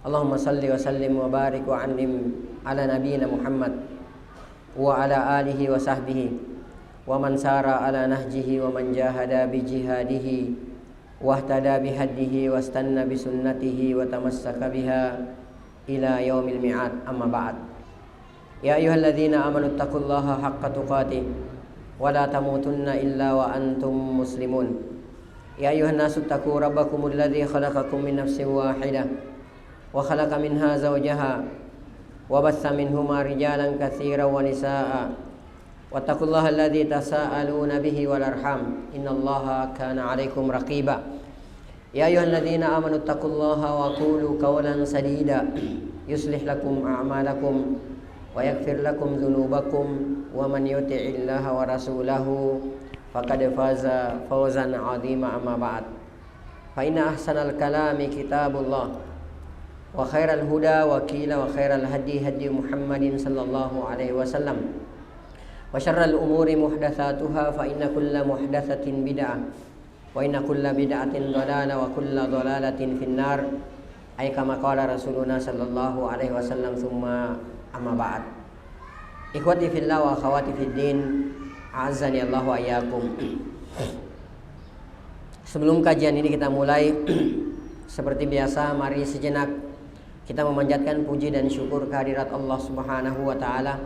Allahumma salli wa sallim wa barik wa an'im ala nabiyyina Muhammad wa ala alihi wa sahbihi wa man sara ala nahjihi wa man jahada bi jihadihi wa ihtada bi hadihi wa istanna bi sunnatihi wa tamassaka biha ila yaumil mi'ad. Amma ba'd. Ya ayyuhalladzina amanu taqullaha haqqa tuqatih wa la tamutunna illa wa antum muslimun. Ya ayyuhan nasu taqu rabbakumul ladzi khalaqakum min nafsin wahidah wa khalaqa minha zawjaha wa bassa minhuma rijalan katsiran wa nisaa'a wattaqullaha alladzi tasaaluna bihi wal arham innallaha kana 'alaikum raqiba. Ya ayyuhalladzina amanu taqullaha wa qulu qawlan sadida yuslih lakum a'malakum wa yaghfir lakum dzunubakum wa man yuti'illaha wa rasulahu faqad faza fawzan 'azima. Amma ba'd. Fa inna ahsanal kalami kitabullah wa khairal huda wa qila wa khairal hadi hadi Muhammadin sallallahu alaihi wasallam wa syarral umuri muhdatsatuha fa inna kulla muhdatsatin bid'ah wa inna kulla bid'atin dhalalah wa kulla dhalalatin finnar ay kama qala rasuluna sallallahu alaihi wasallam. Tsumma amma ba'd. Ikhwati fillah wa akhwati fid din, a'azzani Allah wa iyyakum. Sebelum kajian ini kita mulai, seperti biasa mari sejenak kita memanjatkan puji dan syukur kehadirat Allah Subhanahu wa taala,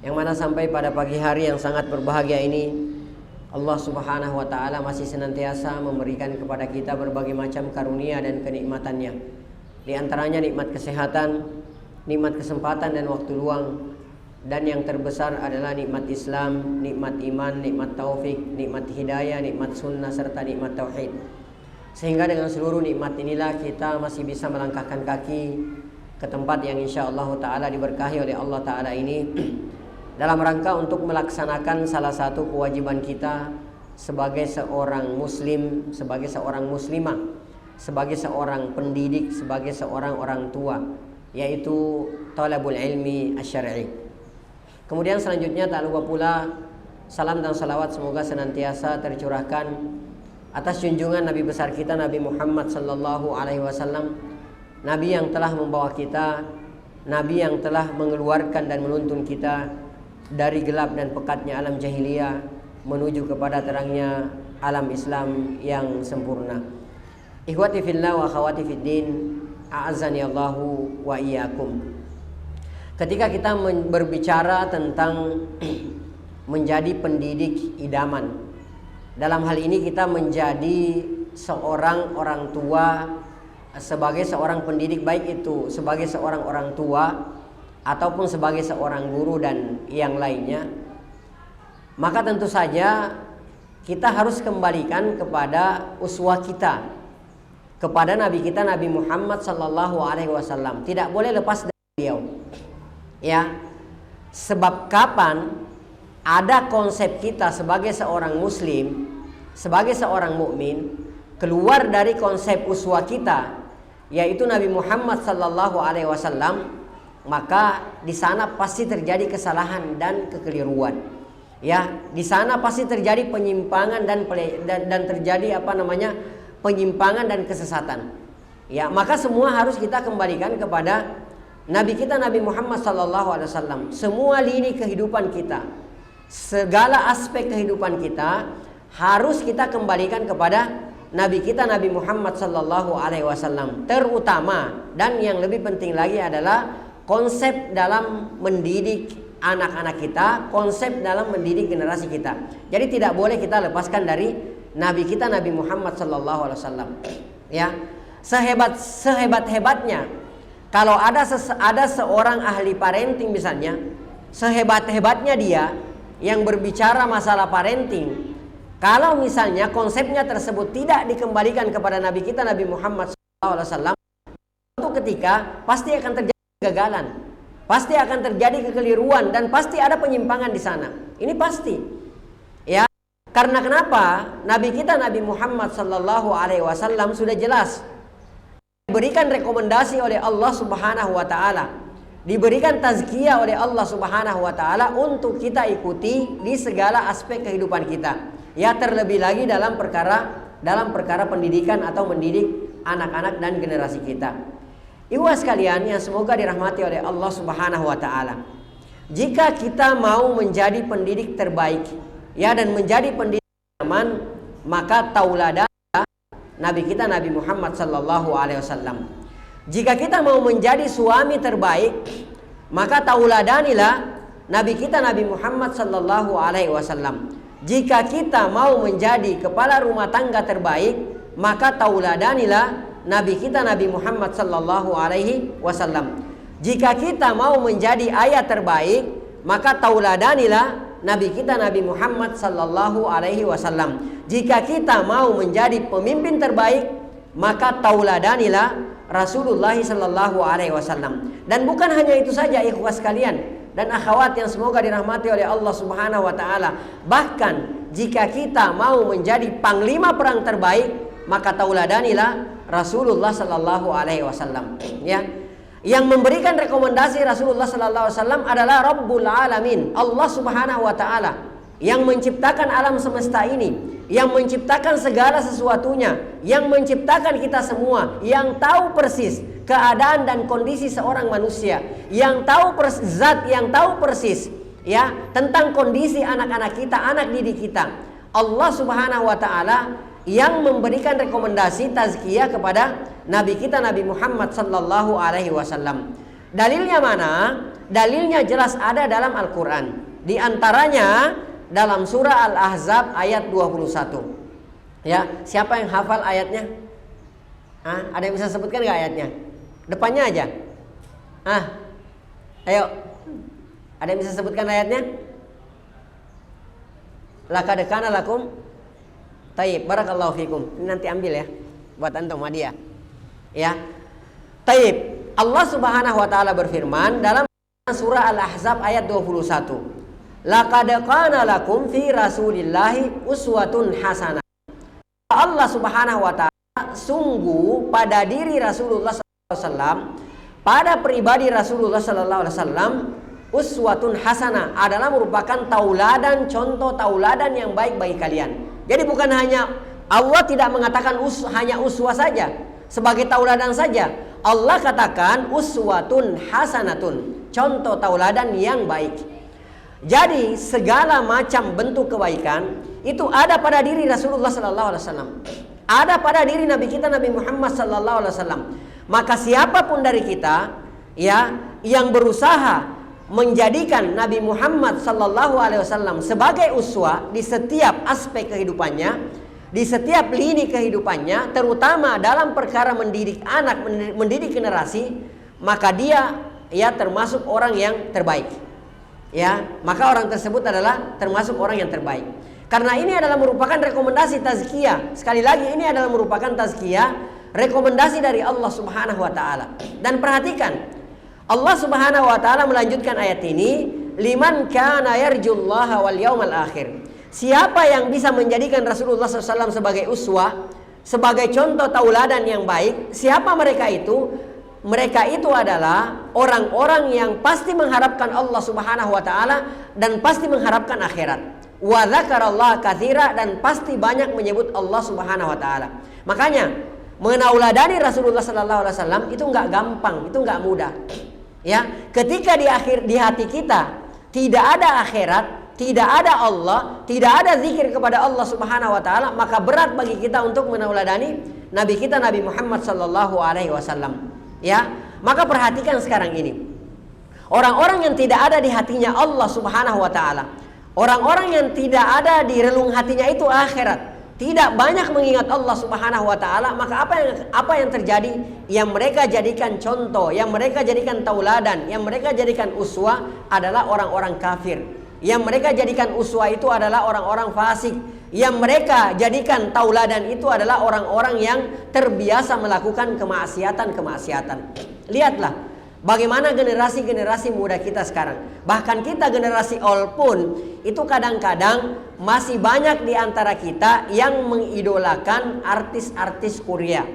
yang mana sampai pada pagi hari yang sangat berbahagia ini Allah Subhanahu wa taala masih senantiasa memberikan kepada kita berbagai macam karunia dan kenikmatannya. Di antaranya nikmat kesehatan, nikmat kesempatan dan waktu luang, dan yang terbesar adalah nikmat Islam, nikmat iman, nikmat taufik, nikmat hidayah, nikmat sunnah serta nikmat tauhid. Sehingga dengan seluruh nikmat inilah kita masih bisa melangkahkan kaki ke tempat yang insya Allah ta'ala diberkahi oleh Allah ta'ala ini dalam rangka untuk melaksanakan salah satu kewajiban kita sebagai seorang muslim, sebagai seorang muslimah, sebagai seorang pendidik, sebagai seorang orang tua, yaitu talabul ilmi asy-syar'i. Kemudian selanjutnya tak lupa pula salam dan salawat semoga senantiasa tercurahkan atas junjungan Nabi besar kita Nabi Muhammad sallallahu alaihi wasallam, Nabi yang telah membawa kita, Nabi yang telah mengeluarkan dan menuntun kita dari gelap dan pekatnya alam jahiliyah menuju kepada terangnya alam Islam yang sempurna. Ikhwati fillah wa akhwati fid din, a'azzani Allahu wa iyyakum. Ketika kita berbicara tentang menjadi pendidik idaman, dalam hal ini kita menjadi seorang orang tua sebagai seorang pendidik, baik itu sebagai seorang orang tua ataupun sebagai seorang guru dan yang lainnya, maka tentu saja kita harus kembalikan kepada uswah kita, kepada Nabi kita Nabi Muhammad sallallahu alaihi wasallam. Tidak boleh lepas dari beliau. Ya. Sebab kapan ada konsep kita sebagai seorang muslim, sebagai seorang mukmin, keluar dari konsep uswah kita, yaitu Nabi Muhammad sallallahu alaihi wasallam, maka di sana pasti terjadi kesalahan dan kekeliruan. Ya, di sana pasti terjadi penyimpangan dan terjadi penyimpangan dan kesesatan. Ya, maka semua harus kita kembalikan kepada Nabi kita Nabi Muhammad sallallahu alaihi wasallam. Semua lini kehidupan kita, segala aspek kehidupan kita harus kita kembalikan kepada Nabi kita Nabi Muhammad sallallahu alaihi wasallam. Terutama dan yang lebih penting lagi adalah konsep dalam mendidik anak-anak kita, konsep dalam mendidik generasi kita. Jadi tidak boleh kita lepaskan dari Nabi kita Nabi Muhammad sallallahu alaihi wasallam. Ya, sehebat-hebatnya kalau ada seorang ahli parenting misalnya, sehebat-hebatnya dia yang berbicara masalah parenting, kalau misalnya konsepnya tersebut tidak dikembalikan kepada Nabi kita Nabi Muhammad SAW, suatu ketika pasti akan terjadi kegagalan, pasti akan terjadi kekeliruan, dan pasti ada penyimpangan di sana. Ini pasti. Ya, karena kenapa? Nabi kita Nabi Muhammad SAW sudah jelas diberikan rekomendasi oleh Allah Subhanahu wa taala, diberikan tazkiyah oleh Allah Subhanahu wa taala untuk kita ikuti di segala aspek kehidupan kita. Ya, terlebih lagi dalam perkara pendidikan atau mendidik anak-anak dan generasi kita. Ibu sekalian yang semoga dirahmati oleh Allah Subhanahu wa taala. Jika kita mau menjadi pendidik terbaik, ya, dan menjadi pendidik aman, maka tauladan Nabi kita Nabi Muhammad sallallahu alaihi wasallam. Jika kita mau menjadi suami terbaik, maka tauladanilah Nabi kita Nabi Muhammad sallallahu alaihi wasallam. Jika kita mau menjadi kepala rumah tangga terbaik, maka tauladanilah Nabi kita Nabi Muhammad sallallahu alaihi wasallam. Jika kita mau menjadi ayah terbaik, maka tauladanilah Nabi kita Nabi Muhammad sallallahu alaihi wasallam. Jika kita mau menjadi pemimpin terbaik, maka tauladanilah Rasulullah sallallahu alaihi wasallam. Dan bukan hanya itu saja ikhwah sekalian dan akhwat yang semoga dirahmati oleh Allah Subhanahu wa taala. Bahkan jika kita mau menjadi panglima perang terbaik, maka tauladanilah Rasulullah sallallahu alaihi wasallam, ya. Yang memberikan rekomendasi Rasulullah sallallahu alaihi wasallam adalah Rabbul Alamin, Allah Subhanahu wa taala, yang menciptakan alam semesta ini, yang menciptakan segala sesuatunya, yang menciptakan kita semua, yang tahu persis keadaan dan kondisi seorang manusia, yang tahu persis zat, yang tahu persis, ya, tentang kondisi anak-anak kita, anak didik kita. Allah Subhanahu wa taala yang memberikan rekomendasi tazkiyah kepada Nabi kita Nabi Muhammad sallallahu alaihi wasallam. Dalilnya mana? Dalilnya jelas ada dalam Al-Qur'an. Di antaranya dalam surah Al-Ahzab ayat 21. Ya, siapa yang hafal ayatnya? Ada yang bisa sebutkan enggak ayatnya? Depannya aja. Ayo. Ada yang bisa sebutkan ayatnya? Laqad kana lakum. Taib, barakallahu fikum. Ini nanti ambil ya, buat antum hadiah. Ya. Taib. Allah Subhanahu wa taala berfirman dalam surah Al-Ahzab ayat 21. Laqad kana lakum fi Rasulillahi uswatun hasanah. Allah Subhanahu wa taala sungguh pada diri Rasulullah sallallahu alaihi wasallam, pada pribadi Rasulullah sallallahu alaihi wasallam, uswatun hasanah adalah merupakan tauladan, contoh tauladan yang baik bagi kalian. Jadi bukan hanya Allah tidak mengatakan hanya uswah saja sebagai tauladan saja. Allah katakan uswatun hasanatun, contoh tauladan yang baik. Jadi segala macam bentuk kebaikan itu ada pada diri Rasulullah sallallahu alaihi wasallam. Ada pada diri Nabi kita Nabi Muhammad sallallahu alaihi wasallam. Maka siapapun dari kita, ya, yang berusaha menjadikan Nabi Muhammad sallallahu alaihi wasallam sebagai uswah di setiap aspek kehidupannya, di setiap lini kehidupannya, terutama dalam perkara mendidik anak, mendidik generasi, maka dia, ya, termasuk orang yang terbaik. Ya, maka orang tersebut adalah termasuk orang yang terbaik. Karena ini adalah merupakan rekomendasi tazkiyah. Sekali lagi, ini adalah merupakan tazkiyah, rekomendasi dari Allah Subhanahu wa taala. Dan perhatikan, Allah Subhanahu wa taala melanjutkan ayat ini, liman kana yarjullaha wal yaumal akhir. Siapa yang bisa menjadikan Rasulullah SAW sebagai uswah, sebagai contoh tauladan yang baik, siapa mereka itu? Mereka itu adalah orang-orang yang pasti mengharapkan Allah Subhanahu wa taala dan pasti mengharapkan akhirat. Wa dzakarallaha katsira, dan pasti banyak menyebut Allah Subhanahu wa taala. Makanya menauladani Rasulullah sallallahu alaihi wasallam itu enggak gampang, itu enggak mudah. Ya, ketika di hati kita tidak ada akhirat, tidak ada Allah, tidak ada zikir kepada Allah Subhanahu wa taala, maka berat bagi kita untuk menauladani Nabi kita Nabi Muhammad sallallahu alaihi wasallam. Ya, maka perhatikan sekarang ini. Orang-orang yang tidak ada di hatinya Allah Subhanahu wa taala, orang-orang yang tidak ada di relung hatinya itu akhirat, tidak banyak mengingat Allah Subhanahu wa taala, maka apa yang terjadi? Yang mereka jadikan contoh, yang mereka jadikan tauladan, yang mereka jadikan uswah adalah orang-orang kafir. Yang mereka jadikan uswah itu adalah orang-orang fasik. Yang mereka jadikan tauladan itu adalah orang-orang yang terbiasa melakukan kemaksiatan-kemaksiatan. Lihatlah bagaimana generasi-generasi muda kita sekarang. Bahkan kita generasi old pun itu kadang-kadang masih banyak di antara kita yang mengidolakan artis-artis Korea,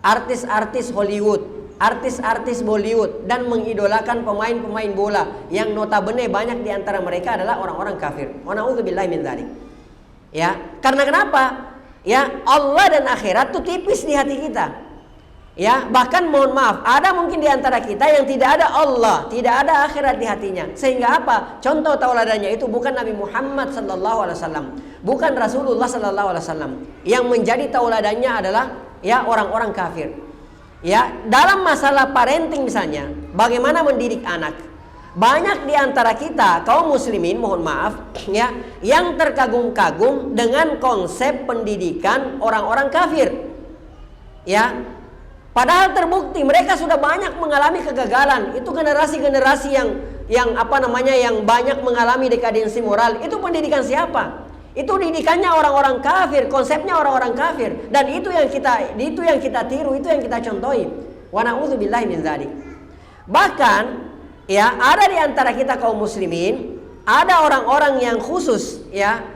artis-artis Hollywood, artis-artis Bollywood, dan mengidolakan pemain-pemain bola yang notabene banyak di antara mereka adalah orang-orang kafir. Wa na'udzubillahi min dzalik. Ya, karena kenapa? Ya, Allah dan akhirat itu tipis di hati kita. Ya, bahkan mohon maaf, ada mungkin di antara kita yang tidak ada Allah, tidak ada akhirat di hatinya. Sehingga apa? Contoh tauladannya itu bukan Nabi Muhammad sallallahu alaihi wasallam, bukan Rasulullah sallallahu alaihi wasallam. Yang menjadi tauladannya adalah ya orang-orang kafir. Ya, dalam masalah parenting misalnya, bagaimana mendidik anak? Banyak di antara kita kaum muslimin, mohon maaf, ya, yang terkagum-kagum dengan konsep pendidikan orang-orang kafir. Ya. Padahal terbukti mereka sudah banyak mengalami kegagalan. Itu generasi-generasi yang banyak mengalami dekadensi moral. Itu pendidikan siapa? Itu didikannya orang-orang kafir, konsepnya orang-orang kafir. Dan itu yang kita tiru, itu yang kita contohi. Wa na'udzubillahi min dzalik. Bahkan ya, ada di antara kita kaum muslimin, ada orang-orang yang khusus ya,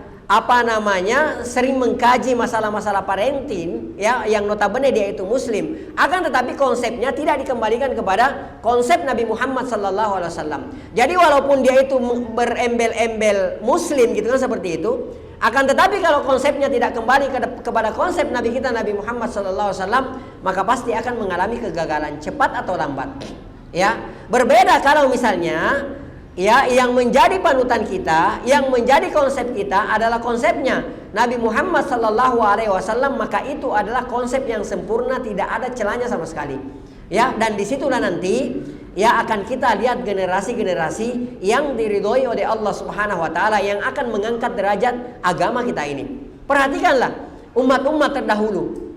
sering mengkaji masalah-masalah parenting ya, yang notabene dia itu muslim, akan tetapi konsepnya tidak dikembalikan kepada konsep Nabi Muhammad sallallahu alaihi wasallam. Jadi walaupun dia itu berembel-embel muslim gitu kan, seperti itu, akan tetapi kalau konsepnya tidak kembali kepada konsep Nabi kita Nabi Muhammad sallallahu alaihi wasallam, maka pasti akan mengalami kegagalan cepat atau lambat. Ya, berbeda kalau misalnya ya, yang menjadi panutan kita, yang menjadi konsep kita adalah konsepnya Nabi Muhammad sallallahu alaihi wasallam, maka itu adalah konsep yang sempurna, tidak ada celahnya sama sekali. Ya, dan disitulah nanti ya akan kita lihat generasi-generasi yang diridhoi oleh Allah Subhanahu wa taala, yang akan mengangkat derajat agama kita ini. Perhatikanlah umat-umat terdahulu.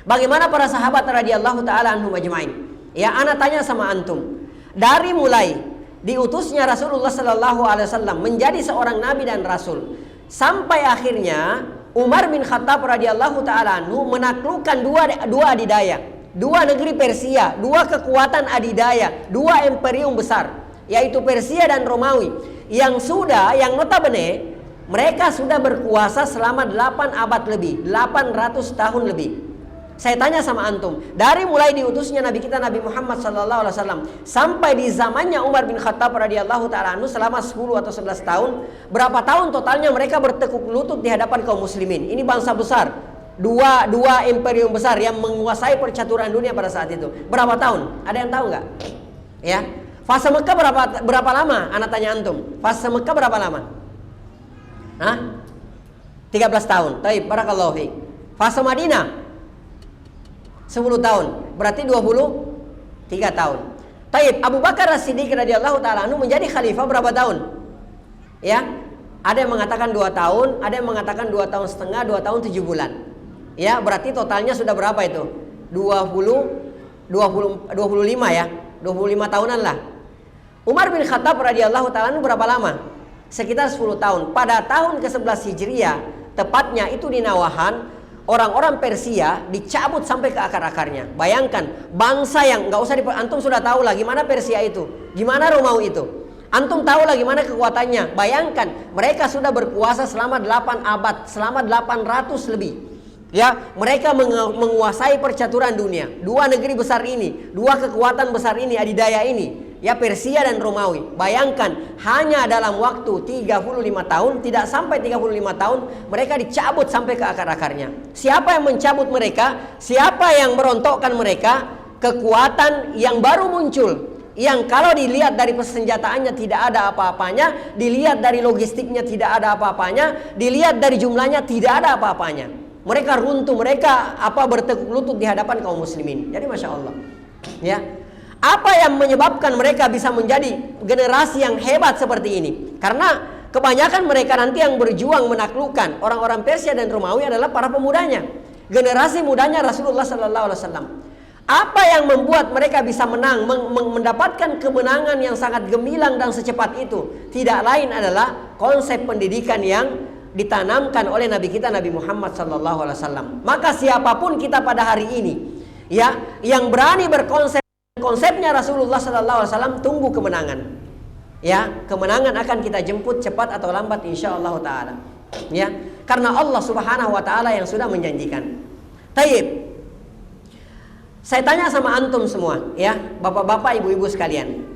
Bagaimana para sahabat radhiyallahu taala anhum ajmain. Ya, ana tanya sama antum, dari mulai diutusnya Rasulullah sallallahu alaihi wasallam menjadi seorang nabi dan rasul, sampai akhirnya Umar bin Khattab radhiyallahu taala anhu menaklukkan dua adidaya, dua negeri Persia, dua kekuatan adidaya, dua imperium besar, yaitu Persia dan Romawi, yang notabene mereka sudah berkuasa selama 8 abad lebih, 800 tahun lebih. Saya tanya sama antum, dari mulai diutusnya Nabi kita Nabi Muhammad sallallahu alaihi wasallam sampai di zamannya Umar bin Khattab radhiyallahu taala anhu selama 10 atau 11 tahun, berapa tahun totalnya mereka bertekuk lutut di hadapan kaum muslimin? Ini bangsa besar, dua imperium besar yang menguasai percaturan dunia pada saat itu. Berapa tahun? Ada yang tahu nggak? Ya, fase Mekah berapa lama? Anak tanya antum, fase Mekah berapa lama? 13 tahun. Taib, barakallahu fiik. Fase Madinah 10 tahun, berarti 23 tahun. Taib, Abu Bakar As-Siddiq radhiyallahu taala anhu menjadi khalifah berapa tahun? Ya, ada yang mengatakan 2 tahun, ada yang mengatakan 2 tahun setengah, 2 tahun 7 bulan. Ya, berarti totalnya sudah berapa itu? 25 ya, 25 tahunan lah. Umar bin Khattab radhiyallahu taala anhu berapa lama? Sekitar 10 tahun. Pada tahun ke-11 Hijriah, tepatnya itu di Nawahan, orang-orang Persia dicabut sampai ke akar-akarnya. Bayangkan, bangsa yang nggak usah antum sudah tahu lah gimana Persia itu, gimana Romawi itu. Antum tahu lah gimana kekuatannya. Bayangkan, mereka sudah berkuasa selama 8 abad, selama 800 lebih. Ya, mereka menguasai percaturan dunia. Dua negeri besar ini, dua kekuatan besar ini, adidaya ini, ya, Persia dan Romawi. Bayangkan, hanya dalam waktu 35 tahun, tidak sampai 35 tahun, mereka dicabut sampai ke akar-akarnya. Siapa yang mencabut mereka? Siapa yang merontokkan mereka? Kekuatan yang baru muncul, yang kalau dilihat dari persenjataannya tidak ada apa-apanya, dilihat dari logistiknya tidak ada apa-apanya, dilihat dari jumlahnya tidak ada apa-apanya. Mereka runtuh, mereka bertekuk lutut di hadapan kaum muslimin. Jadi masya Allah, ya. Apa yang menyebabkan mereka bisa menjadi generasi yang hebat seperti ini? Karena kebanyakan mereka nanti yang berjuang menaklukkan orang-orang Persia dan Romawi adalah para pemudanya, generasi mudanya Rasulullah sallallahu alaihi wasallam. Apa yang membuat mereka bisa menang, mendapatkan kemenangan yang sangat gemilang dan secepat itu? Tidak lain adalah konsep pendidikan yang ditanamkan oleh Nabi kita Nabi Muhammad sallallahu alaihi wasallam. Maka siapapun kita pada hari ini, ya, yang berani konsepnya Rasulullah sallallahu alaihi wasallam, tunggu kemenangan. Ya, kemenangan akan kita jemput cepat atau lambat insyaallah taala. Ya, karena Allah Subhanahu wa taala yang sudah menjanjikan. Taib. Saya tanya sama antum semua, ya, bapak-bapak, ibu-ibu sekalian.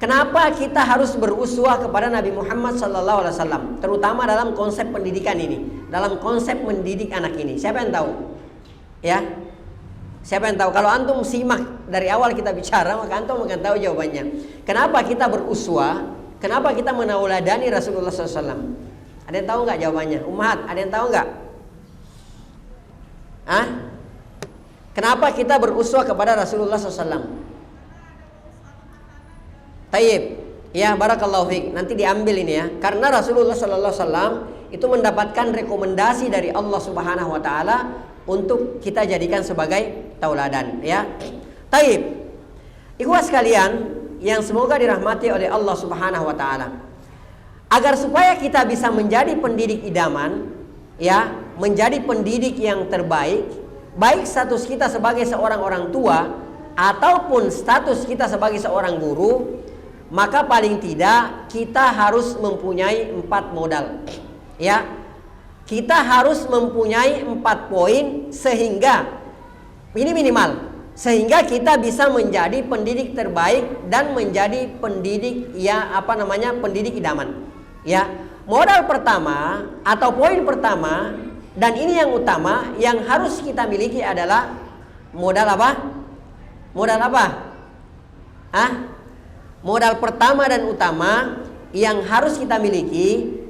Kenapa kita harus beruswah kepada Nabi Muhammad sallallahu alaihi wasallam, terutama dalam konsep pendidikan ini, dalam konsep mendidik anak ini? Siapa yang tahu? Ya. Siapa yang tahu? Kalau antum simak dari awal kita bicara, maka antum akan tahu jawabannya. Kenapa kita beruswah? Kenapa kita menauladani Rasulullah SAW? Ada yang tahu nggak jawabannya? Ummahat, ada yang tahu nggak? Kenapa kita beruswah kepada Rasulullah SAW? Tayyib. Ya, barakallahu fiik. Nanti diambil ini ya. Karena Rasulullah SAW itu mendapatkan rekomendasi dari Allah Subhanahu wa taala untuk kita jadikan sebagai tauladan, ya. Tayyib. Ikhwas sekalian yang semoga dirahmati oleh Allah Subhanahu wa taala. Agar supaya kita bisa menjadi pendidik idaman, ya, menjadi pendidik yang terbaik, baik status kita sebagai seorang orang tua ataupun status kita sebagai seorang guru, maka paling tidak kita harus mempunyai 4 modal. Ya, kita harus mempunyai 4 poin sehingga ini minimal, sehingga kita bisa menjadi pendidik terbaik dan menjadi pendidik pendidik idaman. Ya, modal pertama atau poin pertama dan ini yang utama yang harus kita miliki adalah modal apa? Modal apa? Modal pertama dan utama yang harus kita miliki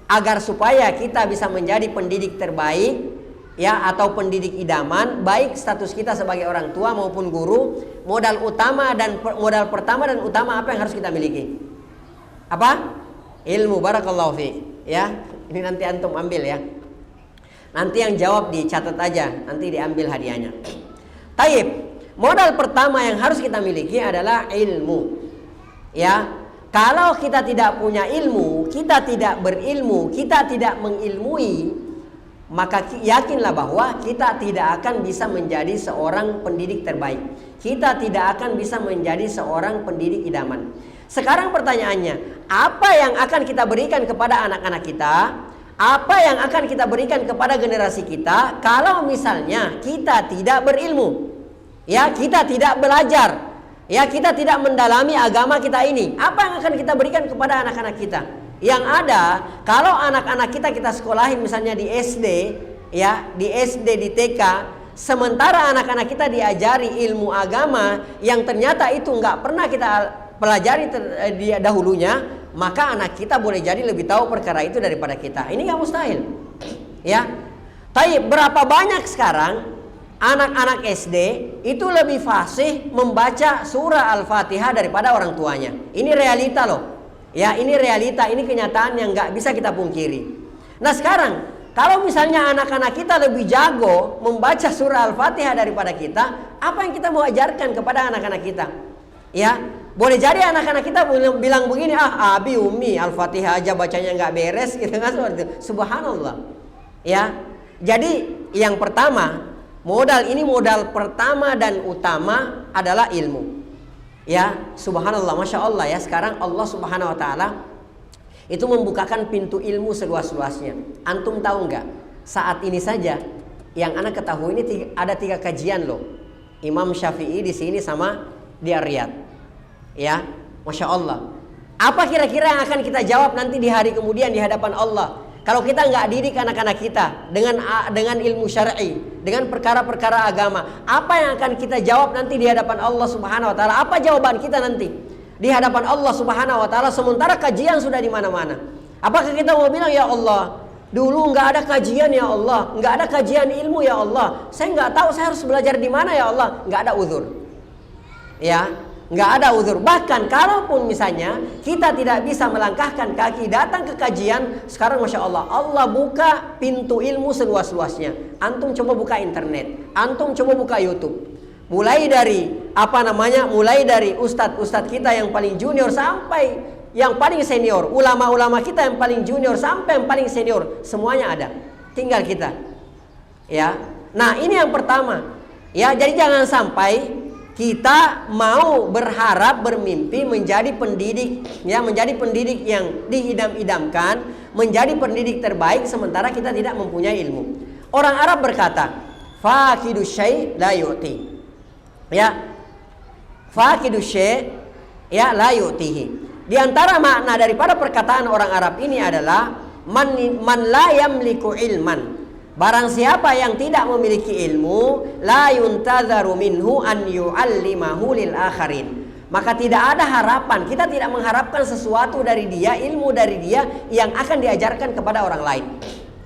agar supaya kita bisa menjadi pendidik terbaik, ya, atau pendidik idaman, baik status kita sebagai orang tua maupun guru. Modal pertama dan utama apa yang harus kita miliki? Apa? Ilmu. Barakallahu fiik, ya. Ini nanti antum ambil ya. Nanti yang jawab dicatat aja, nanti diambil hadiahnya. Tayyib. Modal pertama yang harus kita miliki adalah ilmu. Ya, kalau kita tidak punya ilmu, kita tidak berilmu, kita tidak mengilmui, maka yakinlah bahwa kita tidak akan bisa menjadi seorang pendidik terbaik. Kita tidak akan bisa menjadi seorang pendidik idaman. Sekarang pertanyaannya, apa yang akan kita berikan kepada anak-anak kita? Apa yang akan kita berikan kepada generasi kita kalau misalnya kita tidak berilmu? Ya, kita tidak belajar. Ya, kita tidak mendalami agama kita ini. Apa yang akan kita berikan kepada anak-anak kita? Yang ada, kalau anak-anak kita sekolahin misalnya di SD, ya, di SD, di TK, sementara anak-anak kita diajari ilmu agama yang ternyata itu nggak pernah kita pelajari dahulunya, maka anak kita boleh jadi lebih tahu perkara itu daripada kita. Ini nggak mustahil. Ya. Tapi berapa banyak sekarang anak-anak SD itu lebih fasih membaca surah Al-Fatihah daripada orang tuanya. Ini realita loh. Ya, ini realita, ini kenyataan yang nggak bisa kita pungkiri. Nah sekarang, kalau misalnya anak-anak kita lebih jago membaca surah Al-Fatihah daripada kita, apa yang kita mau ajarkan kepada anak-anak kita? Ya, boleh jadi anak-anak kita bilang begini, abi umi Al-Fatihah aja bacanya nggak beres, gitu kan? Subhanallah. Ya, jadi yang pertama, modal pertama dan utama adalah ilmu. Ya, subhanallah, masya Allah ya. Sekarang Allah Subhanahu Wa Taala itu membukakan pintu ilmu seluas-luasnya. Antum tahu nggak? Saat ini saja yang anak ketahui ini ada 3 kajian loh. Imam Syafi'i di sini sama di Riyadh. Ya, masya Allah. Apa kira-kira yang akan kita jawab nanti di hari kemudian di hadapan Allah? Kalau kita nggak didik anak-anak kita dengan ilmu syar'i, dengan perkara-perkara agama, apa yang akan kita jawab nanti di hadapan Allah Subhanahu Wa Taala? Apa jawaban kita nanti di hadapan Allah Subhanahu Wa Taala? Sementara kajian sudah di mana-mana. Apakah kita mau bilang, ya Allah, dulu nggak ada kajian ya Allah, nggak ada kajian ilmu ya Allah, saya nggak tahu saya harus belajar di mana ya Allah? Nggak ada uzur. Ya, nggak ada uzur. Bahkan kalaupun misalnya kita tidak bisa melangkahkan kaki datang ke kajian, sekarang masya Allah, Allah buka pintu ilmu seluas-luasnya. Antum coba buka internet, antum coba buka YouTube. Mulai dari mulai dari ustadz kita yang paling junior sampai yang paling senior, ulama-ulama kita yang paling junior sampai yang paling senior, semuanya ada. Tinggal kita. Ya. Nah, ini yang pertama. Ya, jadi jangan sampai kita mau berharap bermimpi menjadi pendidik, ya, menjadi pendidik yang diidam-idamkan, menjadi pendidik terbaik sementara kita tidak mempunyai ilmu. Orang Arab berkata, faqidu syai' la yu'ti. Ya. Faqidu syai' ya la yu'tihi. Di antara makna daripada perkataan orang Arab ini adalah man la yamliku ilman Barang siapa yang tidak memiliki ilmu, la yuntadzaru minhu an yu'allimahu lil akharin. Maka tidak ada harapan, kita tidak mengharapkan sesuatu dari dia, ilmu dari dia yang akan diajarkan kepada orang lain.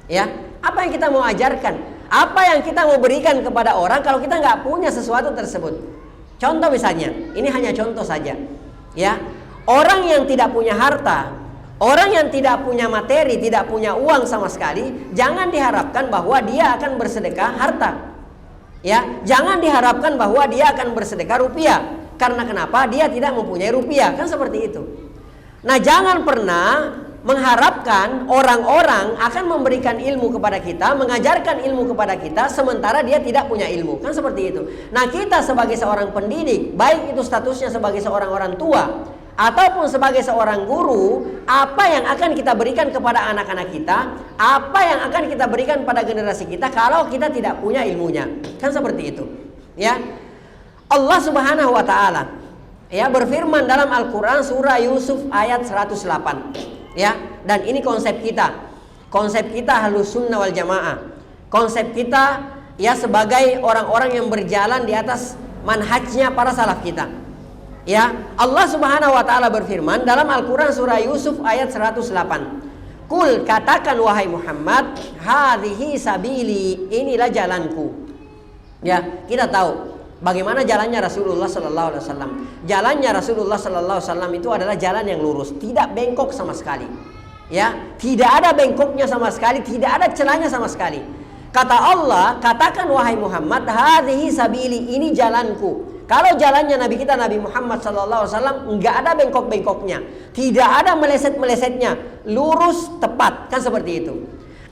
Ya, apa yang kita mau ajarkan? Apa yang kita mau berikan kepada orang kalau kita nggak punya sesuatu tersebut? Contoh misalnya, ini hanya contoh saja. Ya, orang yang tidak punya harta, orang yang tidak punya materi, tidak punya uang sama sekali, jangan diharapkan bahwa dia akan bersedekah harta. Ya, jangan diharapkan bahwa dia akan bersedekah rupiah. Karena kenapa? Dia tidak mempunyai rupiah, kan seperti itu. Nah, jangan pernah mengharapkan orang-orang akan memberikan ilmu kepada kita, mengajarkan ilmu kepada kita, sementara dia tidak punya ilmu, kan seperti itu. Nah, kita sebagai seorang pendidik, baik itu statusnya sebagai seorang orang tua ataupun sebagai seorang guru, apa yang akan kita berikan kepada anak-anak kita, apa yang akan kita berikan pada generasi kita kalau kita tidak punya ilmunya, kan seperti itu. Ya, Allah Subhanahu wa taala ya berfirman dalam Al-Qur'an surah Yusuf ayat 108. Ya, dan ini konsep kita. Konsep kita Ahlus Sunnah wal Jamaah. Konsep kita ya sebagai orang-orang yang berjalan di atas manhajnya para salaf kita. Ya, Allah Subhanahu wa taala berfirman dalam Al-Qur'an surah Yusuf ayat 108. Kul, katakan wahai Muhammad, hadhihi sabili, inilah jalanku. Ya, kita tahu bagaimana jalannya Rasulullah sallallahu alaihi wasallam. Jalannya Rasulullah sallallahu alaihi wasallam itu adalah jalan yang lurus, tidak bengkok sama sekali. Ya, tidak ada bengkoknya sama sekali, tidak ada celahnya sama sekali. Kata Allah, katakan wahai Muhammad, hadhihi sabili, ini jalanku. Kalau jalannya Nabi kita Nabi Muhammad sallallahu alaihi wasallam enggak ada bengkok-bengkoknya, tidak ada meleset-melesetnya, lurus tepat, kan seperti itu.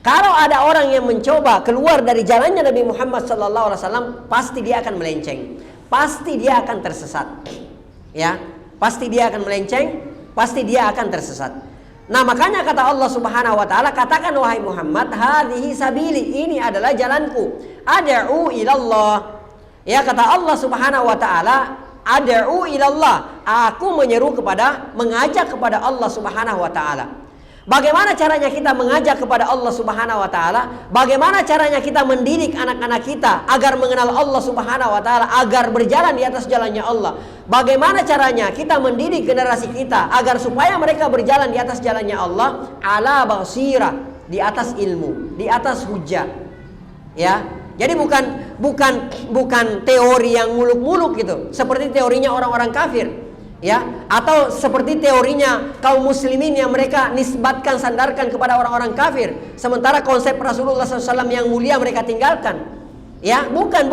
Kalau ada orang yang mencoba keluar dari jalannya Nabi Muhammad sallallahu alaihi wasallam, pasti dia akan melenceng, pasti dia akan tersesat. Ya, pasti dia akan melenceng, pasti dia akan tersesat. Nah, makanya kata Allah Subhanahu wa taala, katakan wahai Muhammad, hadhihi sabili, ini adalah jalanku. Ad'u ilallah. Ya, kata Allah Subhanahu wa taala, ad'u ilallah, aku menyeru kepada, mengajak kepada Allah Subhanahu wa taala. Bagaimana caranya kita mengajak kepada Allah Subhanahu wa taala? Bagaimana caranya kita mendidik anak-anak kita agar mengenal Allah Subhanahu wa taala, agar berjalan di atas jalannya Allah? Bagaimana caranya kita mendidik generasi kita agar supaya mereka berjalan di atas jalannya Allah? Ala basirah, di atas ilmu, di atas hujjah. Ya. Jadi bukan teori yang muluk-muluk gitu, seperti teorinya orang-orang kafir. Ya, atau seperti teorinya kaum muslimin yang mereka nisbatkan, sandarkan kepada orang-orang kafir, sementara konsep Rasulullah SAW yang mulia mereka tinggalkan. Ya, bukan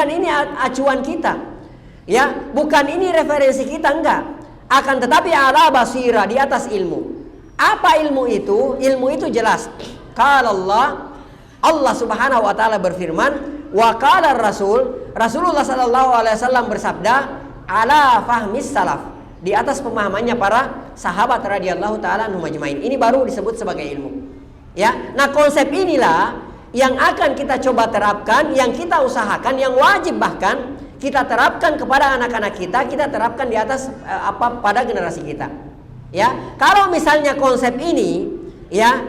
ini acuan kita. Ya, bukan ini referensi kita, enggak. Akan tetapi ala basira, di atas ilmu. Apa ilmu itu? Ilmu itu jelas. Qala Allah Subhanahu wa taala berfirman, wa qala Rasulullah sallallahu alaihi wasallam bersabda, ala fahmis salaf, di atas pemahamannya para sahabat radhiyallahu taala anhum ajmain. Ini baru disebut sebagai ilmu. Ya. Nah, konsep inilah yang akan kita coba terapkan, yang kita usahakan, yang wajib bahkan kita terapkan kepada anak-anak kita terapkan di atas pada generasi kita. Ya. Kalau misalnya konsep ini ya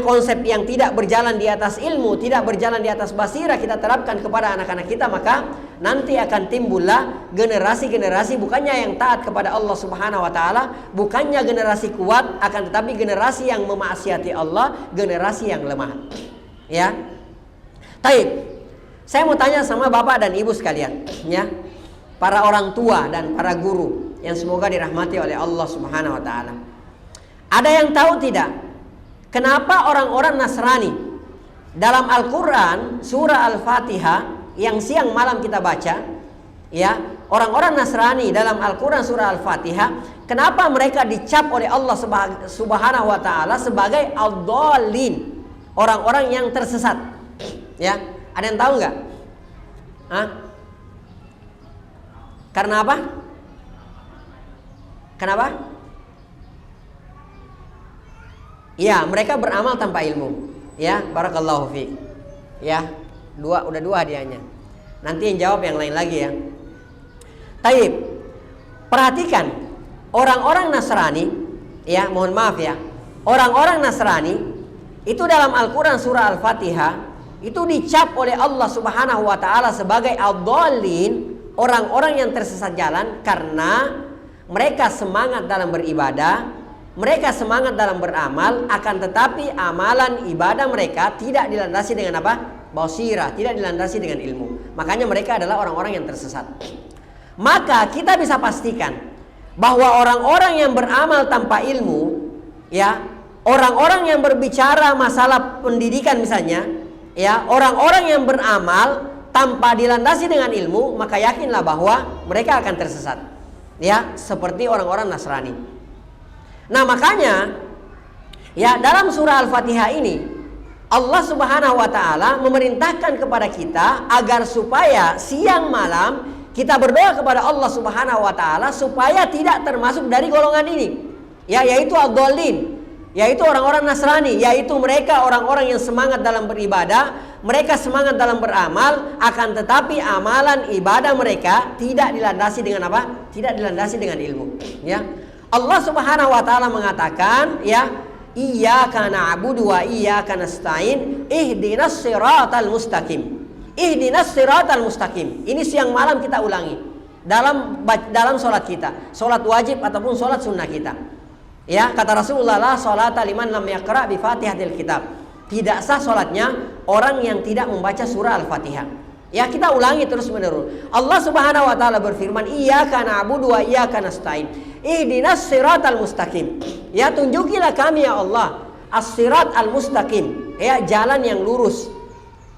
konsep yang tidak berjalan di atas ilmu, tidak berjalan di atas basirah kita terapkan kepada anak-anak kita, maka nanti akan timbullah generasi-generasi bukannya yang taat kepada Allah Subhanahu wa taala, bukannya generasi kuat, akan tetapi generasi yang memaksiati Allah, generasi yang lemah. Ya. Taib. Saya mau tanya sama Bapak dan Ibu sekalian, ya. Para orang tua dan para guru yang semoga dirahmati oleh Allah Subhanahu wa taala. Ada yang tahu tidak? Kenapa orang-orang Nasrani dalam Al-Quran surah Al-Fatihah yang siang malam kita baca, ya, orang-orang Nasrani dalam Al-Quran surah Al-Fatihah, kenapa mereka dicap oleh Allah Subhanahu wa taala sebagai ad-dallin, orang-orang yang tersesat? Ya, ada yang tahu nggak? Karena apa? Kenapa? Ya, mereka beramal tanpa ilmu. Ya, barakallahu fi. Ya, udah dua hadiahnya. Nanti yang jawab yang lain lagi ya. Taib. Perhatikan orang-orang Nasrani, ya, mohon maaf ya. Orang-orang Nasrani itu dalam Al-Quran surah Al-Fatihah itu dicap oleh Allah Subhanahu wa Ta'ala sebagai ad-dallin, orang-orang yang tersesat jalan, karena mereka semangat dalam beribadah, mereka semangat dalam beramal, akan tetapi amalan ibadah mereka tidak dilandasi dengan apa? Basirah, tidak dilandasi dengan ilmu. Makanya mereka adalah orang-orang yang tersesat. Maka kita bisa pastikan bahwa orang-orang yang beramal tanpa ilmu, ya, orang-orang yang berbicara masalah pendidikan misalnya, ya, orang-orang yang beramal tanpa dilandasi dengan ilmu, maka yakinlah bahwa mereka akan tersesat. Ya, seperti orang-orang Nasrani. Nah, makanya ya dalam surah Al-Fatihah ini Allah Subhanahu wa Ta'ala memerintahkan kepada kita agar supaya siang malam kita berdoa kepada Allah Subhanahu wa Ta'ala supaya tidak termasuk dari golongan ini. Ya, yaitu ad-dallin, yaitu orang-orang Nasrani, yaitu mereka orang-orang yang semangat dalam beribadah, mereka semangat dalam beramal, akan tetapi amalan ibadah mereka tidak dilandasi dengan apa? Tidak dilandasi dengan ilmu. Ya, Allah Subhanahu wa Ta'ala mengatakan, ya, iyyaka na'budu wa iyyaka nasta'in ihdinas siratal mustaqim. Ihdinas siratal mustaqim. Ini siang malam kita ulangi dalam sholat kita, sholat wajib ataupun sholat sunnah kita. Ya, kata Rasulullah, la sholata liman lam yaqra bi Fatihatil kitab. Tidak sah sholatnya orang yang tidak membaca surah Al-Fatihah. Ya, kita ulangi terus menerus. Allah Subhanahu wa Ta'ala berfirman, iyyaka na'budu wa iyyaka nasta'in ihdinas siratal mustaqim. Ya, tunjukilah kami ya Allah as-sirat al-mustaqim, ya, jalan yang lurus.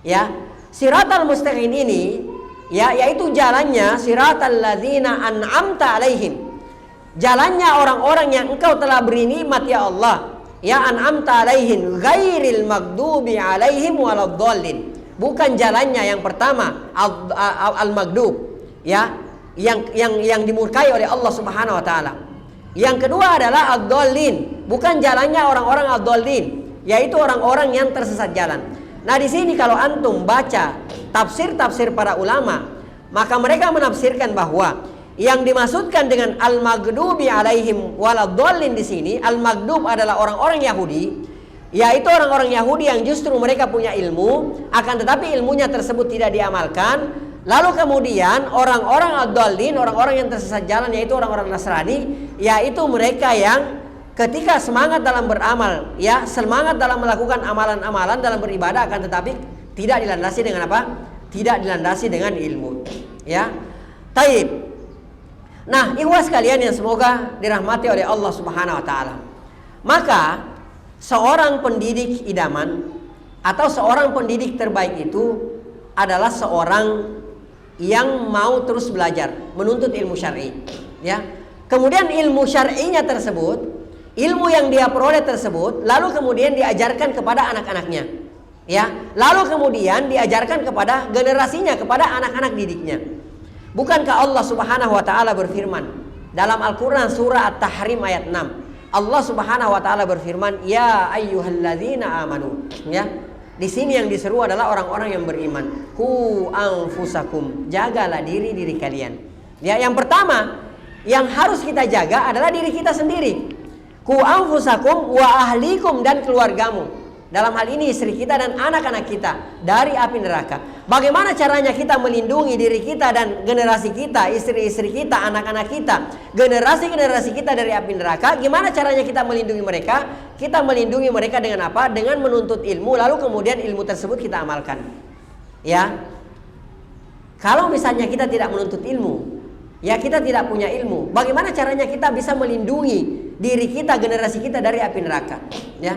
Ya, siratal mustaqim ini, ya, yaitu jalannya siratal ladzina an'amta alaihim, jalannya orang-orang yang engkau telah beri nikmat ya Allah. Ya, an'amta alaihim ghairil maghdubi alaihim waladdallin. Bukan jalannya yang pertama al-maghdub, ya, yang dimurkai oleh Allah Subhanahu wa Ta'ala. Yang kedua adalah ad-dallin, bukan jalannya orang-orang ad-dallin, yaitu orang-orang yang tersesat jalan. Nah, di sini kalau antum baca tafsir-tafsir para ulama, maka mereka menafsirkan bahwa yang dimaksudkan dengan al-maghdubi alaihim waladdallin di sini, al-maghdub adalah orang-orang Yahudi, yaitu orang-orang Yahudi yang justru mereka punya ilmu, akan tetapi ilmunya tersebut tidak diamalkan. Lalu kemudian orang-orang ad-dallin, orang-orang yang tersesat jalan, yaitu orang-orang Nasrani, yaitu mereka yang ketika semangat dalam beramal, ya, semangat dalam melakukan amalan-amalan dalam beribadah, akan tetapi tidak dilandasi dengan apa? Tidak dilandasi dengan ilmu. Ya, taib. Nah, ikhwas sekalian yang semoga dirahmati oleh Allah Subhanahu wa Ta'ala. Maka seorang pendidik idaman atau seorang pendidik terbaik itu adalah seorang yang mau terus belajar, menuntut ilmu syar'i. Ya. Kemudian ilmu syar'inya tersebut, ilmu yang dia peroleh tersebut, lalu kemudian diajarkan kepada anak-anaknya. Ya, lalu kemudian diajarkan kepada generasinya, kepada anak-anak didiknya. Bukankah Allah Subhanahu wa Ta'ala berfirman dalam Al-Quran surah At-Tahrim ayat 6, Allah Subhanahu wa Ta'ala berfirman, ya ayyuhalladzina amanu. Ya, di sini yang diseru adalah orang-orang yang beriman. Ku anfusakum, jagalah diri kalian. Ya, yang pertama yang harus kita jaga adalah diri kita sendiri. Ku anfusakum wa ahlikum, dan keluargamu. Dalam hal ini istri kita dan anak-anak kita dari api neraka. Bagaimana caranya kita melindungi diri kita dan generasi kita, istri-istri kita, anak-anak kita, generasi-generasi kita dari api neraka? Gimana caranya kita melindungi mereka? Kita melindungi mereka dengan apa? Dengan menuntut ilmu, lalu kemudian ilmu tersebut kita amalkan. Ya, kalau misalnya kita tidak menuntut ilmu, ya, kita tidak punya ilmu, bagaimana caranya kita bisa melindungi diri kita, generasi kita dari api neraka? Ya,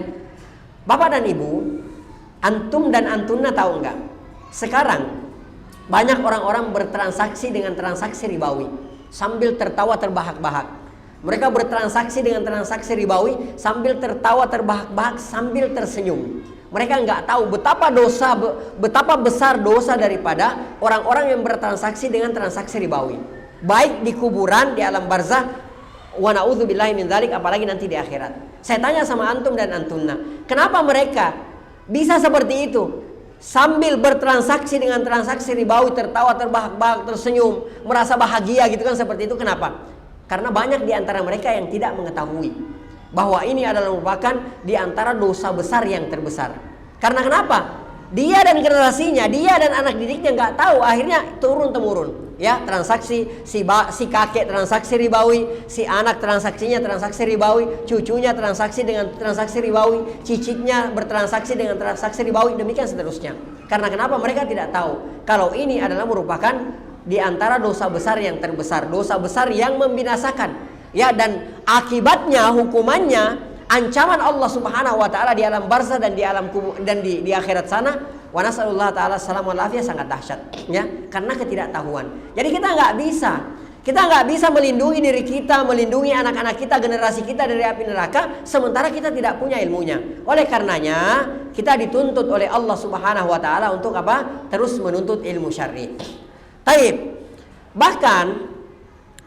Bapak dan Ibu, antum dan antunna tahu enggak? Sekarang banyak orang-orang bertransaksi dengan transaksi ribawi sambil tertawa terbahak-bahak. Mereka bertransaksi dengan transaksi ribawi sambil tertawa terbahak-bahak, sambil tersenyum. Mereka enggak tahu betapa besar dosa daripada orang-orang yang bertransaksi dengan transaksi ribawi, baik di kuburan, di alam barzah, wa na'udzubillahi min dzalik, apalagi nanti di akhirat. Saya tanya sama antum dan antunna, kenapa mereka bisa seperti itu? Sambil bertransaksi dengan transaksi ribawi, tertawa terbahak-bahak, tersenyum, merasa bahagia gitu kan, seperti itu. Kenapa? Karena banyak di antara mereka yang tidak mengetahui bahwa ini adalah merupakan di antara dosa besar yang terbesar. Karena kenapa? Dia dan generasinya, dia dan anak didiknya nggak tahu, akhirnya turun temurun, ya, transaksi si kakek transaksi ribawi, si anak transaksinya transaksi ribawi, cucunya transaksi dengan transaksi ribawi, cicitnya bertransaksi dengan transaksi ribawi, demikian seterusnya. Karena kenapa? Mereka tidak tahu kalau ini adalah merupakan di antara dosa besar yang terbesar, dosa besar yang membinasakan, ya, dan akibatnya, hukumannya, ancaman Allah Subhanahu wa taala di alam barzah dan di alam kubur dan di akhirat sana, wa nasallallahu taala salam wal afiyah, sangat dahsyat, ya, karena ketidaktahuan. Jadi kita nggak bisa melindungi diri kita, melindungi anak-anak kita, generasi kita dari api neraka, sementara kita tidak punya ilmunya. Oleh karenanya kita dituntut oleh Allah Subhanahu wa taala untuk apa? Terus menuntut ilmu syar'i. Taib. Bahkan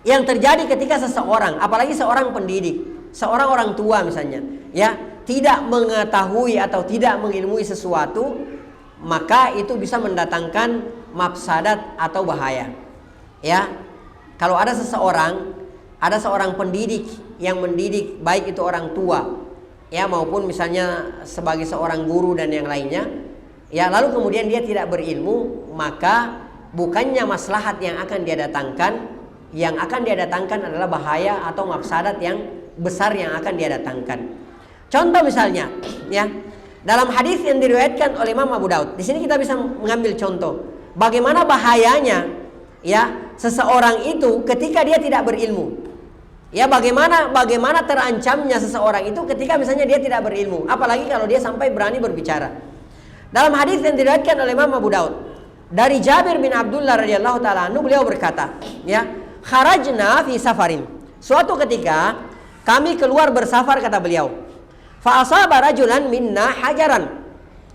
yang terjadi ketika seseorang, apalagi seorang pendidik, seorang orang tua misalnya, ya, tidak mengetahui atau tidak mengilmui sesuatu, maka itu bisa mendatangkan mafsadat atau bahaya. Ya, kalau ada seorang pendidik yang mendidik, baik itu orang tua, ya, maupun misalnya sebagai seorang guru dan yang lainnya, ya, lalu kemudian dia tidak berilmu, maka bukannya maslahat yang akan dia datangkan adalah bahaya atau mafsadat yang besar yang akan dia datangkan. Contoh misalnya, ya, dalam hadis yang diriwayatkan oleh Imam Abu Daud, di sini kita bisa mengambil contoh bagaimana bahayanya, ya, seseorang itu ketika dia tidak berilmu. Ya, bagaimana terancamnya seseorang itu ketika misalnya dia tidak berilmu, apalagi kalau dia sampai berani berbicara. Dalam hadis yang diriwayatkan oleh Imam Abu Daud dari Jabir bin Abdullah radhiyallahu taala anhu, beliau berkata, ya, kharajna fi safarin. Suatu ketika kami keluar bersafar, kata beliau. Fa asaba rajulan minna hajaran.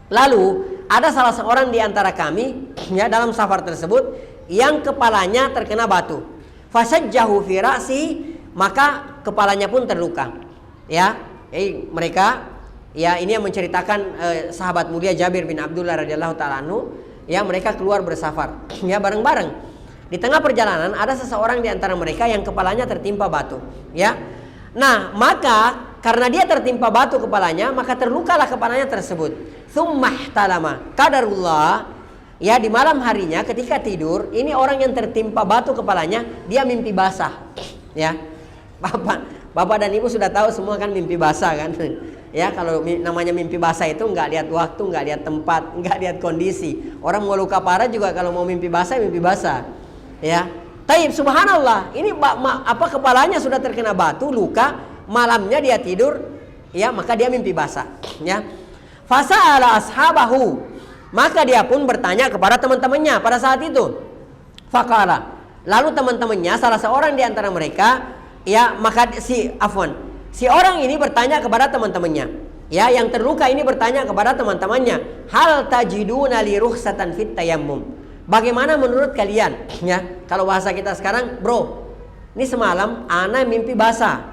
Lalu ada salah seorang di antara kami, ya, dalam safar tersebut yang kepalanya terkena batu. Fasajjahu fi ra'si, maka kepalanya pun terluka. Ya, mereka, ya, ini yang menceritakan sahabat mulia Jabir bin Abdullah radhiyallahu taala anhu, ya, mereka keluar bersafar, ya, bareng-bareng. Di tengah perjalanan ada seseorang di antara mereka yang kepalanya tertimpa batu, ya. Nah, maka karena dia tertimpa batu kepalanya, maka terlukalah kepalanya tersebut. Tsumma qadarullah, ya, di malam harinya ketika tidur, ini orang yang tertimpa batu kepalanya, dia mimpi basah, ya. Bapak dan Ibu sudah tahu semua kan mimpi basah kan. Ya, kalau namanya mimpi basah itu nggak lihat waktu, nggak lihat tempat, nggak lihat kondisi. Orang mau luka parah juga kalau mau mimpi basah, mimpi basah. Ya, taib, subhanallah, ini kepalanya sudah terkena batu, luka, malamnya dia tidur, ya, maka dia mimpi basah, ya. Fasa'ala ashabahu, maka dia pun bertanya kepada teman-temannya pada saat itu. Faqala, lalu teman-temannya, salah seorang di antara mereka, ya, maka si orang ini bertanya kepada teman-temannya, ya, yang terluka ini bertanya kepada teman-temannya, hal tajiduna li rukhsatan fit tayammum. Bagaimana menurut kalian, ya, kalau bahasa kita sekarang, bro, ini semalam ana mimpi basah,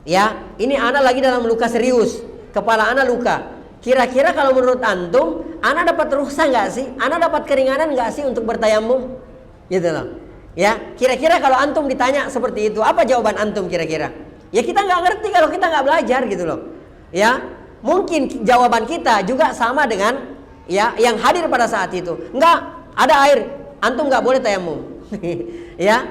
ya, ini ana lagi dalam luka serius, kepala ana luka. Kira-kira kalau menurut antum, ana dapat rukhsah nggak sih? Ana dapat keringanan nggak sih untuk bertayamum? Gitu loh. Ya, kira-kira kalau antum ditanya seperti itu, apa jawaban antum kira-kira? Ya, kita nggak ngerti kalau kita nggak belajar, gitu loh. Ya, mungkin jawaban kita juga sama dengan, ya, yang hadir pada saat itu. Nggak ada air, antum nggak boleh tayamum. Ya,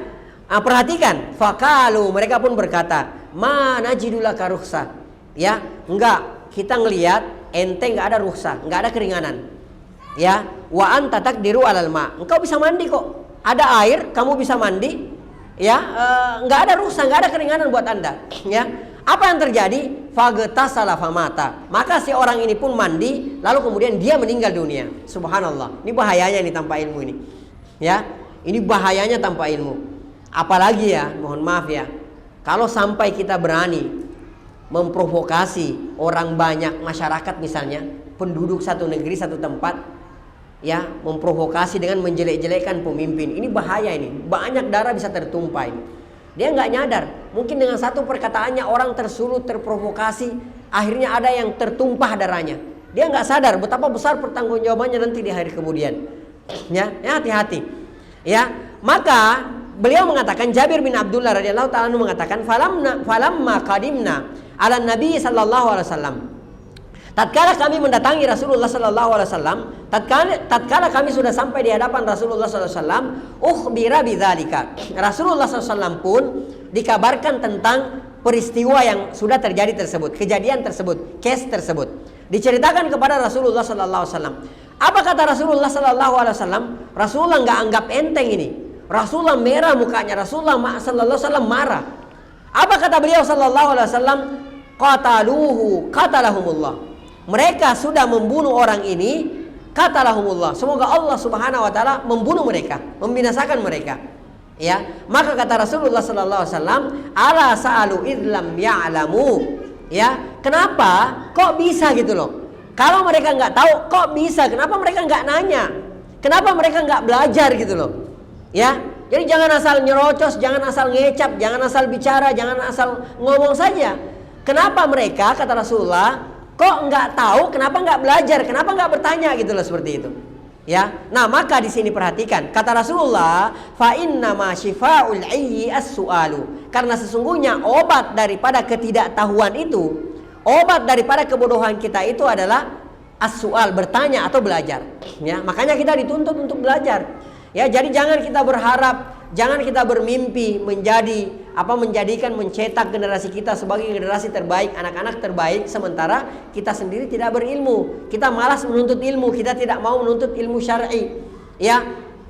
perhatikan. Fakalu, mereka pun berkata, mana jidulaka rukhsah. Ya, enggak, kita ngelihat ente nggak ada rukhsah, nggak ada keringanan. Ya, wa anta taqdiru alal ma, engkau bisa mandi kok, ada air, kamu bisa mandi. Ya, nggak ada rukhsah, nggak ada keringanan buat anda. Ya, apa yang terjadi? Faghtasala famata, maka si orang ini pun mandi, lalu kemudian dia meninggal dunia. Subhanallah, ini bahayanya nih tanpa ilmu ini. Ya, ini bahayanya tanpa ilmu. Apalagi, ya, mohon maaf, ya, kalau sampai kita berani memprovokasi orang banyak, masyarakat misalnya, penduduk satu negeri, satu tempat, ya, memprovokasi dengan menjelek-jelekkan pemimpin. Ini bahaya, ini banyak darah bisa tertumpah ini. Dia nggak nyadar, mungkin dengan satu perkataannya orang tersulut, terprovokasi, akhirnya ada yang tertumpah darahnya. Dia nggak sadar betapa besar pertanggungjawabannya nanti di hari kemudian. Ya, hati-hati. Ya, maka beliau mengatakan, Jabir bin Abdullah radhiyallahu ta'ala mengatakan, falamma qadimna, ala Nabi sallallahu alaihi wasallam. Tatkala kami mendatangi Rasulullah sallallahu alaihi wasallam, tatkala kami sudah sampai di hadapan Rasulullah sallallahu alaihi wasallam, ukhbira bidzalika. Rasulullah sallallahu alaihi wasallam pun dikabarkan tentang peristiwa yang sudah terjadi tersebut, kejadian tersebut, case tersebut. Diceritakan kepada Rasulullah sallallahu alaihi wasallam. Apa kata Rasulullah sallallahu alaihi wasallam? Rasulullah nggak anggap enteng ini. Rasulullah merah mukanya, Rasulullah sallallahu alaihi wasallam marah. Apa kata beliau sallallahu alaihi wasallam? Qataluhu qatalahumullah. Mereka sudah membunuh orang ini, qatalahumullah. Semoga Allah Subhanahu wa taala membunuh mereka, membinasakan mereka. Ya, maka kata Rasulullah sallallahu alaihi wasallam, ala sa'alu idlam ya'lamu. Ya, kenapa? Kok bisa gitu loh? Kalau mereka nggak tahu, kok bisa? Kenapa mereka nggak nanya? Kenapa mereka nggak belajar gitu loh? Ya, jadi jangan asal nyerocos, jangan asal ngecap, jangan asal bicara, jangan asal ngomong saja. Kenapa mereka, kata Rasulullah, kok nggak tahu? Kenapa nggak belajar? Kenapa nggak bertanya gitu loh, seperti itu? Ya, nah maka di sini perhatikan kata Rasulullah, fa inna ma shifa'ul 'ayyi as-su'alu. Karena sesungguhnya obat daripada ketidaktahuan itu, obat daripada kebodohan kita itu adalah as-su'al, bertanya atau belajar. Ya, makanya kita dituntut untuk belajar. Ya, jadi jangan kita berharap, jangan kita bermimpi menjadikan mencetak generasi kita sebagai generasi terbaik, anak-anak terbaik, sementara kita sendiri tidak berilmu. Kita malas menuntut ilmu, kita tidak mau menuntut ilmu syar'i. Ya,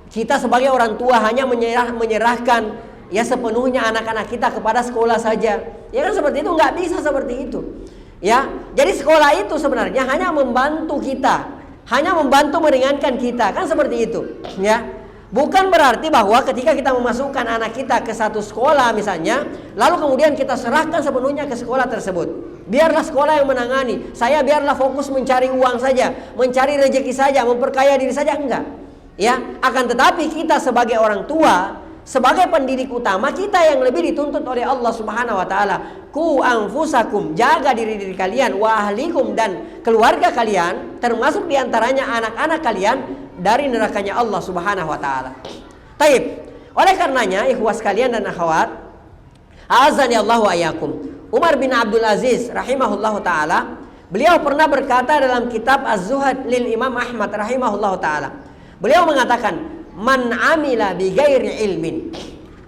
kita sebagai orang tua hanya menyerahkan ya sepenuhnya anak-anak kita kepada sekolah saja. Ya kan seperti itu, nggak bisa seperti itu. Ya, jadi sekolah itu sebenarnya hanya membantu kita, hanya membantu meringankan kita, kan seperti itu. Ya. Bukan berarti bahwa ketika kita memasukkan anak kita ke satu sekolah misalnya, lalu kemudian kita serahkan sepenuhnya ke sekolah tersebut. Biarlah sekolah yang menangani, saya biarlah fokus mencari uang saja, mencari rezeki saja, memperkaya diri saja, enggak. Ya, akan tetapi kita sebagai orang tua, sebagai pendidik utama, kita yang lebih dituntut oleh Allah Subhanahu wa taala. Ku anfusakum, jaga diri kalian, wa ahlikum, dan keluarga kalian, termasuk diantaranya anak-anak kalian, dari nerakanya Allah Subhanahu wa taala. Taib. Oleh karenanya, ikhwas kalian dan akhwat, azani Allah wa iyyakum. Umar bin Abdul Aziz rahimahullahu taala, beliau pernah berkata dalam kitab Az-Zuhad lil Imam Ahmad rahimahullahu taala. Beliau mengatakan, "Man amila bi ghairi ilmin."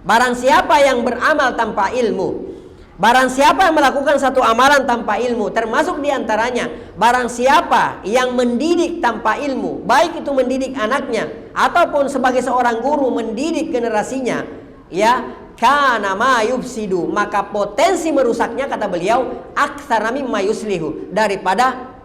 Barang siapa yang beramal tanpa ilmu, barang siapa yang melakukan satu amalan tanpa ilmu, termasuk diantaranya barang siapa yang mendidik tanpa ilmu, baik itu mendidik anaknya ataupun sebagai seorang guru mendidik generasinya, ya, kana ma yufsidu, maka potensi merusaknya, kata beliau, aktsara mimma yuslihu, daripada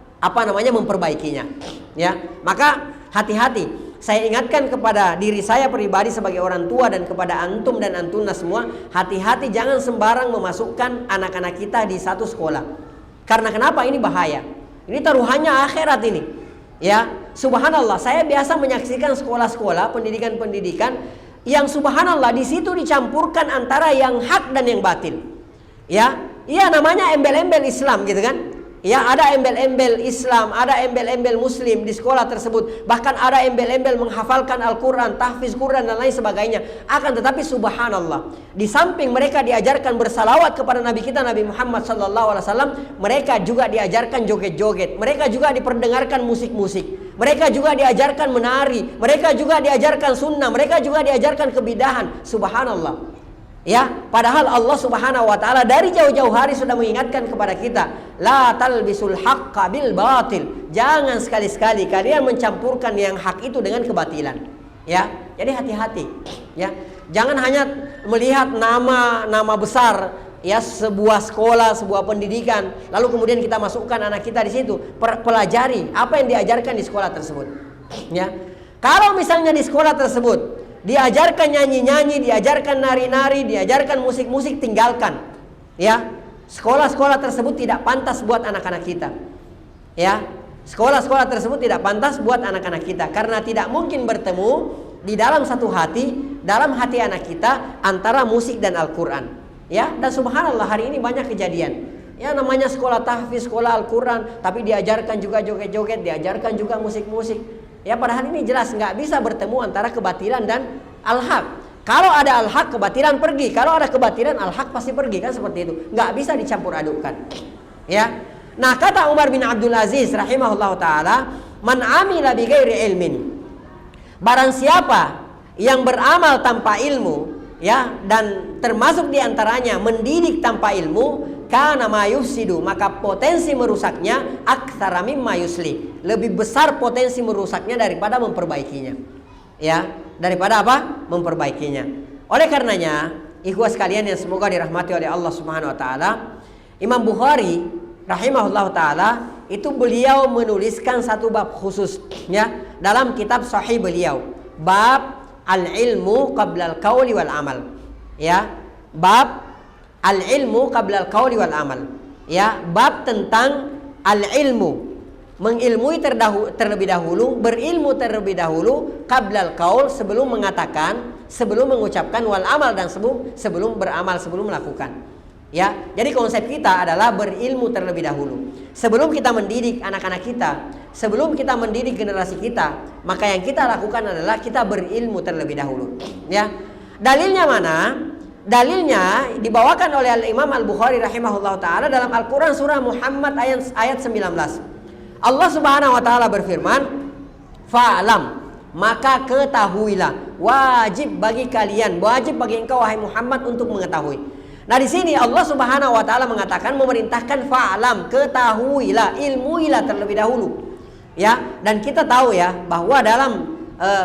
memperbaikinya. Ya, maka hati-hati. Saya ingatkan kepada diri saya pribadi sebagai orang tua dan kepada antum dan antuna semua, hati-hati jangan sembarang memasukkan anak-anak kita di satu sekolah. Karena kenapa? Ini bahaya. Ini taruhannya akhirat ini. Ya, subhanallah, saya biasa menyaksikan sekolah-sekolah, pendidikan-pendidikan yang subhanallah di situ dicampurkan antara yang hak dan yang batil. Ya, iya, namanya embel-embel Islam gitu kan. Ya, ada embel-embel Islam, ada embel-embel Muslim di sekolah tersebut. Bahkan ada embel-embel menghafalkan Al-Quran, tahfiz Quran dan lain sebagainya. Akan tetapi subhanallah, di samping mereka diajarkan bersalawat kepada Nabi kita Nabi Muhammad SAW, mereka juga diajarkan joget-joget. Mereka juga diperdengarkan musik-musik. Mereka juga diajarkan menari. Mereka juga diajarkan sunnah. Mereka juga diajarkan kebidahan. Subhanallah. Ya, padahal Allah Subhanahu wa taala dari jauh-jauh hari sudah mengingatkan kepada kita, la talbisul haqqa bil batil. Jangan sekali-sekali kalian mencampurkan yang hak itu dengan kebatilan. Ya, jadi hati-hati. Ya, jangan hanya melihat nama besar ya sebuah sekolah, sebuah pendidikan, lalu kemudian kita masukkan anak kita di situ. Pelajari apa yang diajarkan di sekolah tersebut. Ya. Kalau misalnya di sekolah tersebut diajarkan nyanyi-nyanyi, diajarkan nari-nari, diajarkan musik-musik, tinggalkan. Ya, sekolah-sekolah tersebut tidak pantas buat anak-anak kita. Ya, sekolah-sekolah tersebut tidak pantas buat anak-anak kita, karena tidak mungkin bertemu di dalam satu hati, dalam hati anak kita antara musik dan Al-Quran. Ya, dan subhanallah hari ini banyak kejadian. Ya, namanya sekolah tahfiz, sekolah Al-Quran, tapi diajarkan juga joget-joget, diajarkan juga musik-musik. Ya, padahal ini jelas nggak bisa bertemu antara kebatilan dan al-haq. Kalau ada al-haq, kebatilan pergi. Kalau ada kebatilan, al-haq pasti pergi, kan seperti itu. Nggak bisa dicampur adukkan. Ya. Nah, kata Umar bin Abdul Aziz rahimahullah taala, "Man amila bi ghairi ilmin." Barang siapa yang beramal tanpa ilmu, ya, dan termasuk diantaranya mendidik tanpa ilmu, kana ma yufsidu, maka potensi merusaknya aktsara mimma yusli, lebih besar potensi merusaknya daripada memperbaikinya. Ya, daripada apa? Memperbaikinya. Oleh karenanya, ikhwah sekalian yang semoga dirahmati oleh Allah Subhanahu wa taala, Imam Bukhari rahimahullah taala itu beliau menuliskan satu bab khusus, ya, dalam kitab sahih beliau, bab al-ilmu qabla al-qauli wal amal. Ya, bab al-ilmu qabla al-qauli wal amal. Ya, bab tentang al-ilmu, mengilmui terlebih dahulu, berilmu terlebih dahulu, qabla al-qaul, sebelum mengatakan, sebelum mengucapkan, wal amal, dan sebelum beramal, sebelum melakukan. Ya, jadi konsep kita adalah berilmu terlebih dahulu. Sebelum kita mendidik anak-anak kita, sebelum kita mendidik generasi kita, maka yang kita lakukan adalah kita berilmu terlebih dahulu. Ya, dalilnya mana? Dalilnya dibawakan oleh Al-Imam Al-Bukhari rahimahullah taala dalam Al-Quran surah Muhammad ayat 19. Allah Subhanahu wa taala berfirman, "Fa'lam," maka ketahuilah, wajib bagi kalian, wajib bagi engkau wahai Muhammad untuk mengetahui. Nah, di sini Allah Subhanahu wa taala mengatakan, memerintahkan fa'lam, ketahuilah, ilmuilah terlebih dahulu. Ya, dan kita tahu ya bahwa dalam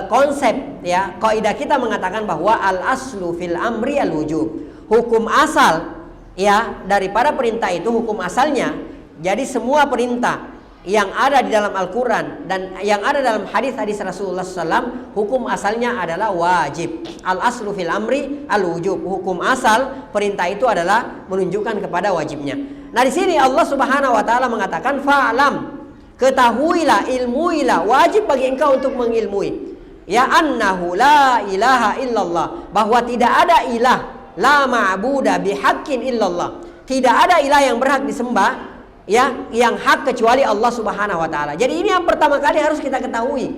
konsep, ya, kaidah kita mengatakan bahwa al-aslu fil amri al-wujub. Hukum asal, ya, daripada perintah itu, hukum asalnya. Jadi semua perintah yang ada di dalam Al-Quran dan yang ada dalam hadis-hadis Rasulullah SAW, hukum asalnya adalah wajib. Al-aslu fil amri al-wujub. Hukum asal perintah itu adalah menunjukkan kepada wajibnya. Nah, di sini Allah Subhanahu wa taala mengatakan fa'lam, ketahuilah, ilmuilah, wajib bagi engkau untuk mengilmui. Ya, annahu la ilaha illallah, bahwa tidak ada ilah, la ma'buda bihaqqin illallah, tidak ada ilah yang berhak disembah, ya, yang hak kecuali Allah Subhanahu wa taala. Jadi ini yang pertama kali harus kita ketahui.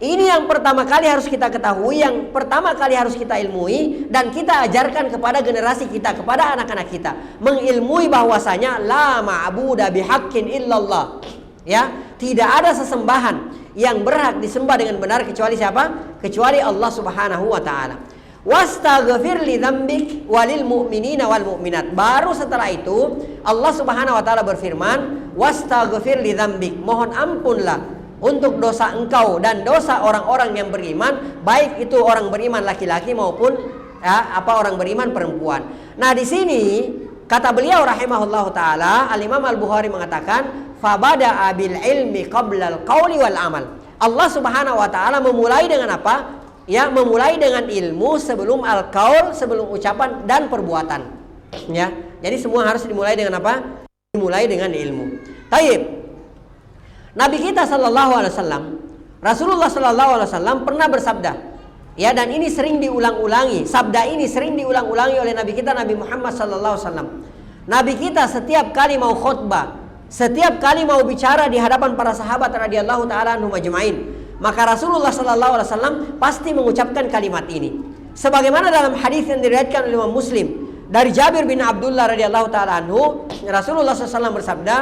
Ini yang pertama kali harus kita ketahui, yang pertama kali harus kita ilmui dan kita ajarkan kepada generasi kita, kepada anak-anak kita, mengilmui bahwasanya la ma'buda bihaqqin illallah. Ya, tidak ada sesembahan yang berhak disembah dengan benar kecuali siapa? Kecuali Allah Subhanahu wa taala. Wastaghfir li dzambik walil mu'minina wal mu'minat. Baru setelah itu Allah Subhanahu wa taala berfirman, wastaghfir li dzambik, mohon ampunlah untuk dosa engkau dan dosa orang-orang yang beriman, baik itu orang beriman laki-laki maupun orang beriman perempuan. Nah, di sini kata beliau rahimahullahu taala, Al-Imam Al-Bukhari mengatakan, fabada bil ilmi qabla al-qauli wal amal. Allah Subhanahu wa taala memulai dengan apa? Ya, memulai dengan ilmu sebelum al-qaul, sebelum ucapan dan perbuatan. Ya, jadi semua harus dimulai dengan apa? Dimulai dengan ilmu. Taib. Nabi kita sallallahu alaihi wasallam, Rasulullah sallallahu alaihi wasallam pernah bersabda, ya, dan ini sering diulang-ulangi. Sabda ini sering diulang-ulangi oleh Nabi kita Nabi Muhammad sallallahu alaihi wasallam. Nabi kita setiap kali mau khutbah, setiap kali mau bicara di hadapan para sahabat radhiyallahu taala anhum ajmain, maka Rasulullah sallallahu alaihi wasallam pasti mengucapkan kalimat ini. Sebagaimana dalam hadis yang diriwayatkan oleh Imam Muslim dari Jabir bin Abdullah radhiyallahu taala anhu, Rasulullah sallallahu alaihi wasallam bersabda,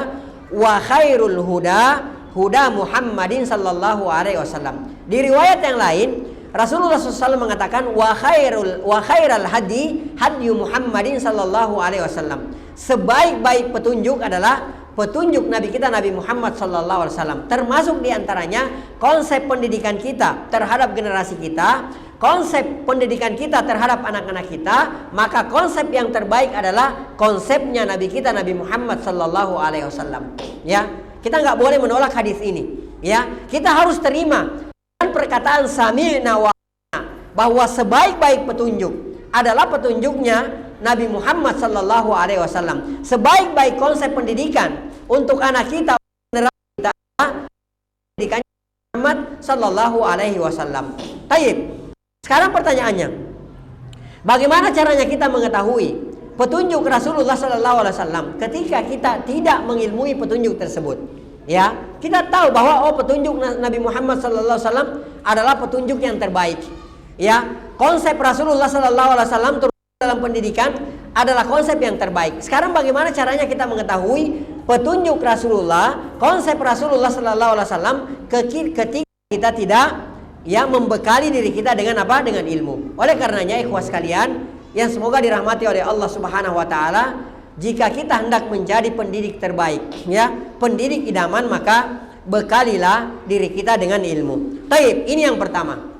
"Wa khairul huda huda Muhammadin sallallahu alaihi wasallam." Di riwayat yang lain, Rasulullah SAW mengatakan, wa khairal hadi hadyu Muhammadin sallallahu alaihi wasallam. Sebaik-baik petunjuk adalah petunjuk Nabi kita Nabi Muhammad sallallahu alaihi wasallam. Termasuk diantaranya konsep pendidikan kita terhadap generasi kita, konsep pendidikan kita terhadap anak-anak kita, maka konsep yang terbaik adalah konsepnya Nabi kita Nabi Muhammad sallallahu alaihi wasallam. Ya, kita nggak boleh menolak hadis ini. Ya, kita harus terima perkataan sami'na wa bahwa sebaik-baik petunjuk adalah petunjuknya Nabi Muhammad sallallahu alaihi wasallam. Sebaik-baik konsep pendidikan untuk anak kita pendidikan Muhammad sallallahu alaihi wasallam. Baik. Sekarang pertanyaannya, bagaimana caranya kita mengetahui petunjuk Rasulullah sallallahu alaihi wasallam ketika kita tidak mengilmui petunjuk tersebut? Ya, kita tahu bahwa petunjuk Nabi Muhammad sallallahu alaihi wasallam adalah petunjuk yang terbaik. Ya, konsep Rasulullah Sallallahu Alaihi Wasallam dalam pendidikan adalah konsep yang terbaik. Sekarang bagaimana caranya kita mengetahui petunjuk Rasulullah, konsep Rasulullah Sallallahu Alaihi Wasallam ketika kita tidak membekali diri kita dengan apa? Dengan ilmu. Oleh karenanya ikhwas sekalian yang semoga dirahmati oleh Allah Subhanahu Wa Taala, jika kita hendak menjadi pendidik terbaik, pendidik idaman, maka bekalilah diri kita dengan ilmu. Taib, ini yang pertama.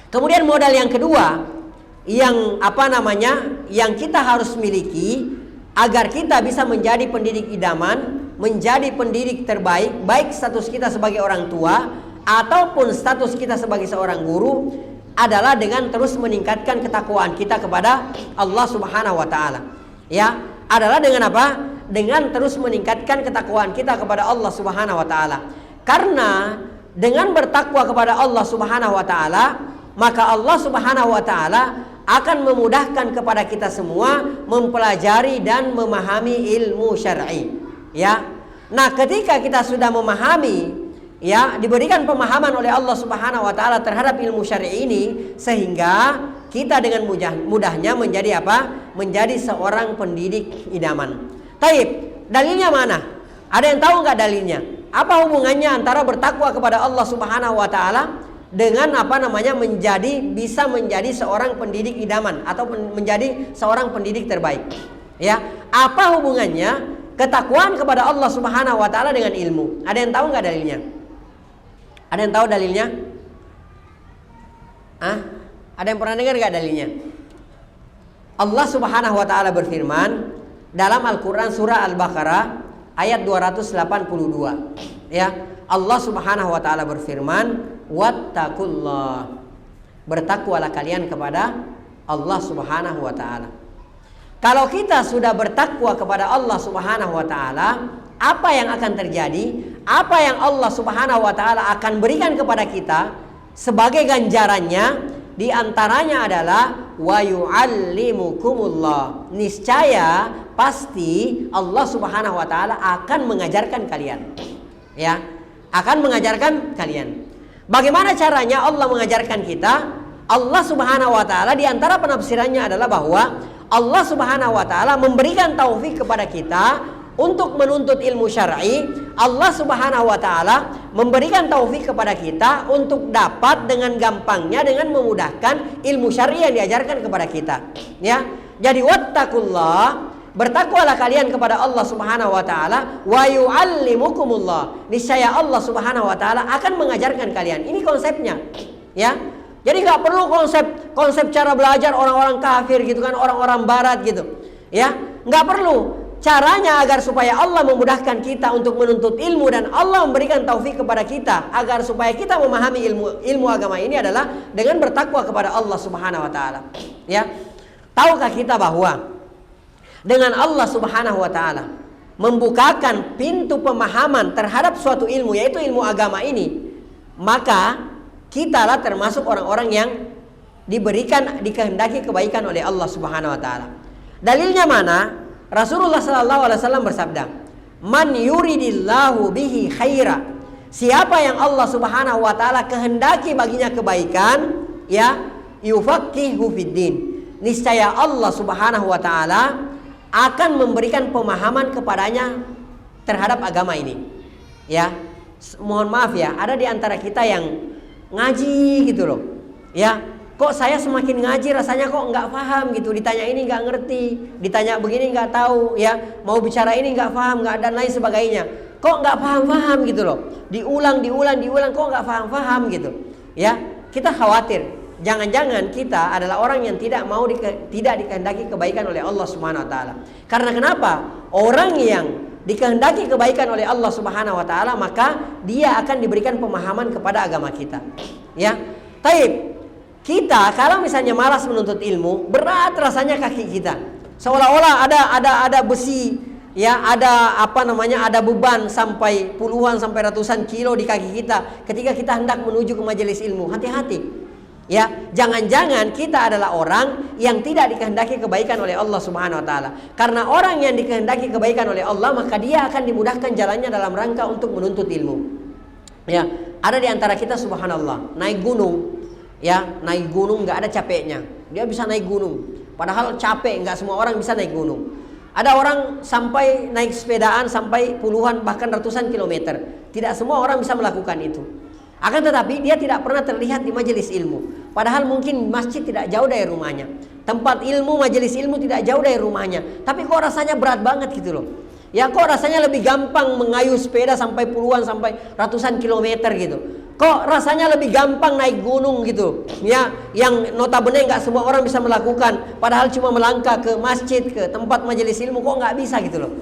Kemudian modal yang kedua yang yang kita harus miliki agar kita bisa menjadi pendidik idaman, menjadi pendidik terbaik, baik status kita sebagai orang tua ataupun status kita sebagai seorang guru, adalah dengan terus meningkatkan ketakwaan kita kepada Allah Subhanahu wa taala. Ya, adalah dengan apa? Dengan terus meningkatkan ketakwaan kita kepada Allah Subhanahu wa taala. Karena dengan bertakwa kepada Allah Subhanahu wa taala, maka Allah Subhanahu wa taala akan memudahkan kepada kita semua mempelajari dan memahami ilmu syar'i. Ya. Nah, ketika kita sudah memahami, diberikan pemahaman oleh Allah Subhanahu wa taala terhadap ilmu syar'i ini, sehingga kita dengan mudahnya menjadi apa? Menjadi seorang pendidik idaman. Taib, dalilnya mana? Ada yang tahu nggak dalilnya? Apa hubungannya antara bertakwa kepada Allah Subhanahu wa taala dengan bisa menjadi seorang pendidik idaman atau menjadi seorang pendidik terbaik? Ya, apa hubungannya ketakwaan kepada Allah Subhanahu wa taala dengan ilmu? Ada yang tahu nggak dalilnya? Ada yang tahu dalilnya? Ada yang pernah dengar nggak dalilnya? Allah Subhanahu wa taala berfirman dalam Al-Qur'an surah Al-Baqarah ayat 282. Ya, Allah Subhanahu wa taala berfirman, wattaqullah, bertakwalah kalian kepada Allah Subhanahu wa taala. Kalau kita sudah bertakwa kepada Allah Subhanahu wa taala, apa yang akan terjadi? Apa yang Allah Subhanahu wa taala akan berikan kepada kita sebagai ganjarannya? Di antaranya adalah wa yu'allimukumullah. Niscaya pasti Allah Subhanahu wa taala akan mengajarkan kalian. Ya, akan mengajarkan kalian. Bagaimana caranya Allah mengajarkan kita? Allah Subhanahu wa taala di antara penafsirannya adalah bahwa Allah Subhanahu wa taala memberikan taufik kepada kita untuk menuntut ilmu syar'i. Allah Subhanahu wa taala memberikan taufik kepada kita untuk dapat dengan gampangnya, dengan memudahkan ilmu syar'i yang diajarkan kepada kita. Ya. Jadi wattaqullah, bertakwalah kalian kepada Allah Subhanahu wa taala, wa yu'allimukumullah. Niscaya Allah Subhanahu wa taala akan mengajarkan kalian. Ini konsepnya. Ya. Jadi nggak perlu konsep cara belajar orang-orang kafir gitu kan, orang-orang barat gitu. Ya, nggak perlu. Caranya agar supaya Allah memudahkan kita untuk menuntut ilmu dan Allah memberikan taufik kepada kita agar supaya kita memahami ilmu agama ini adalah dengan bertakwa kepada Allah Subhanahu wa taala. Ya. Tahukah kita bahwa dengan Allah Subhanahu wa taala membukakan pintu pemahaman terhadap suatu ilmu, yaitu ilmu agama ini, maka kitalah termasuk orang-orang yang dikehendaki kebaikan oleh Allah Subhanahu wa taala. Dalilnya mana? Rasulullah sallallahu alaihi wasallam bersabda, "Man yuridillahu bihi khaira." Siapa yang Allah Subhanahu wa taala kehendaki baginya kebaikan, yufaqihu fiddin. Niscaya Allah Subhanahu wa taala akan memberikan pemahaman kepadanya terhadap agama ini. Ya. Mohon maaf ya, ada di antara kita yang ngaji gitu loh. Ya. Kok saya semakin ngaji rasanya kok nggak paham gitu, ditanya ini nggak ngerti, ditanya begini nggak tahu, ya mau bicara ini nggak paham, nggak, dan lain sebagainya. Kok nggak paham gitu loh, diulang kok nggak paham gitu. Ya, kita khawatir jangan-jangan kita adalah orang yang tidak dikehendaki kebaikan oleh Allah Subhanahu wa taala. Karena kenapa? Orang yang dikehendaki kebaikan oleh Allah Subhanahu wa taala, maka dia akan diberikan pemahaman kepada agama kita. Ya. Taib. Kita kalau misalnya malas menuntut ilmu, berat rasanya kaki kita. Seolah-olah ada besi, ya, ada beban sampai puluhan sampai ratusan kilo di kaki kita ketika kita hendak menuju ke majelis ilmu. Hati-hati. Ya, jangan-jangan kita adalah orang yang tidak dikehendaki kebaikan oleh Allah Subhanahu wa taala. Karena orang yang dikehendaki kebaikan oleh Allah, maka dia akan dimudahkan jalannya dalam rangka untuk menuntut ilmu. Ya, ada di antara kita subhanallah naik gunung. Ya, naik gunung nggak ada capeknya. Dia bisa naik gunung. Padahal capek, nggak semua orang bisa naik gunung. Ada orang sampai naik sepedaan sampai puluhan bahkan ratusan kilometer. Tidak semua orang bisa melakukan itu. Akan tetapi dia tidak pernah terlihat di majelis ilmu. Padahal mungkin masjid tidak jauh dari rumahnya. Tempat ilmu, majelis ilmu tidak jauh dari rumahnya. Tapi kok rasanya berat banget gitu loh. Ya kok rasanya lebih gampang mengayuh sepeda sampai puluhan sampai ratusan kilometer gitu. Kok rasanya lebih gampang naik gunung gitu. Ya, yang notabene nggak semua orang bisa melakukan. Padahal cuma melangkah ke masjid, ke tempat majelis ilmu kok nggak bisa gitu loh.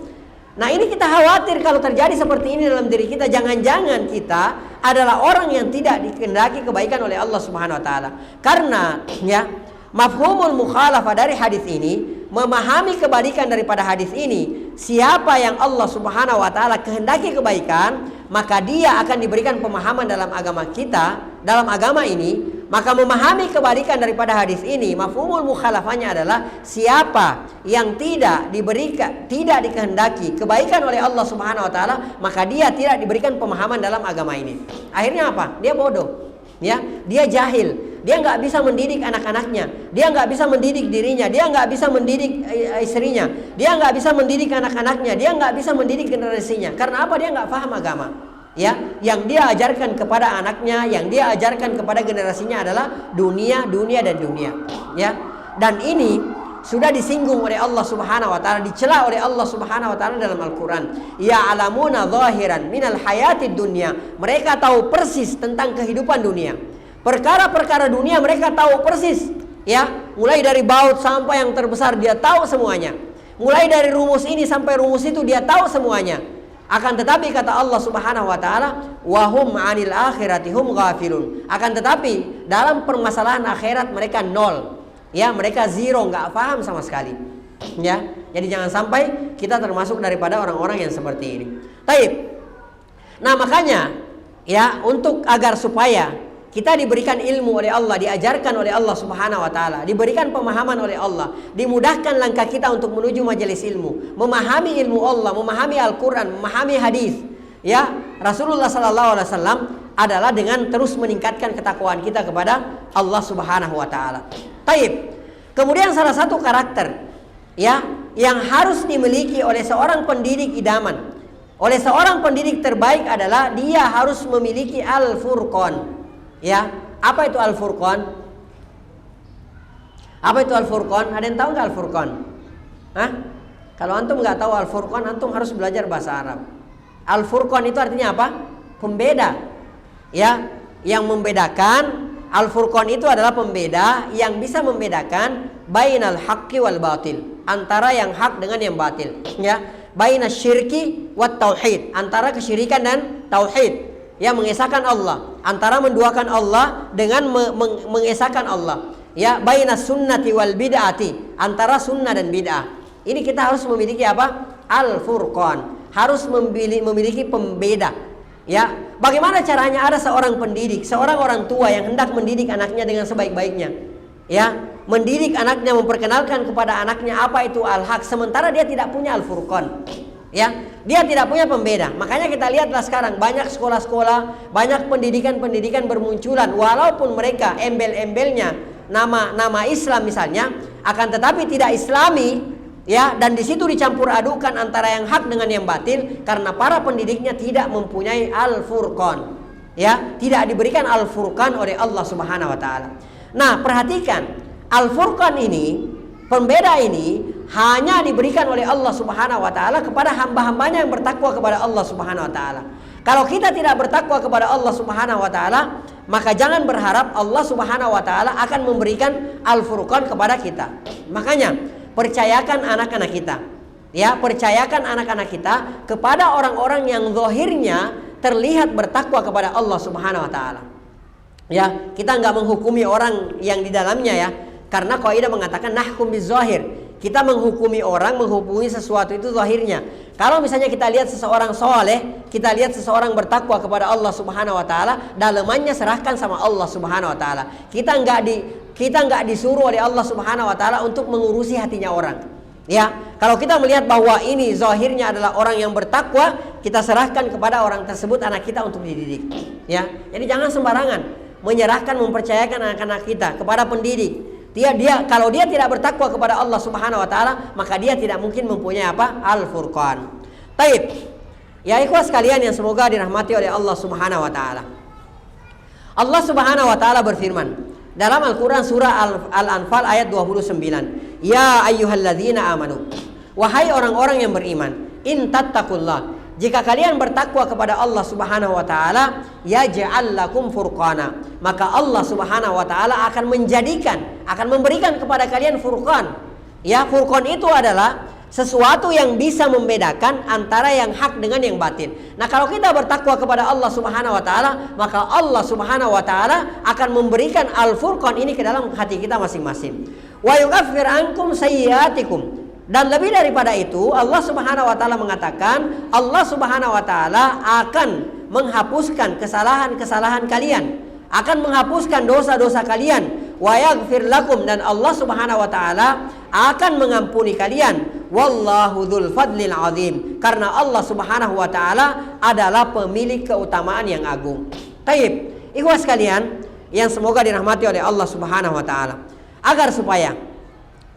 Nah ini kita khawatir kalau terjadi seperti ini dalam diri kita. Jangan-jangan kita adalah orang yang tidak dikehendaki kebaikan oleh Allah Subhanahu Wa Taala. Karena ya mafhumul mukhalafah dari hadis ini, memahami kebalikan daripada hadis ini, siapa yang Allah Subhanahu Wa Taala kehendaki kebaikan, maka dia akan diberikan pemahaman dalam agama kita, dalam agama ini. Maka memahami kebalikan daripada hadis ini, mafhumul mukhalafahnya adalah siapa yang tidak dikehendaki kebaikan oleh Allah Subhanahu Wa Taala, maka dia tidak diberikan pemahaman dalam agama ini. Akhirnya apa? Dia bodoh, ya, dia jahil, dia nggak bisa mendidik anak-anaknya, dia nggak bisa mendidik dirinya, dia nggak bisa mendidik istrinya, dia nggak bisa mendidik anak-anaknya, dia nggak bisa mendidik generasinya. Karena apa? Dia nggak paham agama. Ya, yang dia ajarkan kepada anaknya, yang dia ajarkan kepada generasinya adalah dunia, dunia dan dunia. Ya, dan ini sudah disinggung oleh Allah Subhanahu Wa Taala, dicela oleh Allah Subhanahu Wa Taala dalam Al-Quran. Ya'lamuna zahiran minal hayatid dunya. Mereka tahu persis tentang kehidupan dunia. Perkara-perkara dunia mereka tahu persis. Ya, mulai dari baut sampai yang terbesar dia tahu semuanya. Mulai dari rumus ini sampai rumus itu dia tahu semuanya. Akan tetapi kata Allah Subhanahu Wa Taala, wahum 'anil akhirati hum ghafilun. Akan tetapi dalam permasalahan akhirat mereka nol. Ya, mereka zero, nggak paham sama sekali. Ya, jadi jangan sampai kita termasuk daripada orang-orang yang seperti ini. Taib. Nah makanya ya, untuk agar supaya kita diberikan ilmu oleh Allah, diajarkan oleh Allah Subhanahu Wa Taala, diberikan pemahaman oleh Allah, dimudahkan langkah kita untuk menuju majelis ilmu, memahami ilmu Allah, memahami Al-Quran, memahami hadis. Ya, Rasulullah Sallallahu Alaihi Wasallam adalah dengan terus meningkatkan ketakwaan kita kepada Allah Subhanahu Wa Taala. Taib. Kemudian salah satu karakter ya yang harus dimiliki oleh seorang pendidik idaman, oleh seorang pendidik terbaik adalah dia harus memiliki al-furqan. Ya, apa itu al-furqan? Apa itu al-furqan? Ada yang tahu nggak al-furqan? Hah? Kalau antum nggak tahu al-furqan, antum harus belajar bahasa Arab. Al-furqan itu artinya apa? Pembeda. Ya, yang membedakan. Al-furqan itu adalah pembeda yang bisa membedakan bainal haqqi wal batil, antara yang hak dengan yang batil. Ya, bainas syirki wat tauhid, antara kesyirikan dan tauhid. Ya, mengesahkan Allah, antara menduakan Allah dengan mengesahkan Allah. Ya, bainas sunnati wal bid'ati, antara sunnah dan bid'ah. Ini kita harus memiliki apa? Al-furqan. Harus memiliki pembeda. Ya, bagaimana caranya? Ada seorang pendidik, seorang orang tua yang hendak mendidik anaknya dengan sebaik-baiknya. Ya, mendidik anaknya, memperkenalkan kepada anaknya apa itu al-haq, sementara dia tidak punya al-furqan. Ya, dia tidak punya pembeda. Makanya kita lihatlah sekarang banyak sekolah-sekolah, banyak pendidikan-pendidikan bermunculan, walaupun mereka embel-embelnya nama Islam misalnya, akan tetapi tidak Islami. Ya, dan di situ dicampur adukan antara yang hak dengan yang batil karena para pendidiknya tidak mempunyai al-furqan. Ya, tidak diberikan al-furqan oleh Allah Subhanahu Wa Taala. Nah, perhatikan al-furqan ini, pembeda ini hanya diberikan oleh Allah Subhanahu Wa Taala kepada hamba-hambanya yang bertakwa kepada Allah Subhanahu Wa Taala. Kalau kita tidak bertakwa kepada Allah Subhanahu Wa Taala, maka jangan berharap Allah Subhanahu Wa Taala akan memberikan al-furqan kepada kita. Makanya percayakan anak-anak kita, ya, percayakan anak-anak kita kepada orang-orang yang zahirnya terlihat bertakwa kepada Allah Subhanahu Wa Taala. Ya, kita nggak menghukumi orang yang di dalamnya, ya, karena kaidah mengatakan nahkum bizahir. Kita menghukumi orang, menghukumi sesuatu itu zahirnya. Kalau misalnya kita lihat seseorang soleh, kita lihat seseorang bertakwa kepada Allah Subhanahu Wa Taala, dalamannya serahkan sama Allah Subhanahu Wa Taala. Kita nggak disuruh oleh Allah Subhanahu Wa Taala untuk mengurusi hatinya orang. Ya, kalau kita melihat bahwa ini zahirnya adalah orang yang bertakwa, kita serahkan kepada orang tersebut anak kita untuk dididik. Ya, jadi jangan sembarangan. menyerahkan, mempercayakan anak-anak kita kepada pendidik. Kalau dia tidak bertakwa kepada Allah Subhanahu wa taala, maka dia tidak mungkin mempunyai apa? Al-Furqan. Taib. Ya ikhwas sekalian yang semoga dirahmati oleh Allah Subhanahu wa taala. Allah Subhanahu wa taala berfirman dalam Al-Qur'an surah Al-Anfal ayat 29. Ya ayyuhalladzina amanu. Wahai orang-orang yang beriman, in tattaqullah. Jika kalian bertakwa kepada Allah Subhanahu wa taala, yaj'al lakum furqana. Maka Allah Subhanahu wa taala akan memberikan kepada kalian furqan. Ya, furqan itu adalah sesuatu yang bisa membedakan antara yang hak dengan yang batil. Nah, kalau kita bertakwa kepada Allah Subhanahu wa taala, maka Allah Subhanahu wa taala akan memberikan al-furqan ini ke dalam hati kita masing-masing. Wa yukaffir ankum sayyiatikum. Dan lebih daripada itu, Allah Subhanahu wa taala mengatakan, Allah Subhanahu wa taala akan menghapuskan kesalahan-kesalahan kalian, akan menghapuskan dosa-dosa kalian, wa yaghfir lakum, dan Allah Subhanahu wa taala akan mengampuni kalian. Wallahu dzul fadlil azim, karena Allah Subhanahu wa taala adalah pemilik keutamaan yang agung. Taib, ikhwas sekalian yang semoga dirahmati oleh Allah Subhanahu wa taala, agar supaya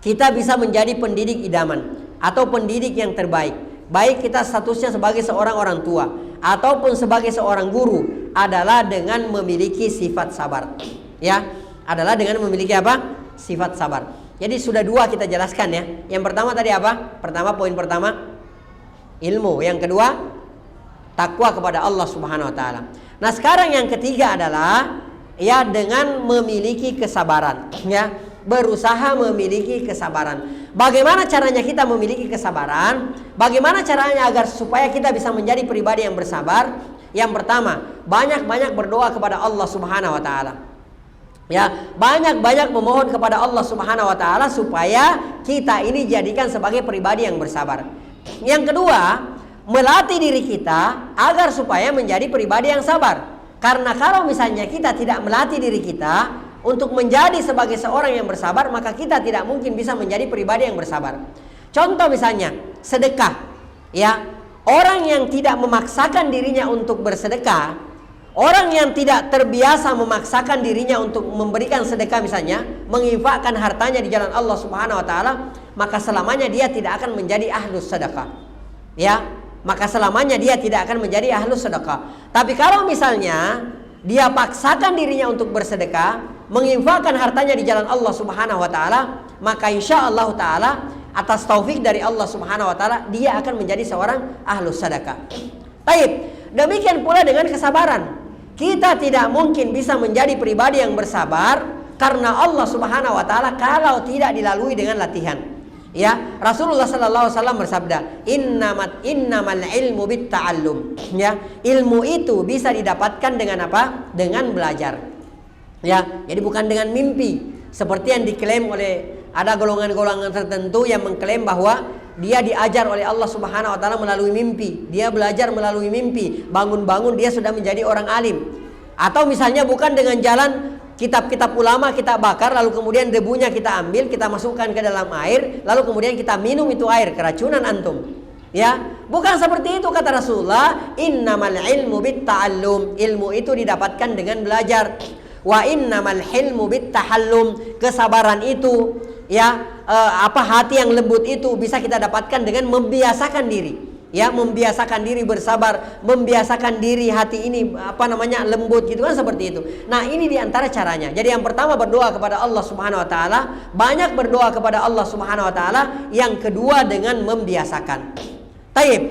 kita bisa menjadi pendidik idaman atau pendidik yang terbaik, baik kita statusnya sebagai seorang orang tua ataupun sebagai seorang guru, adalah dengan memiliki sifat sabar. Ya, adalah dengan memiliki apa? Sifat sabar. Jadi sudah dua kita jelaskan ya. Yang pertama tadi apa? Poin pertama ilmu, yang kedua takwa kepada Allah Subhanahu wa taala. Nah, sekarang yang ketiga adalah ya dengan memiliki kesabaran, ya. Berusaha memiliki kesabaran. Bagaimana caranya kita memiliki kesabaran? Bagaimana caranya agar supaya kita bisa menjadi pribadi yang bersabar? Yang pertama, banyak-banyak berdoa kepada Allah Subhanahu wa taala. Ya, banyak-banyak memohon kepada Allah Subhanahu wa taala supaya kita ini jadikan sebagai pribadi yang bersabar. Yang kedua, melatih diri kita agar supaya menjadi pribadi yang sabar. Karena kalau misalnya kita tidak melatih diri kita untuk menjadi sebagai seorang yang bersabar, maka kita tidak mungkin bisa menjadi pribadi yang bersabar. Contoh misalnya sedekah, ya. Orang yang tidak memaksakan dirinya untuk bersedekah, orang yang tidak terbiasa memaksakan dirinya untuk memberikan sedekah, misalnya menginfakkan hartanya di jalan Allah Subhanahu wa taala, maka selamanya dia tidak akan menjadi ahlus sedekah. Ya, maka selamanya dia tidak akan menjadi ahlus sedekah. Tapi kalau misalnya dia paksakan dirinya untuk bersedekah, menginfakkan hartanya di jalan Allah Subhanahu wa taala, maka insyaallah taala atas taufik dari Allah Subhanahu wa taala dia akan menjadi seorang ahlus sedekah. Baik, demikian pula dengan kesabaran. Kita tidak mungkin bisa menjadi pribadi yang bersabar karena Allah Subhanahu wa taala kalau tidak dilalui dengan latihan. Ya, Rasulullah sallallahu alaihi wasallam bersabda, innamal ilmu bitta'allum. Ya, ilmu itu bisa didapatkan dengan apa? Dengan belajar. Ya, jadi bukan dengan mimpi seperti yang diklaim oleh ada golongan-golongan tertentu yang mengklaim bahwa dia diajar oleh Allah Subhanahu wa taala melalui mimpi, dia belajar melalui mimpi, bangun-bangun dia sudah menjadi orang alim. Atau misalnya bukan dengan jalan kitab-kitab ulama kita bakar, lalu kemudian debunya kita ambil, kita masukkan ke dalam air, lalu kemudian kita minum itu air, keracunan antum. Ya, bukan seperti itu kata Rasulullah, innamal ilmu bitta'allum. Ilmu itu didapatkan dengan belajar. Wa innamal hilmu bittahallum. Kesabaran itu, ya, hati yang lembut itu bisa kita dapatkan dengan membiasakan diri. Ya, membiasakan diri bersabar, membiasakan diri hati ini lembut gitu kan, seperti itu. Nah, ini diantara caranya. Jadi yang pertama berdoa kepada Allah Subhanahu wa taala, banyak berdoa kepada Allah Subhanahu wa taala. Yang kedua dengan membiasakan. Taib.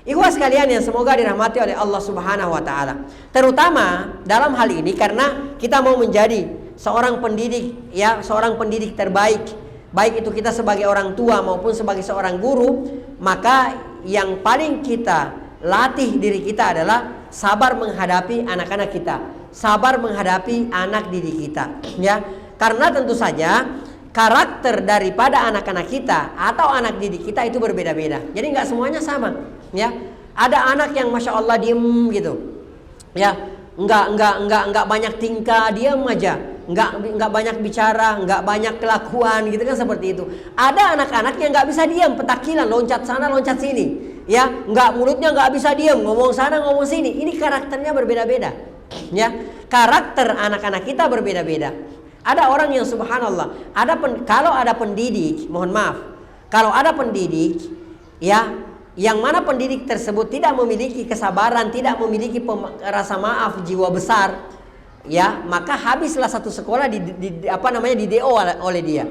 Ikhwas sekalian yang semoga dirahmati oleh Allah Subhanahu wa taala. Terutama dalam hal ini karena kita mau menjadi seorang pendidik, ya, seorang pendidik terbaik. Baik itu kita sebagai orang tua maupun sebagai seorang guru, maka yang paling kita latih diri kita adalah sabar menghadapi anak-anak kita, sabar menghadapi anak didik kita, ya. Karena tentu saja karakter daripada anak-anak kita atau anak didik kita itu berbeda-beda. Jadi nggak semuanya sama, ya. Ada anak yang masya Allah diem gitu, ya, nggak banyak tingkah, diam aja. Nggak banyak bicara, nggak banyak kelakuan gitu kan, seperti itu. Ada anak-anak yang nggak bisa diam, petakilan, loncat sana loncat sini, ya, mulutnya nggak bisa diam, ngomong sana ngomong sini. Ini karakternya berbeda-beda, ya. karakter anak-anak kita berbeda-beda. Ada orang yang subhanallah, kalau ada pendidik, mohon maaf, kalau ada pendidik ya, yang mana pendidik tersebut tidak memiliki kesabaran, tidak memiliki rasa maaf, jiwa besar, ya, maka habislah satu sekolah di DO oleh dia.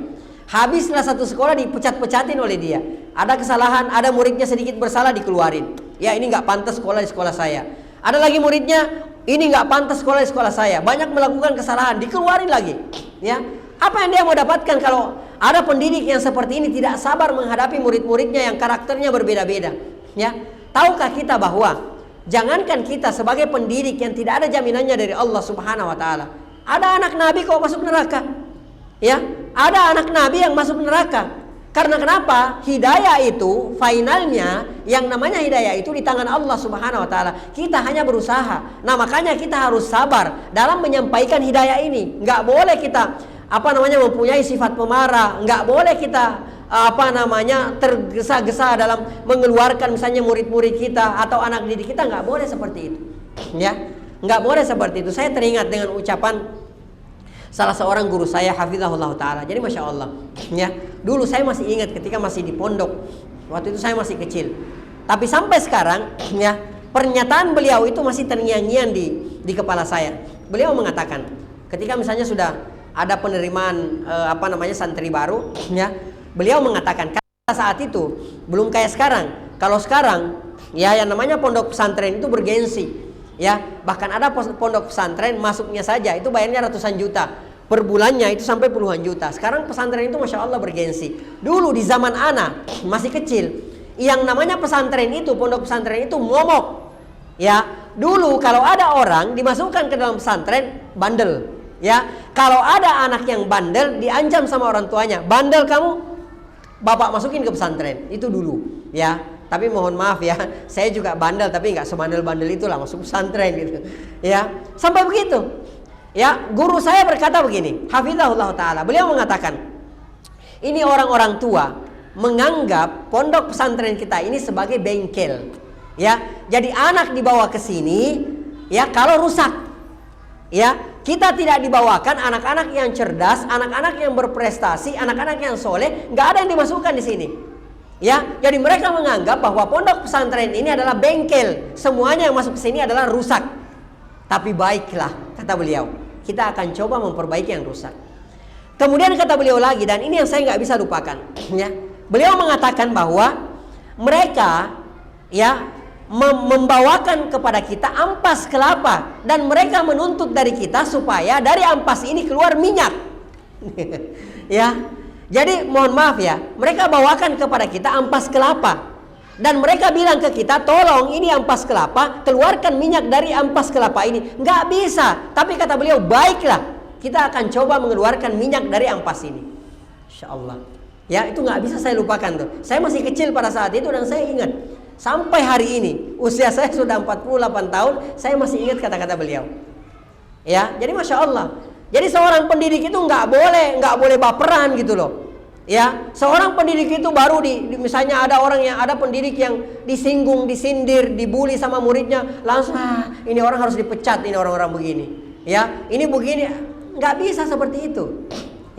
Habislah satu sekolah dipecat-pecatin oleh dia. Ada kesalahan, ada muridnya sedikit bersalah dikeluarin. Ya, ini nggak pantas sekolah di sekolah saya. Ada lagi muridnya, ini nggak pantas sekolah di sekolah saya. Banyak melakukan kesalahan, dikeluarin lagi. Ya, apa yang dia mau dapatkan kalau ada pendidik yang seperti ini tidak sabar menghadapi murid-muridnya yang karakternya berbeda-beda? Ya, tahukah kita bahwa jangankan kita sebagai pendidik yang tidak ada jaminannya dari Allah Subhanahu Wa Taala, ada anak Nabi kok masuk neraka. Ya, ada anak Nabi yang masuk neraka. Karena kenapa? Hidayah itu finalnya, yang namanya hidayah itu di tangan Allah Subhanahu Wa Taala. Kita hanya berusaha. Nah, makanya kita harus sabar dalam menyampaikan hidayah ini. Nggak boleh kita mempunyai sifat pemarah. Nggak boleh kita tergesa-gesa dalam mengeluarkan misalnya murid-murid kita atau anak didik kita. Nggak boleh seperti itu. Ya, nggak boleh seperti itu. Saya teringat dengan ucapan salah seorang guru saya, hafizahullah ta'ala. Jadi Masya Allah, ya, dulu saya masih ingat ketika masih di pondok. Waktu itu saya masih kecil. Tapi sampai sekarang, ya, pernyataan beliau itu masih terngiang-ngiang di kepala saya. Beliau mengatakan, ketika misalnya sudah ada penerimaan santri baru, ya, beliau mengatakan, kata saat itu belum kayak sekarang. Kalau sekarang, ya, yang namanya pondok pesantren itu bergensi. Ya, bahkan ada pondok pesantren masuknya saja itu bayarnya ratusan juta. Per bulannya itu sampai puluhan juta. Sekarang pesantren itu Masya Allah bergensi. Dulu di zaman ana masih kecil, yang namanya pesantren itu, pondok pesantren itu momok. Ya, dulu kalau ada orang dimasukkan ke dalam pesantren, bandel. Ya, kalau ada anak yang bandel diancam sama orang tuanya. Bandel kamu, bapak masukin ke pesantren. Itu dulu, ya. Tapi mohon maaf ya, saya juga bandel tapi nggak sebandel-bandel itulah masuk pesantren gitu. Ya, sampai begitu. Ya, guru saya berkata begini, hafizahullah taala. Beliau mengatakan, ini orang-orang tua menganggap pondok pesantren kita ini sebagai bengkel. Ya, jadi anak dibawa ke sini, ya, kalau rusak, ya, kita tidak dibawakan anak-anak yang cerdas, anak-anak yang berprestasi, anak-anak yang soleh, nggak ada yang dimasukkan di sini. Ya, jadi mereka menganggap bahwa pondok pesantren ini adalah bengkel. Semuanya yang masuk ke sini adalah rusak. Tapi baiklah, kata beliau, kita akan coba memperbaiki yang rusak. Kemudian kata beliau lagi, dan ini yang saya nggak bisa lupakan, ya, beliau mengatakan bahwa mereka, ya, membawakan kepada kita ampas kelapa, dan mereka menuntut dari kita supaya dari ampas ini keluar minyak. Ya. Jadi mohon maaf ya, mereka bawakan kepada kita ampas kelapa. Dan mereka bilang ke kita, tolong ini ampas kelapa, keluarkan minyak dari ampas kelapa ini. Nggak bisa. Tapi kata beliau, baiklah, kita akan coba mengeluarkan minyak dari ampas ini. Insya Allah. Ya, itu nggak bisa saya lupakan tuh. Saya masih kecil pada saat itu dan saya ingat. Sampai hari ini, usia saya sudah 48 tahun, saya masih ingat kata-kata beliau. Ya, jadi Masya Allah. Jadi seorang pendidik itu nggak boleh baperan gitu loh. Ya, seorang pendidik itu baru misalnya ada pendidik yang disinggung, disindir, dibully sama muridnya, langsung ini orang harus dipecat, ini orang-orang begini. Ya, ini begini, nggak bisa seperti itu.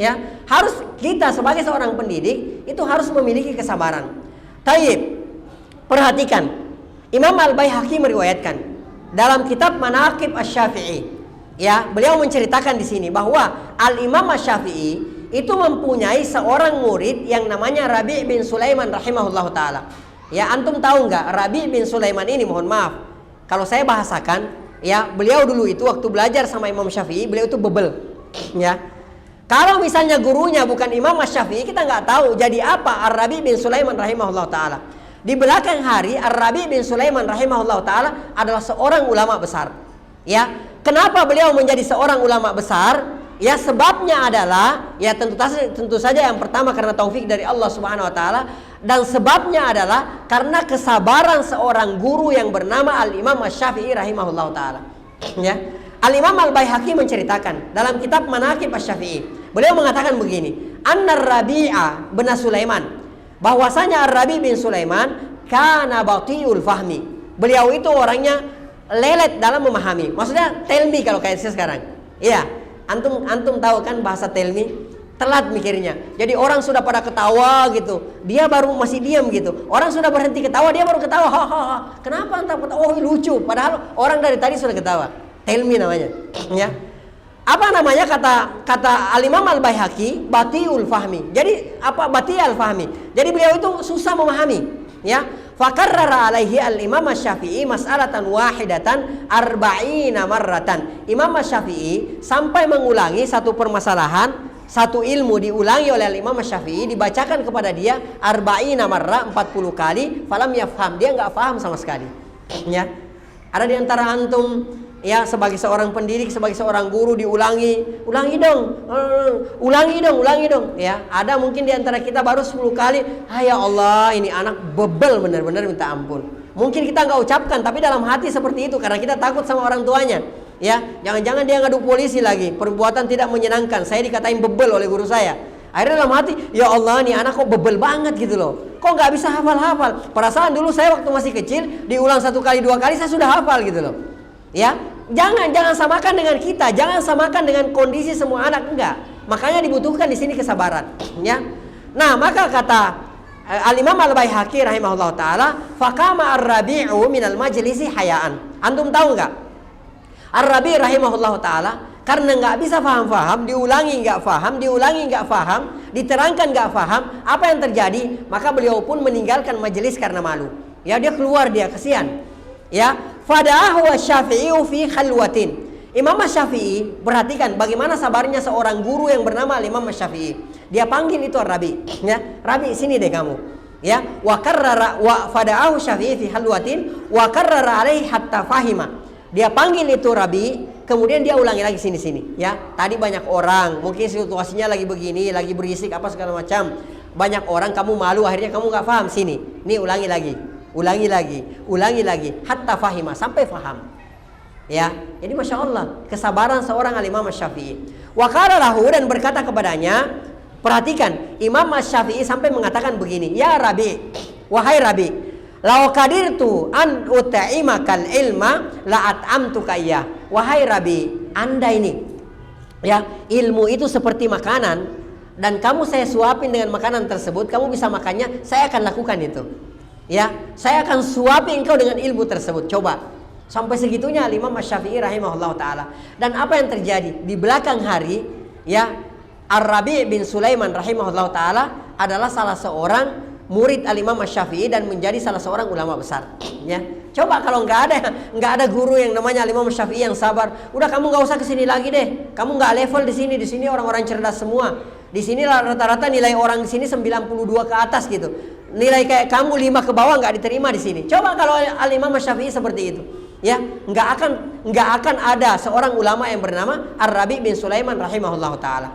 Ya, harus kita sebagai seorang pendidik itu harus memiliki kesabaran. Taib, perhatikan, Imam Al-Baihaqi meriwayatkan dalam kitab Manaqib Asy-Syafi'i. Ya, beliau menceritakan di sini bahwa Al-Imam Asy-Syafi'i itu mempunyai seorang murid yang namanya Rabi' bin Sulaiman rahimahullah ta'ala. Ya, antum tahu nggak Rabi' bin Sulaiman ini, mohon maaf, kalau saya bahasakan, ya, beliau dulu itu waktu belajar sama Imam Syafi'i, beliau itu bebel. Ya, kalau misalnya gurunya bukan Imam Syafi'i, kita nggak tahu jadi apa Ar-Rabi' bin Sulaiman rahimahullah ta'ala. Di belakang hari, Ar-Rabi' bin Sulaiman rahimahullah ta'ala adalah seorang ulama besar. Ya, kenapa beliau menjadi seorang ulama besar? Ya, sebabnya adalah, ya, tentu saja yang pertama karena taufik dari Allah Subhanahu wa taala, dan sebabnya adalah karena kesabaran seorang guru yang bernama Al-Imam Asy-Syafi'i rahimahullah taala. Ya. Al-Imam Al-Baihaqi menceritakan dalam kitab Manaqib Asy-Syafi'i. Beliau mengatakan begini, Annar Rabi'a bin Sulaiman, bahwasanya Ar-Rabi' bin Sulaiman kana batiul fahmi. Beliau itu orangnya lelet dalam memahami. Maksudnya tell me kalau kayak saya sekarang. Iya, antum tahu kan bahasa tell me? Telat mikirnya. Jadi orang sudah pada ketawa gitu, dia baru masih diam gitu. Orang sudah berhenti ketawa, dia baru ketawa. Ha. Kenapa antum ketawa? Oh, lucu. Padahal orang dari tadi sudah ketawa. Tell me namanya. Ya. Apa namanya kata Al-Imam Al-Baihaqi, batiul fahmi. Jadi apa batiul fahmi? Jadi beliau itu susah memahami, ya. Fakarrara alaihi al-Imam Asy-Syafi'i mas'alatan wahidatan arba'ina marratan. Imam Asy-Syafi'i sampai mengulangi satu permasalahan, satu ilmu diulangi oleh Imam Asy-Syafi'i, dibacakan kepada dia arba'ina marra, 40 kali, falam yafham, dia enggak paham sama sekali. Ya. Ada di antara antum ya sebagai seorang pendidik, sebagai seorang guru ulangi dong ya. Ada mungkin di antara kita baru 10 kali, ya Allah ini anak bebel benar-benar minta ampun. Mungkin kita nggak ucapkan tapi dalam hati seperti itu karena kita takut sama orang tuanya. Ya, jangan-jangan dia ngadu polisi lagi, perbuatan tidak menyenangkan, saya dikatain bebel oleh guru saya. Akhirnya dalam hati, ya Allah nih anak kok bebel banget gitu loh, kok nggak bisa hafal-hafal. Perasaan dulu saya waktu masih kecil diulang 1 kali 2 kali saya sudah hafal gitu loh. Ya, jangan samakan dengan kita, jangan samakan dengan kondisi semua anak, enggak. Makanya dibutuhkan di sini kesabaran, ya. Nah, maka kata Al-Imam Al-Baihaqi rahimahullah taala, faqama ar-Rabi'u minal majlisi hayaan. Antum tahu enggak? Ar-Rabi' rahimahullah taala karena nggak bisa faham, diulangi nggak faham, diterangkan nggak faham, apa yang terjadi? Maka beliau pun meninggalkan majelis karena malu. Ya, dia keluar, dia kesian. Ya, fada'ahu Asy-Syafi'i fi khalwatin. Imam Asy-Syafi'i, perhatikan bagaimana sabarnya seorang guru yang bernama Imam Asy-Syafi'i. Dia panggil itu Ar-Rabi, ya, Rabi sini deh kamu. Ya, wa karrara wa fada'ahu Syafi'i fi khalwatin wa karrara alaihi hatta fahima. Dia panggil itu Rabi, kemudian dia ulangi lagi sini. Ya, tadi banyak orang, mungkin situasinya lagi begini, lagi berisik apa segala macam. Banyak orang, kamu malu, akhirnya kamu nggak paham sini. Nih ulangi lagi, hatta fahima, sampai faham. Ya, jadi masya Allah kesabaran seorang Al-Imam Asy-Syafi'i. Wa qala lahu, dan berkata kepadanya, perhatikan Imam Asy-Syafi'i sampai mengatakan begini, ya Rabi, wahai Rabi, lau qadirtu an ut'imakal ilma la at'amtuka iyyah. Wahai Rabi, Anda ini ya, ilmu itu seperti makanan dan kamu saya suapin dengan makanan tersebut, kamu bisa makannya, saya akan lakukan itu. Ya, saya akan suapi engkau dengan ilmu tersebut. Coba. Sampai segitunya Imam Asy-Syafi'i rahimahullah taala. Dan apa yang terjadi di belakang hari, ya, Ar-Rabi' bin Sulaiman rahimahullah taala adalah salah seorang murid Al-Imam Asy-Syafi'i dan menjadi salah seorang ulama besar. Ya, coba kalau nggak ada guru yang namanya Al-Imam Asy-Syafi'i yang sabar, udah kamu nggak usah kesini lagi deh. Kamu nggak level di sini. Di sini orang-orang cerdas semua. Di sini rata-rata nilai orang di sini 92 ke atas gitu. Nilai kayak kamu 5 ke bawah nggak diterima di sini. Coba kalau Al-Imam Asy-Syafi'i seperti itu. Ya, nggak akan ada seorang ulama yang bernama Ar-Rabi' bin Sulaiman rahimahullah taala.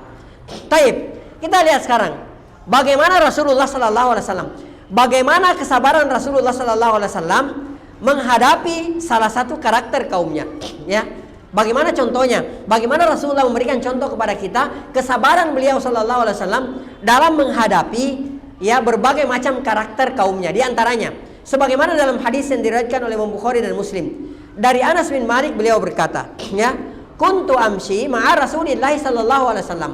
Taib, kita lihat sekarang bagaimana Rasulullah sallallahu alaihi wasallam, bagaimana kesabaran Rasulullah sallallahu alaihi wasallam menghadapi salah satu karakter kaumnya, ya. Bagaimana contohnya? Bagaimana Rasulullah memberikan contoh kepada kita kesabaran beliau sallallahu alaihi wasallam dalam menghadapi ya berbagai macam karakter kaumnya. Di antaranya sebagaimana dalam hadis yang diriwayatkan oleh Imam Bukhari dan Muslim dari Anas bin Malik, beliau berkata, ya, kuntu amshi ma'a Rasulillah sallallahu alaihi wasallam.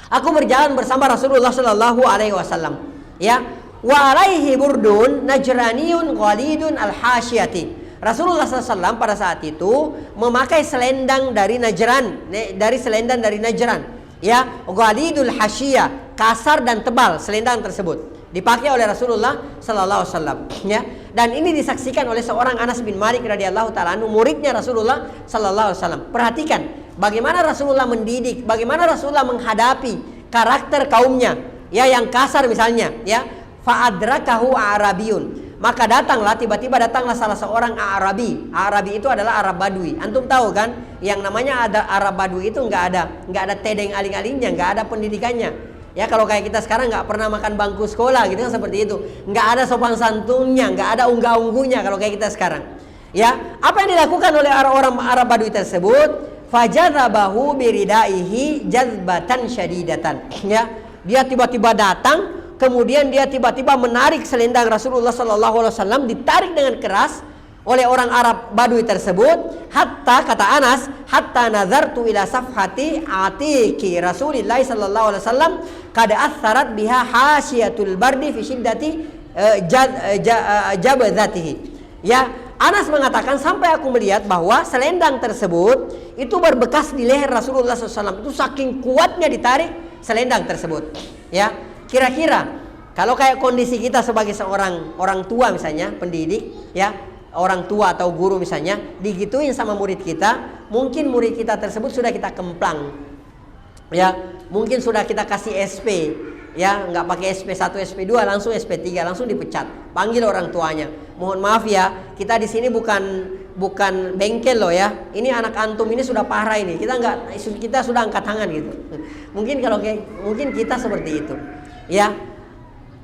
Aku berjalan bersama Rasulullah sallallahu alaihi wasallam, ya, wa alaihi burdun najraniyun ghalidun al-hasyiyati. Rasulullah SAW pada saat itu memakai selendang dari Najran, dari Najran, ya, ghalidul hasyiyah, kasar dan tebal selendang tersebut dipakai oleh Rasulullah sallallahu alaihi wasallam, ya. Dan ini disaksikan oleh seorang Anas bin Malik radhiyallahu taala anhu, muridnya Rasulullah sallallahu alaihi wasallam. Perhatikan bagaimana Rasulullah mendidik, bagaimana Rasulullah menghadapi karakter kaumnya, ya, yang kasar misalnya, ya. Fa'adrakahu Arabiyun, maka tiba-tiba datanglah salah seorang Arabi. Arabi itu adalah Arab Badui. Antum tahu kan, yang namanya ada Arab Badui itu nggak ada tedeng aling-alingnya, nggak ada pendidikannya. Ya, kalau kayak kita sekarang nggak pernah makan bangku sekolah gitu kan, seperti itu. Nggak ada sopan santunnya, nggak ada unggah-ungguhnya kalau kayak kita sekarang. Ya, apa yang dilakukan oleh orang Arab Badui tersebut? Fajadzabahu biridaihi jazbatan syadidatan. Ya, dia tiba-tiba datang, kemudian dia tiba-tiba menarik selendang Rasulullah sallallahu alaihi wasallam, ditarik dengan keras oleh orang Arab Badui tersebut, hatta kata Anas, hatta nazartu ila safhati atiki Rasulillah sallallahu alaihi wasallam kad atharat biha hasyiatul bardi fi shiddati jabadzatihi. Ya, Anas mengatakan sampai aku melihat bahwa selendang tersebut itu berbekas di leher Rasulullah SAW. Itu saking kuatnya ditarik selendang tersebut. Ya, kira-kira kalau kayak kondisi kita sebagai seorang orang tua misalnya, pendidik, ya, orang tua atau guru misalnya, digituin sama murid kita, mungkin murid kita tersebut sudah kita kemplang, ya, mungkin sudah kita kasih SP, ya, nggak pakai SP1, SP2, langsung SP3, langsung dipecat, panggil orang tuanya. Mohon maaf ya, kita di sini bukan bengkel loh ya. Ini anak antum ini sudah parah ini. Kita sudah angkat tangan gitu. Mungkin kita seperti itu, ya.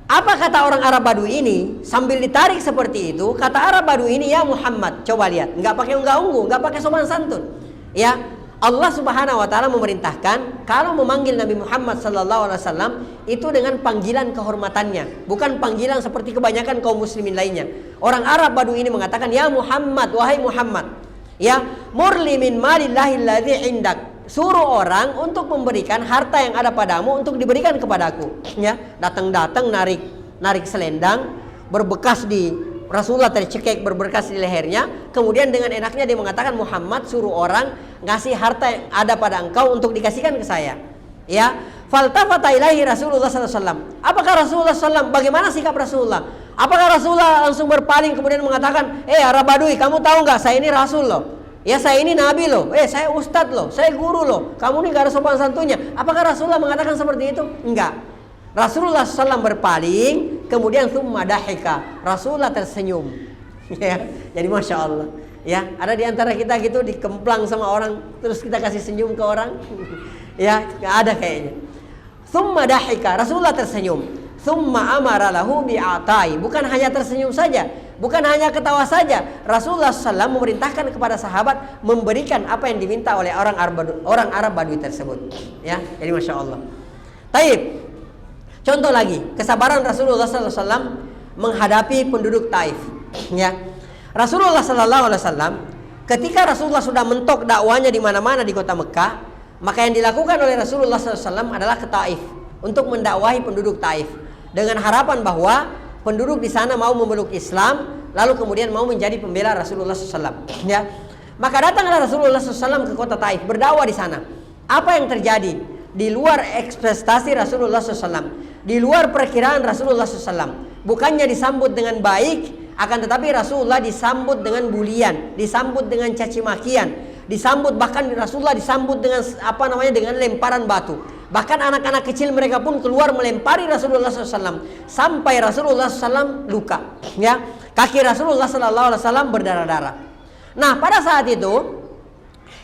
Apa kata orang Arab Badui ini sambil ditarik seperti itu? Kata Arab Badui ini, ya Muhammad, coba lihat, nggak pakai unggah-ungguh, nggak pakai sopan santun. Ya, Allah Subhanahu Wa Taala memerintahkan kalau memanggil Nabi Muhammad Sallallahu Alaihi Wasallam itu dengan panggilan kehormatannya, bukan panggilan seperti kebanyakan kaum muslimin lainnya. Orang Arab Badui ini mengatakan, ya Muhammad, wahai Muhammad, ya murli min malillahi alladzi indak. Suruh orang untuk memberikan harta yang ada padamu untuk diberikan kepadaku. Ya, datang narik selendang berbekas di Rasulullah tercekik berbekas di lehernya. Kemudian dengan enaknya dia mengatakan, Muhammad, suruh orang ngasih harta yang ada pada engkau untuk dikasihkan ke saya. Ya, faltafata ilaihi Rasulullah SAW. Apakah Rasulullah SAW? Bagaimana sikap Rasulullah? Apakah Rasulullah langsung berpaling kemudian mengatakan, Arab Badui, kamu tahu nggak saya ini Rasul loh? Ya, saya ini nabi loh, saya ustadz loh, saya guru loh, kamu ini gak ada sopan santunnya. Apakah Rasulullah mengatakan seperti itu? Enggak. Rasulullah SAW berpaling, kemudian thumma dahika, Rasulullah tersenyum. Ya, jadi masya Allah. Ya, ada di antara kita gitu dikemplang sama orang, terus kita kasih senyum ke orang. Ya, gak ada kayaknya. Thumma dahika, Rasulullah tersenyum. Thumma amara lahu bi'atai, bukan hanya tersenyum saja, bukan hanya ketawa saja. Rasulullah SAW memerintahkan kepada sahabat memberikan apa yang diminta oleh orang Arab Badui tersebut. Ya, jadi masya Allah. Taib. Contoh lagi, kesabaran Rasulullah SAW menghadapi penduduk Taif. Ya, Rasulullah SAW ketika Rasulullah sudah mentok dakwanya di mana-mana di kota Mekah, maka yang dilakukan oleh Rasulullah SAW adalah ke Taif untuk mendakwahi penduduk Taif dengan harapan bahwa penduduk di sana mau memeluk Islam, lalu kemudian mau menjadi pembela Rasulullah SAW. Ya, maka datanglah Rasulullah SAW ke kota Taif berdakwah di sana. Apa yang terjadi? Di luar ekspektasi Rasulullah SAW, di luar perkiraan Rasulullah SAW. Bukannya disambut dengan baik, akan tetapi Rasulullah disambut dengan bulian, disambut dengan caci makian, disambut bahkan Rasulullah disambut dengan dengan lemparan batu. Bahkan anak-anak kecil mereka pun keluar melempari Rasulullah SAW sampai Rasulullah SAW luka. Ya, kaki Rasulullah SAW berdarah-darah. Nah, pada saat itu,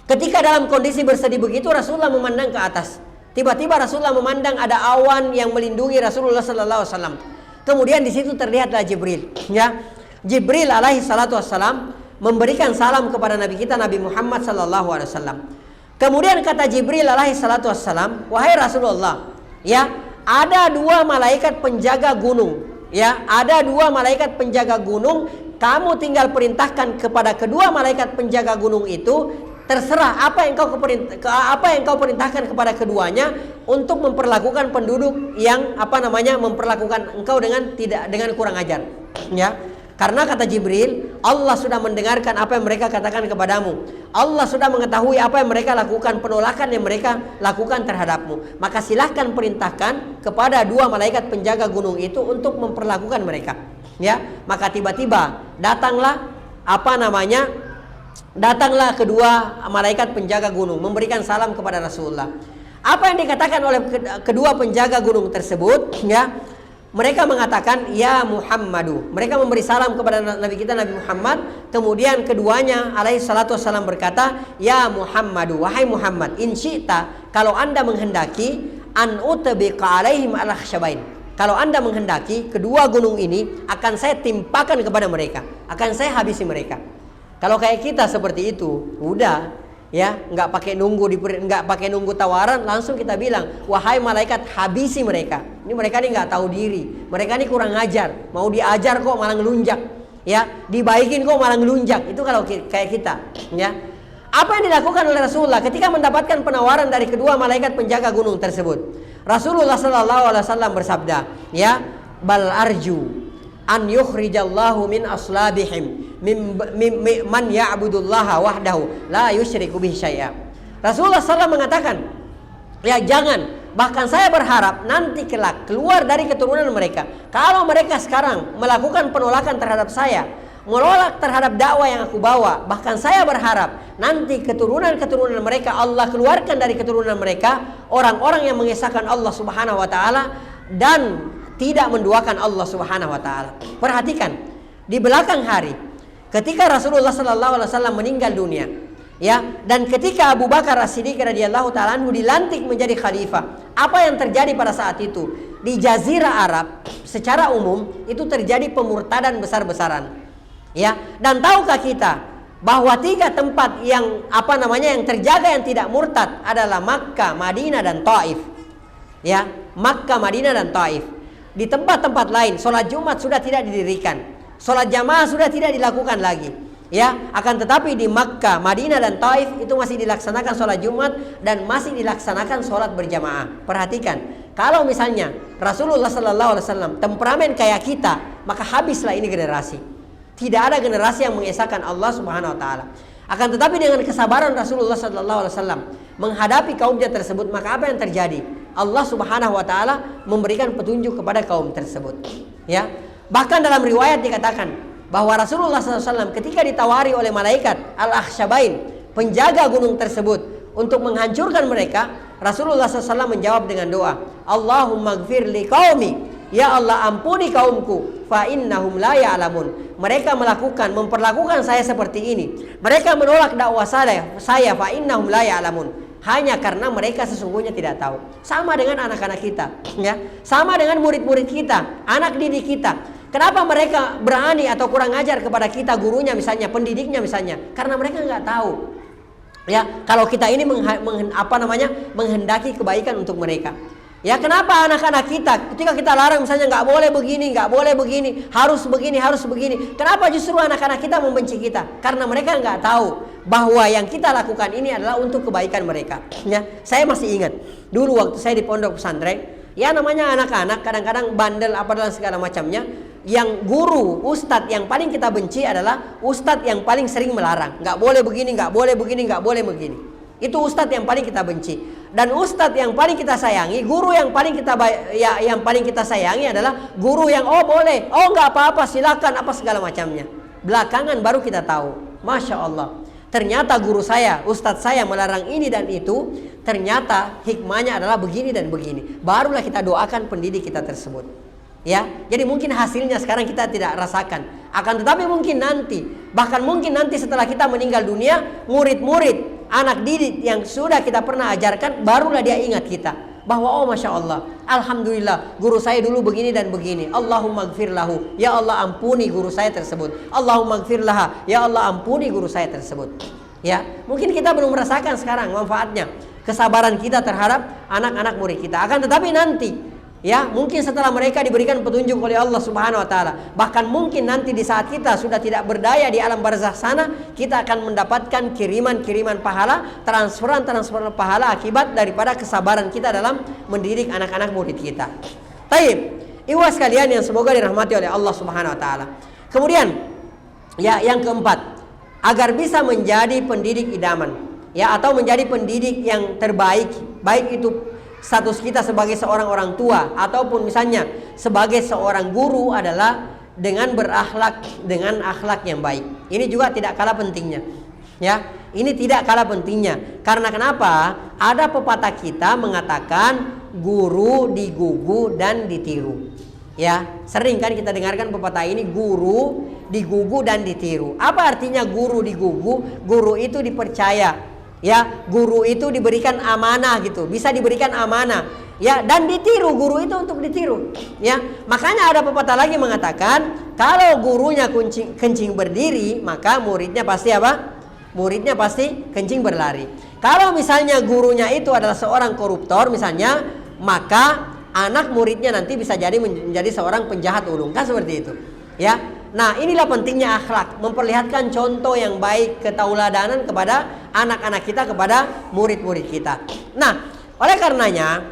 ketika dalam kondisi bersedih begitu, Rasulullah memandang ke atas. Tiba-tiba Rasulullah memandang ada awan yang melindungi Rasulullah SAW. Kemudian di situ terlihatlah Jibril. Ya, Jibril alaihi salatu wassalam memberikan salam kepada Nabi kita Nabi Muhammad SAW. Kemudian kata Jibril alaihi salatu wassalam, wahai Rasulullah, ya, ada dua malaikat penjaga gunung. Ya, ada dua malaikat penjaga gunung. Kamu tinggal perintahkan kepada kedua malaikat penjaga gunung itu, terserah apa yang kau perintahkan kepada keduanya untuk memperlakukan penduduk yang memperlakukan engkau dengan kurang ajar. Ya. Karena kata Jibril, Allah sudah mendengarkan apa yang mereka katakan kepadamu. Allah sudah mengetahui apa yang mereka lakukan, penolakan yang mereka lakukan terhadapmu. Maka silahkan perintahkan kepada dua malaikat penjaga gunung itu untuk memperlakukan mereka. Ya, maka tiba-tiba datanglah kedua malaikat penjaga gunung memberikan salam kepada Rasulullah. Apa yang dikatakan oleh kedua penjaga gunung tersebut? Ya, mereka mengatakan, ya Muhammadu. Mereka memberi salam kepada Nabi kita Nabi Muhammad. Kemudian keduanya alaihi salatu wassalam berkata, ya Muhammadu, wahai Muhammad, in syi'ta, kalau anda menghendaki, an utabiqa alaihim al-akhsyabain, kalau anda menghendaki, kedua gunung ini akan saya timpakan kepada mereka, akan saya habisi mereka. Kalau kayak kita seperti itu, udah, ya, nggak pakai nunggu tawaran, langsung kita bilang, wahai malaikat, habisi mereka. Ini mereka ini nggak tahu diri, mereka ini kurang ajar, mau diajar kok malah ngelunjak. ya, dibaikin kok malah ngelunjak. Itu kalau kayak kita, ya. Apa yang dilakukan oleh Rasulullah ketika mendapatkan penawaran dari kedua malaikat penjaga gunung tersebut? Rasulullah sallallahu alaihi wasallam bersabda, ya, bal arju an yukhrijallahu min aslabihim man ya'budullaha wahdahu la yusyriku bihi syai'a. Rasulullah sallallahu mengatakan, ya jangan, bahkan saya berharap nanti kelak keluar dari keturunan mereka, kalau mereka sekarang melakukan penolakan terhadap saya, menolak terhadap dakwah yang aku bawa, bahkan saya berharap nanti keturunan-keturunan mereka, Allah keluarkan dari keturunan mereka orang-orang yang mengesahkan Allah Subhanahu wa taala dan tidak menduakan Allah Subhanahu wa taala. Perhatikan, di belakang hari ketika Rasulullah sallallahu alaihi wasallam meninggal dunia, ya, dan ketika Abu Bakar As-Siddiq radhiyallahu taala anhu dilantik menjadi khalifah, apa yang terjadi pada saat itu? Di Jazirah Arab secara umum itu terjadi pemurtadan besar-besaran. Ya, dan tahukah kita bahwa 3 tempat yang yang terjaga yang tidak murtad adalah Makkah, Madinah dan Taif. Ya, Makkah, Madinah dan Taif. Di tempat-tempat lain sholat Jumat sudah tidak didirikan, sholat jamaah sudah tidak dilakukan lagi. Ya, akan tetapi di Makkah, Madinah dan Taif itu masih dilaksanakan sholat Jumat dan masih dilaksanakan sholat berjamaah. Perhatikan, kalau misalnya Rasulullah Sallallahu Alaihi Wasallam temperamen kayak kita, maka habislah ini generasi. Tidak ada generasi yang mengesahkan Allah Subhanahu wa taala. Akan tetapi dengan kesabaran Rasulullah sallallahu alaihi wasallam menghadapi kaumnya tersebut, maka apa yang terjadi? Allah Subhanahu wa taala memberikan petunjuk kepada kaum tersebut. Ya. Bahkan dalam riwayat dikatakan bahwa Rasulullah sallallahu alaihi wasallam ketika ditawari oleh malaikat Al-Akhsyabain, penjaga gunung tersebut, untuk menghancurkan mereka, Rasulullah sallallahu alaihi wasallam menjawab dengan doa, Allahumma gfir li qaumi, ya Allah ampuni kaumku, fa innahum la ya'lamun. Mereka memperlakukan saya seperti ini. Mereka menolak dakwah saya, fa innahum la ya'lamun. Hanya karena mereka sesungguhnya tidak tahu. Sama dengan anak-anak kita, ya. Sama dengan murid-murid kita, anak didik kita. Kenapa mereka berani atau kurang ajar kepada kita, gurunya misalnya, pendidiknya misalnya? Karena mereka nggak tahu. Ya, kalau kita ini menghendaki kebaikan untuk mereka. Ya, kenapa anak-anak kita ketika kita larang misalnya nggak boleh begini, harus begini. Kenapa justru anak-anak kita membenci kita? Karena mereka nggak tahu bahwa yang kita lakukan ini adalah untuk kebaikan mereka. Ya, saya masih ingat dulu waktu saya di pondok pesantren, ya namanya anak-anak kadang-kadang bandel apa dan segala macamnya. Yang guru, ustadz yang paling kita benci adalah ustadz yang paling sering melarang. Nggak boleh begini, nggak boleh begini, nggak boleh begini. Itu ustadz yang paling kita benci. Dan ustadz yang paling kita sayangi, guru yang paling kita sayangi adalah guru yang boleh, nggak apa-apa, silakan apa segala macamnya. Belakangan baru kita tahu, masya Allah, ternyata guru saya, ustadz saya melarang ini dan itu, ternyata hikmahnya adalah begini dan begini. Barulah kita doakan pendidik kita tersebut. Ya, jadi mungkin hasilnya sekarang kita tidak rasakan. Akan tetapi mungkin nanti, bahkan mungkin nanti setelah kita meninggal dunia, murid-murid, anak didik yang sudah kita pernah ajarkan, barulah dia ingat kita bahwa masya Allah, alhamdulillah guru saya dulu begini dan begini. Allahumma gfir lahu, ya Allah ampuni guru saya tersebut. Allahumma gfir laha, ya Allah ampuni guru saya tersebut. Ya, mungkin kita belum merasakan sekarang manfaatnya, kesabaran kita terhadap anak-anak murid kita. Akan tetapi nanti, ya, mungkin setelah mereka diberikan petunjuk oleh Allah Subhanahu wa taala, bahkan mungkin nanti di saat kita sudah tidak berdaya di alam barzakh sana, kita akan mendapatkan kiriman-kiriman pahala, transferan pahala akibat daripada kesabaran kita dalam mendidik anak-anak murid kita. Taib, ikhwas sekalian yang semoga dirahmati oleh Allah Subhanahu wa taala. Kemudian, ya, yang keempat, agar bisa menjadi pendidik idaman, ya, atau menjadi pendidik yang terbaik, baik itu status kita sebagai seorang orang tua ataupun misalnya sebagai seorang guru adalah dengan berakhlak, dengan akhlak yang baik. Ini juga tidak kalah pentingnya. Ya, ini tidak kalah pentingnya. Karena kenapa? Ada pepatah kita mengatakan guru digugu dan ditiru. Ya, sering kan kita dengarkan pepatah ini, guru digugu dan ditiru. Apa artinya guru digugu? Guru itu dipercaya. Ya, guru itu diberikan amanah gitu, bisa diberikan amanah, ya, dan ditiru, guru itu untuk ditiru, ya. Makanya ada pepatah lagi mengatakan, kalau gurunya kencing berdiri, maka muridnya pasti apa? Muridnya pasti kencing berlari. Kalau misalnya gurunya itu adalah seorang koruptor misalnya, maka anak muridnya nanti bisa jadi menjadi seorang penjahat ulung, kan seperti itu, ya. Nah, inilah pentingnya akhlak, memperlihatkan contoh yang baik, ketauladanan kepada anak-anak kita, kepada murid-murid kita. Nah, oleh karenanya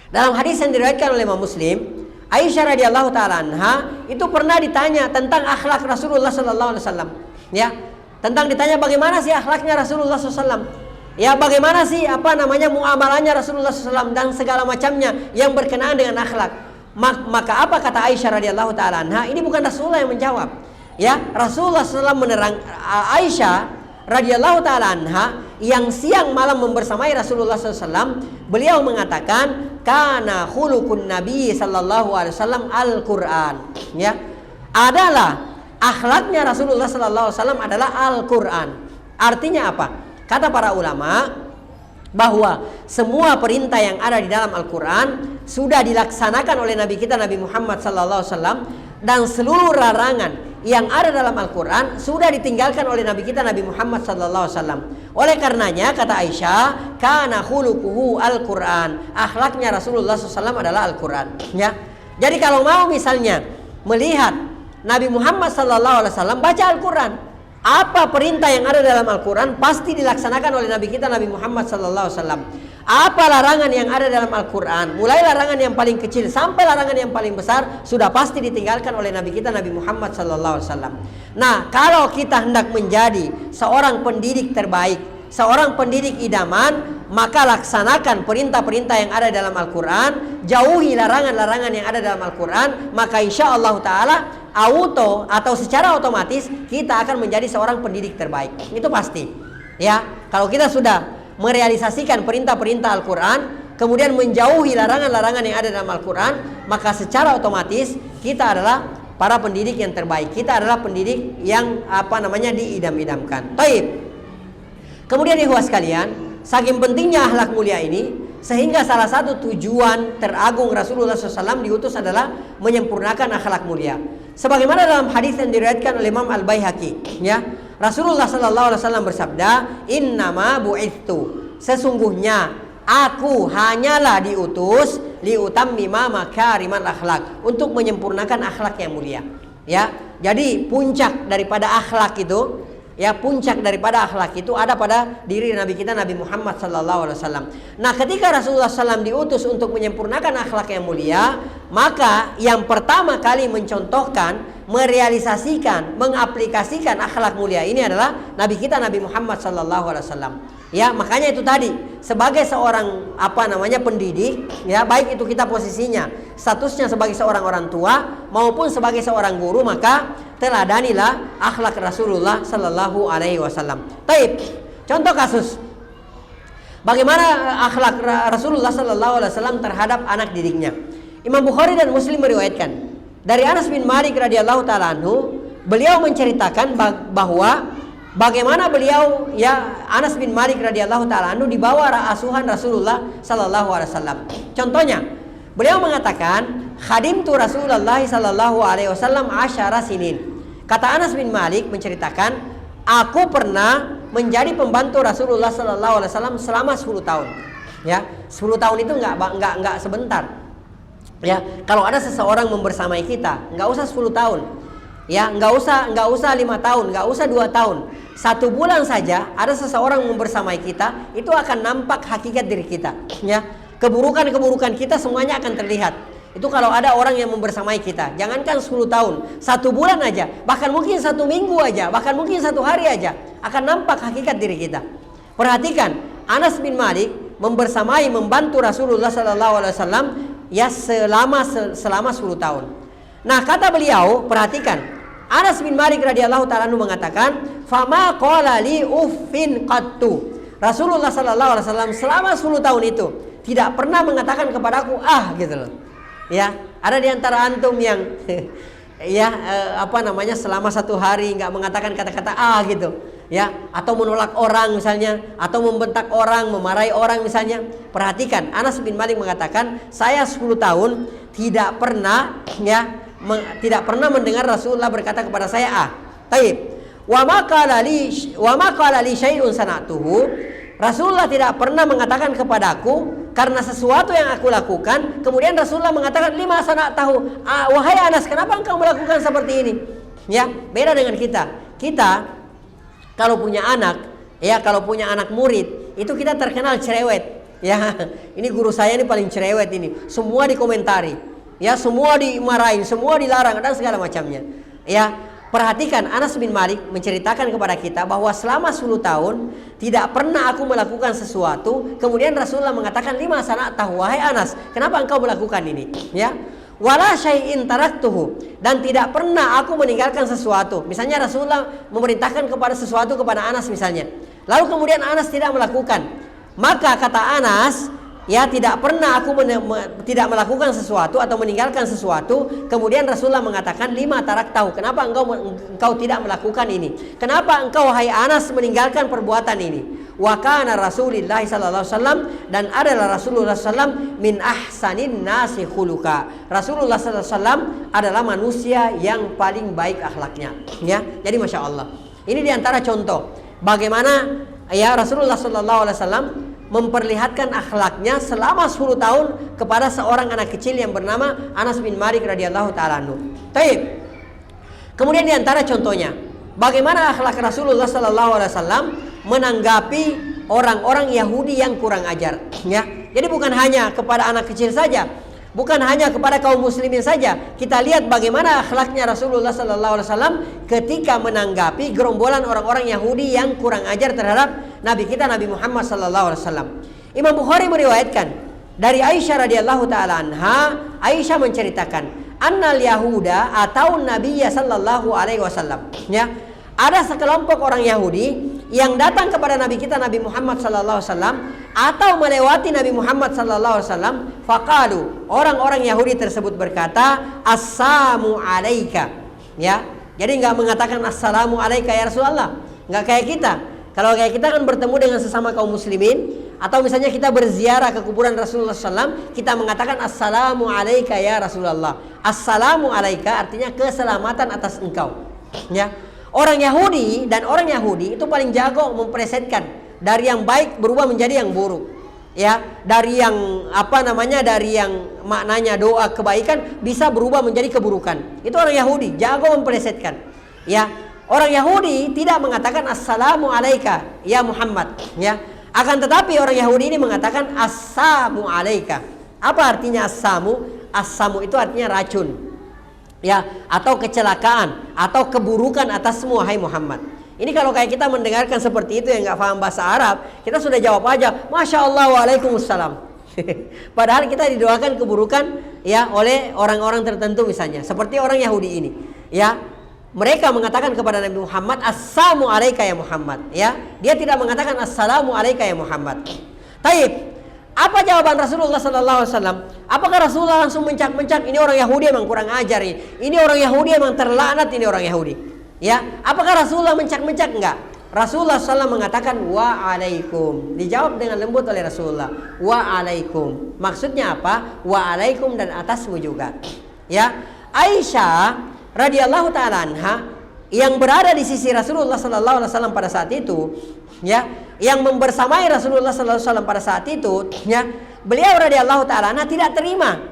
dalam hadis yang diriwayatkan oleh Imam Muslim, Aisyah radhiyallahu taala anha itu pernah ditanya tentang akhlak Rasulullah sallallahu alaihi wasallam, ya. Tentang ditanya bagaimana sih akhlaknya Rasulullah SAW, ya, bagaimana sih muamalahnya Rasulullah SAW dan segala macamnya yang berkenaan dengan akhlak. Maka apa kata Aisyah radhiyallahu taala anha? Ini bukan Rasulullah yang menjawab, ya. Rasulullah SAW menerang Aisyah radhiyallahu taala anha yang siang malam membersamai Rasulullah SAW. Beliau mengatakan, kana khuluqun Nabi sallallahu alaihi wasallam Al-Qur'an, ya. Adalah akhlaknya Rasulullah sallallahu alaihi wasallam adalah Al-Qur'an. Artinya apa? Kata para ulama bahwa semua perintah yang ada di dalam Al-Qur'an sudah dilaksanakan oleh Nabi kita Nabi Muhammad sallallahu alaihi wasallam, dan seluruh larangan yang ada dalam Al-Qur'an sudah ditinggalkan oleh Nabi kita Nabi Muhammad sallallahu alaihi wasallam. Oleh karenanya kata Aisyah, kana khuluquhu Al-Qur'an. Akhlaknya Rasulullah sallallahu alaihi wasallam adalah Al-Qur'an, ya. Jadi kalau mau misalnya melihat Nabi Muhammad sallallahu alaihi wasallam, baca Al-Qur'an. Apa perintah yang ada dalam Al-Qur'an pasti dilaksanakan oleh Nabi kita Nabi Muhammad sallallahu alaihi wasallam. Apa larangan yang ada dalam Al-Qur'an, mulai larangan yang paling kecil sampai larangan yang paling besar, sudah pasti ditinggalkan oleh Nabi kita Nabi Muhammad sallallahu alaihi wasallam. Nah, kalau kita hendak menjadi seorang pendidik terbaik, seorang pendidik idaman, maka laksanakan perintah-perintah yang ada dalam Al-Quran, jauhi larangan-larangan yang ada dalam Al-Quran, maka insya Allah Ta'ala secara otomatis kita akan menjadi seorang pendidik terbaik. Itu pasti, ya. Kalau kita sudah merealisasikan perintah-perintah Al-Quran, kemudian menjauhi larangan-larangan yang ada dalam Al-Quran, maka secara otomatis kita adalah para pendidik yang terbaik. Kita adalah pendidik yang diidam-idamkan. Taib. Kemudian ikhwah sekalian, saking pentingnya akhlak mulia ini, sehingga salah satu tujuan teragung Rasulullah SAW diutus adalah menyempurnakan akhlak mulia. Sebagaimana dalam hadis yang diriwayatkan oleh Imam Al-Baihaqi, ya, Rasulullah SAW bersabda, innama bu'ithu, sesungguhnya aku hanyalah diutus liutammima makarimal akhlak, untuk menyempurnakan akhlak yang mulia, ya. Jadi puncak daripada akhlak itu, ya, puncak daripada akhlak itu ada pada diri Nabi kita Nabi Muhammad sallallahu alaihi wasallam. Nah, ketika Rasulullah SAW diutus untuk menyempurnakan akhlak yang mulia, maka yang pertama kali mencontohkan, merealisasikan, mengaplikasikan akhlak mulia ini adalah Nabi kita Nabi Muhammad sallallahu alaihi wasallam. Ya, makanya itu tadi, sebagai seorang pendidik, ya, baik itu kita posisinya statusnya sebagai seorang orang tua maupun sebagai seorang guru, maka teladanilah akhlak Rasulullah sallallahu alaihi wasallam. Taib. Contoh kasus bagaimana akhlak Rasulullah sallallahu alaihi wasallam terhadap anak didiknya. Imam Bukhari dan Muslim meriwayatkan dari Anas bin Malik radhiyallahu taala anhu, beliau menceritakan bahwa bagaimana beliau, ya, Anas bin Malik radhiyallahu taala anhu dibawa asuhan Rasulullah sallallahu alaihi wasallam. Contohnya, beliau mengatakan, khadimtu Rasulullah sallallahu alaihi wasallam 10 sinin. Kata Anas bin Malik menceritakan, aku pernah menjadi pembantu Rasulullah sallallahu alaihi wasallam selama 10 tahun. Ya, 10 tahun itu enggak sebentar. Ya, kalau ada seseorang membersamai kita, enggak usah 10 tahun. Ya, enggak usah 5 tahun, enggak usah 2 tahun. 1 bulan saja ada seseorang membersamai kita, itu akan nampak hakikat diri kita, ya. Keburukan-keburukan kita semuanya akan terlihat. Itu kalau ada orang yang membersamai kita. Jangankan 10 tahun, 1 bulan aja, bahkan mungkin 1 minggu aja, bahkan mungkin 1 hari aja, akan nampak hakikat diri kita. Perhatikan, Anas bin Malik membantu Rasulullah SAW, ya, selama 10 tahun. Nah, kata beliau, perhatikan, Anas bin Malik radhiyallahu ta'ala anhu mengatakan, fama qala li uffin qattu. Rasulullah sallallahu alaihi wasallam selama 10 tahun itu tidak pernah mengatakan kepadaku gitu loh. Ya, ada di antara antum yang selama 1 hari nggak mengatakan kata-kata gitu, ya, atau menolak orang misalnya, atau membentak orang, memarahi orang misalnya. Perhatikan, Anas bin Malik mengatakan, saya 10 tahun tidak pernah mendengar Rasulullah berkata kepada saya Taib. Wa ma qala li syai'un sana'tuhu. Rasulullah tidak pernah mengatakan kepadaku karena sesuatu yang aku lakukan, kemudian Rasulullah mengatakan, lima sana'tahu. Wahai Anas, kenapa engkau melakukan seperti ini? Ya, beda dengan kita. Kita kalau punya anak, ya kalau punya anak murid, itu kita terkenal cerewet. Ya, ini guru saya ini paling cerewet ini. Semua dikomentari. Ya, semua dimarahin, semua dilarang dan segala macamnya. Ya, perhatikan Anas bin Malik menceritakan kepada kita bahwa selama 10 tahun tidak pernah aku melakukan sesuatu. Kemudian Rasulullah mengatakan, lima sana'tahu, wahai Anas, kenapa engkau melakukan ini? Ya, wala syai'in taraktuhu, dan tidak pernah aku meninggalkan sesuatu. Misalnya Rasulullah memerintahkan kepada sesuatu kepada Anas misalnya, lalu kemudian Anas tidak melakukan, maka kata Anas, ya tidak pernah aku tidak melakukan sesuatu atau meninggalkan sesuatu. Kemudian Rasulullah mengatakan, lima taraktahu, kenapa engkau tidak melakukan ini? Kenapa engkau wahai Anas meninggalkan perbuatan ini? Wa kana Rasulullah sallallahu alaihi wasallam, dan adalah Rasulullah sallam min ahsanin nasi khuluqa. Rasulullah sallallahu alaihi wasallam adalah manusia yang paling baik akhlaknya. Ya, jadi masya Allah. Ini diantara contoh bagaimana ya Rasulullah sallallahu alaihi wasallam memperlihatkan akhlaknya selama 10 tahun kepada seorang anak kecil yang bernama Anas bin Malik radhiyallahu taala anhu. Baik. Kemudian diantara contohnya bagaimana akhlak Rasulullah sallallahu alaihi wasallam menanggapi orang-orang Yahudi yang kurang ajar. Ya, jadi bukan hanya kepada anak kecil saja, bukan hanya kepada kaum muslimin saja. Kita lihat bagaimana akhlaknya Rasulullah sallallahu alaihi wasallam ketika menanggapi gerombolan orang-orang Yahudi yang kurang ajar terhadap Nabi kita Nabi Muhammad sallallahu alaihi wasallam. Imam Bukhari meriwayatkan dari Aisyah radhiyallahu taala anha, Aisyah menceritakan, annal yahuda atau Nabiyya sallallahu alaihi wasallam. Ya, ada sekelompok orang Yahudi yang datang kepada Nabi kita Nabi Muhammad sallallahu alaihi wasallam atau melewati Nabi Muhammad sallallahu alaihi wasallam. Faqalu, orang-orang Yahudi tersebut berkata, assalamu alaika. Ya, jadi enggak mengatakan assalamu alaika ya Rasulullah. Enggak kayak kita. Kalau kayak kita kan bertemu dengan sesama kaum muslimin, atau misalnya kita berziarah ke kuburan Rasulullah SAW, kita mengatakan assalamu alaika ya Rasulullah. Assalamu alaika artinya keselamatan atas engkau. Ya, orang Yahudi dan orang Yahudi itu paling jago mempresetkan dari yang baik berubah menjadi yang buruk. Ya, dari yang dari yang maknanya doa kebaikan bisa berubah menjadi keburukan. Itu orang Yahudi jago mempresetkan. Ya, orang Yahudi tidak mengatakan assalamu alaika ya Muhammad. Ya, akan tetapi orang Yahudi ini mengatakan assamu alaika. Apa artinya assamu? Assamu itu artinya racun. Ya, atau kecelakaan atau keburukan atasmu wahai Muhammad. Ini kalau kayak kita mendengarkan seperti itu yang nggak paham bahasa Arab, kita sudah jawab aja, Masya Allah, Waalaikumsalam. Padahal kita didoakan keburukan ya oleh orang-orang tertentu misalnya, seperti orang Yahudi ini. Ya, mereka mengatakan kepada Nabi Muhammad, Assalamu alaika ya Muhammad. Ya, dia tidak mengatakan Assalamu alaika ya Muhammad. Taib. Apa jawaban Rasulullah sallallahu alaihi wasallam? Apakah Rasulullah langsung mencak-mencak, ini orang Yahudi emang kurang ajar ini. Ini orang Yahudi emang terlaknat ini orang Yahudi. Ya, apakah Rasulullah mencak-mencak? Enggak. Rasulullah SAW mengatakan wa'alaikum. Dijawab dengan lembut oleh Rasulullah. Wa'alaikum. Maksudnya apa? Wa'alaikum dan atasmu juga. Ya, Aisyah radhiyallahu taala anha yang berada di sisi Rasulullah sallallahu alaihi wasallam pada saat itu, ya, yang membersamai Rasulullah sallallahu alaihi wasallam pada saat itu, ya, beliau radhiyallahu taala anha tidak terima.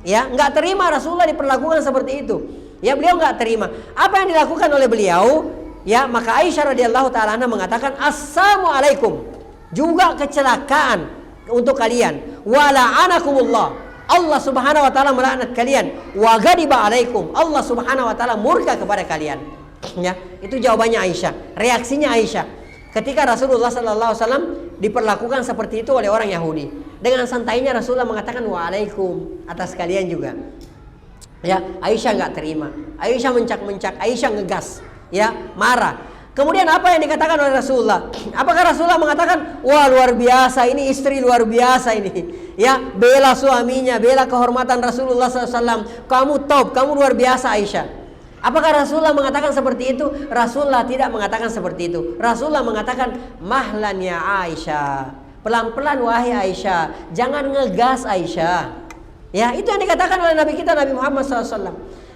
Ya, enggak terima Rasulullah diperlakukan seperti itu. Ya, beliau enggak terima. Apa yang dilakukan oleh beliau? Ya, maka Aisyah radhiyallahu taala anha mengatakan assalamu alaikum. Juga kecelakaan untuk kalian. Wa la'anakumullah. Allah Subhanahu wa taala melaknat kalian. Wa ghadiba alaikum. Allah Subhanahu wa taala murka kepada kalian. Ya, itu jawabannya Aisyah. Reaksinya Aisyah ketika Rasulullah sallallahu alaihi wasallam diperlakukan seperti itu oleh orang Yahudi. Dengan santainya Rasulullah mengatakan waalaikum atas kalian juga. Ya, Aisyah nggak terima. Aisyah mencak-mencak, Aisyah ngegas, ya, marah. Kemudian apa yang dikatakan oleh Rasulullah? Apakah Rasulullah mengatakan, wah luar biasa, ini istri luar biasa ini, ya, bela suaminya, bela kehormatan Rasulullah SAW. Kamu top, kamu luar biasa Aisyah. Apakah Rasulullah mengatakan seperti itu? Rasulullah tidak mengatakan seperti itu. Rasulullah mengatakan mahlan ya Aisyah, pelan-pelan wahai Aisyah, jangan ngegas Aisyah. Ya, itu yang dikatakan oleh Nabi kita Nabi Muhammad SAW.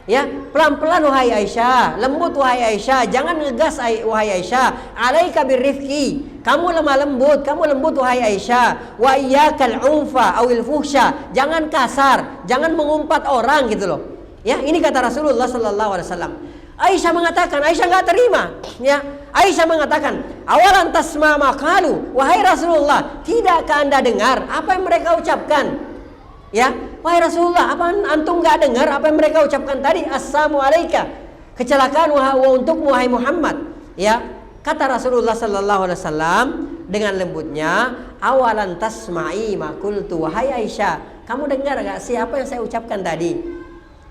Ya, pelan-pelan wahai Aisyah, lembut wahai Aisyah, jangan ngegas wahai Aisyah. Alaika birrifqi, kamu lemah lembut, kamu lembut wahai Aisyah. Wa iyyakal unfa awil fuhsya, jangan kasar, jangan mengumpat orang gitu loh. Ya, ini kata Rasulullah sallallahu alaihi wasallam. Aisyah mengatakan, Aisyah nggak terima, ya. Aisyah mengatakan, awalan tasma maqalu, wahai Rasulullah, tidakkah Anda dengar apa yang mereka ucapkan? Ya, wahai Rasulullah, apa antum nggak dengar apa yang mereka ucapkan tadi? Assalamu alayka, kecelakaan untuk wahai Muhammad. Ya, kata Rasulullah sallallahu alaihi wasallam dengan lembutnya, awalan tasma'i ma qultu, wahai Aisyah, kamu dengar nggak sih apa yang saya ucapkan tadi?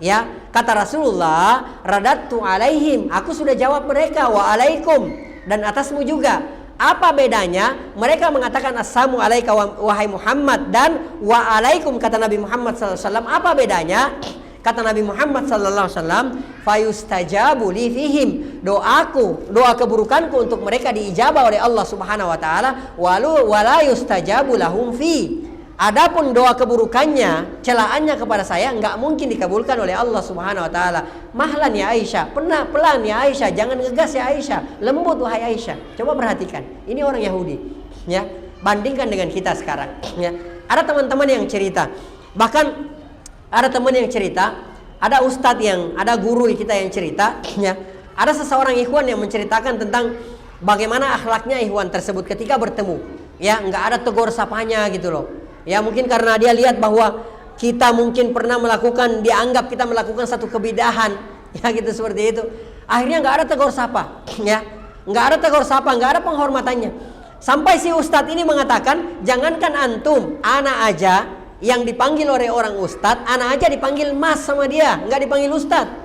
Ya, kata Rasulullah, radattu alaihim, aku sudah jawab mereka, wa alaikum, dan atasmu juga. Apa bedanya? Mereka mengatakan assalamu alaika wahai Muhammad, dan wa alaikum kata Nabi Muhammad SAW. Apa bedanya? Kata Nabi Muhammad SAW, fayustajabu li fihim, doa keburukanku untuk mereka diijabah oleh Allah Subhanahu wa taala, wala yustajabu lahum fi. Adapun doa keburukannya, celaannya kepada saya enggak mungkin dikabulkan oleh Allah Subhanahu wa taala. Mahlan ya Aisyah, pelan ya Aisyah, jangan ngegas ya Aisyah, lembut wahai Aisyah. Coba perhatikan, ini orang Yahudi, ya. Bandingkan dengan kita sekarang, ya. Ada teman-teman yang cerita, bahkan ada teman yang cerita, ada ustadz ada guru kita yang cerita, ya. Ada seseorang ikhwan yang menceritakan tentang bagaimana akhlaknya ikhwan tersebut ketika bertemu, ya, enggak ada tegur sapanya gitu loh. Ya, mungkin karena dia lihat bahwa kita mungkin pernah melakukan, dianggap kita melakukan satu kebidahan, ya gitu, seperti itu. Akhirnya nggak ada tegur sapa, ya, nggak ada tegur sapa, nggak ada penghormatannya. Sampai si ustadz ini mengatakan, jangankan antum, anak aja yang dipanggil oleh orang ustadz, anak aja dipanggil mas sama dia, nggak dipanggil ustadz,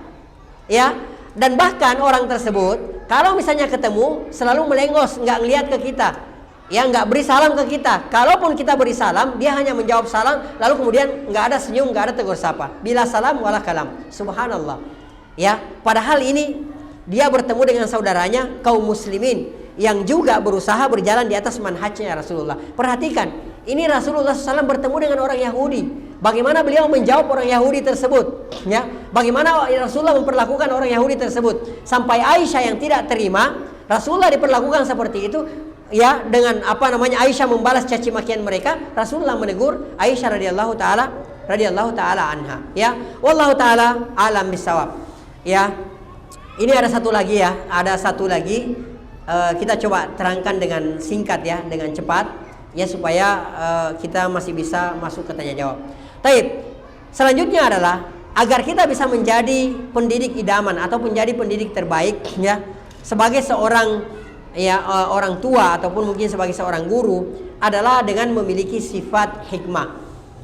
ya. Dan bahkan orang tersebut, kalau misalnya ketemu, selalu melengos, nggak ngelihat ke kita. Ya, nggak beri salam ke kita. Kalaupun kita beri salam, dia hanya menjawab salam, lalu kemudian nggak ada senyum, nggak ada tegur sapa. Bila salam wala kalam. Subhanallah. Ya, padahal ini dia bertemu dengan saudaranya kaum muslimin yang juga berusaha berjalan di atas manhajnya Rasulullah. Perhatikan, ini Rasulullah SAW bertemu dengan orang Yahudi. Bagaimana beliau menjawab orang Yahudi tersebut? Ya, bagaimana Rasulullah memperlakukan orang Yahudi tersebut? Sampai Aisyah yang tidak terima, Rasulullah diperlakukan seperti itu. Ya, dengan Aisyah membalas caci makian mereka, Rasulullah menegur Aisyah radhiyallahu taala anha. Ya, wallahu taala alam bisawab. Ya, ini ada satu lagi, ya, kita coba terangkan dengan singkat, ya, dengan cepat, ya, supaya kita masih bisa masuk ke tanya jawab. Taib. Selanjutnya adalah agar kita bisa menjadi pendidik idaman atau menjadi pendidik terbaik, ya, sebagai seorang, ya, orang tua ataupun mungkin sebagai seorang guru, adalah dengan memiliki sifat hikmah,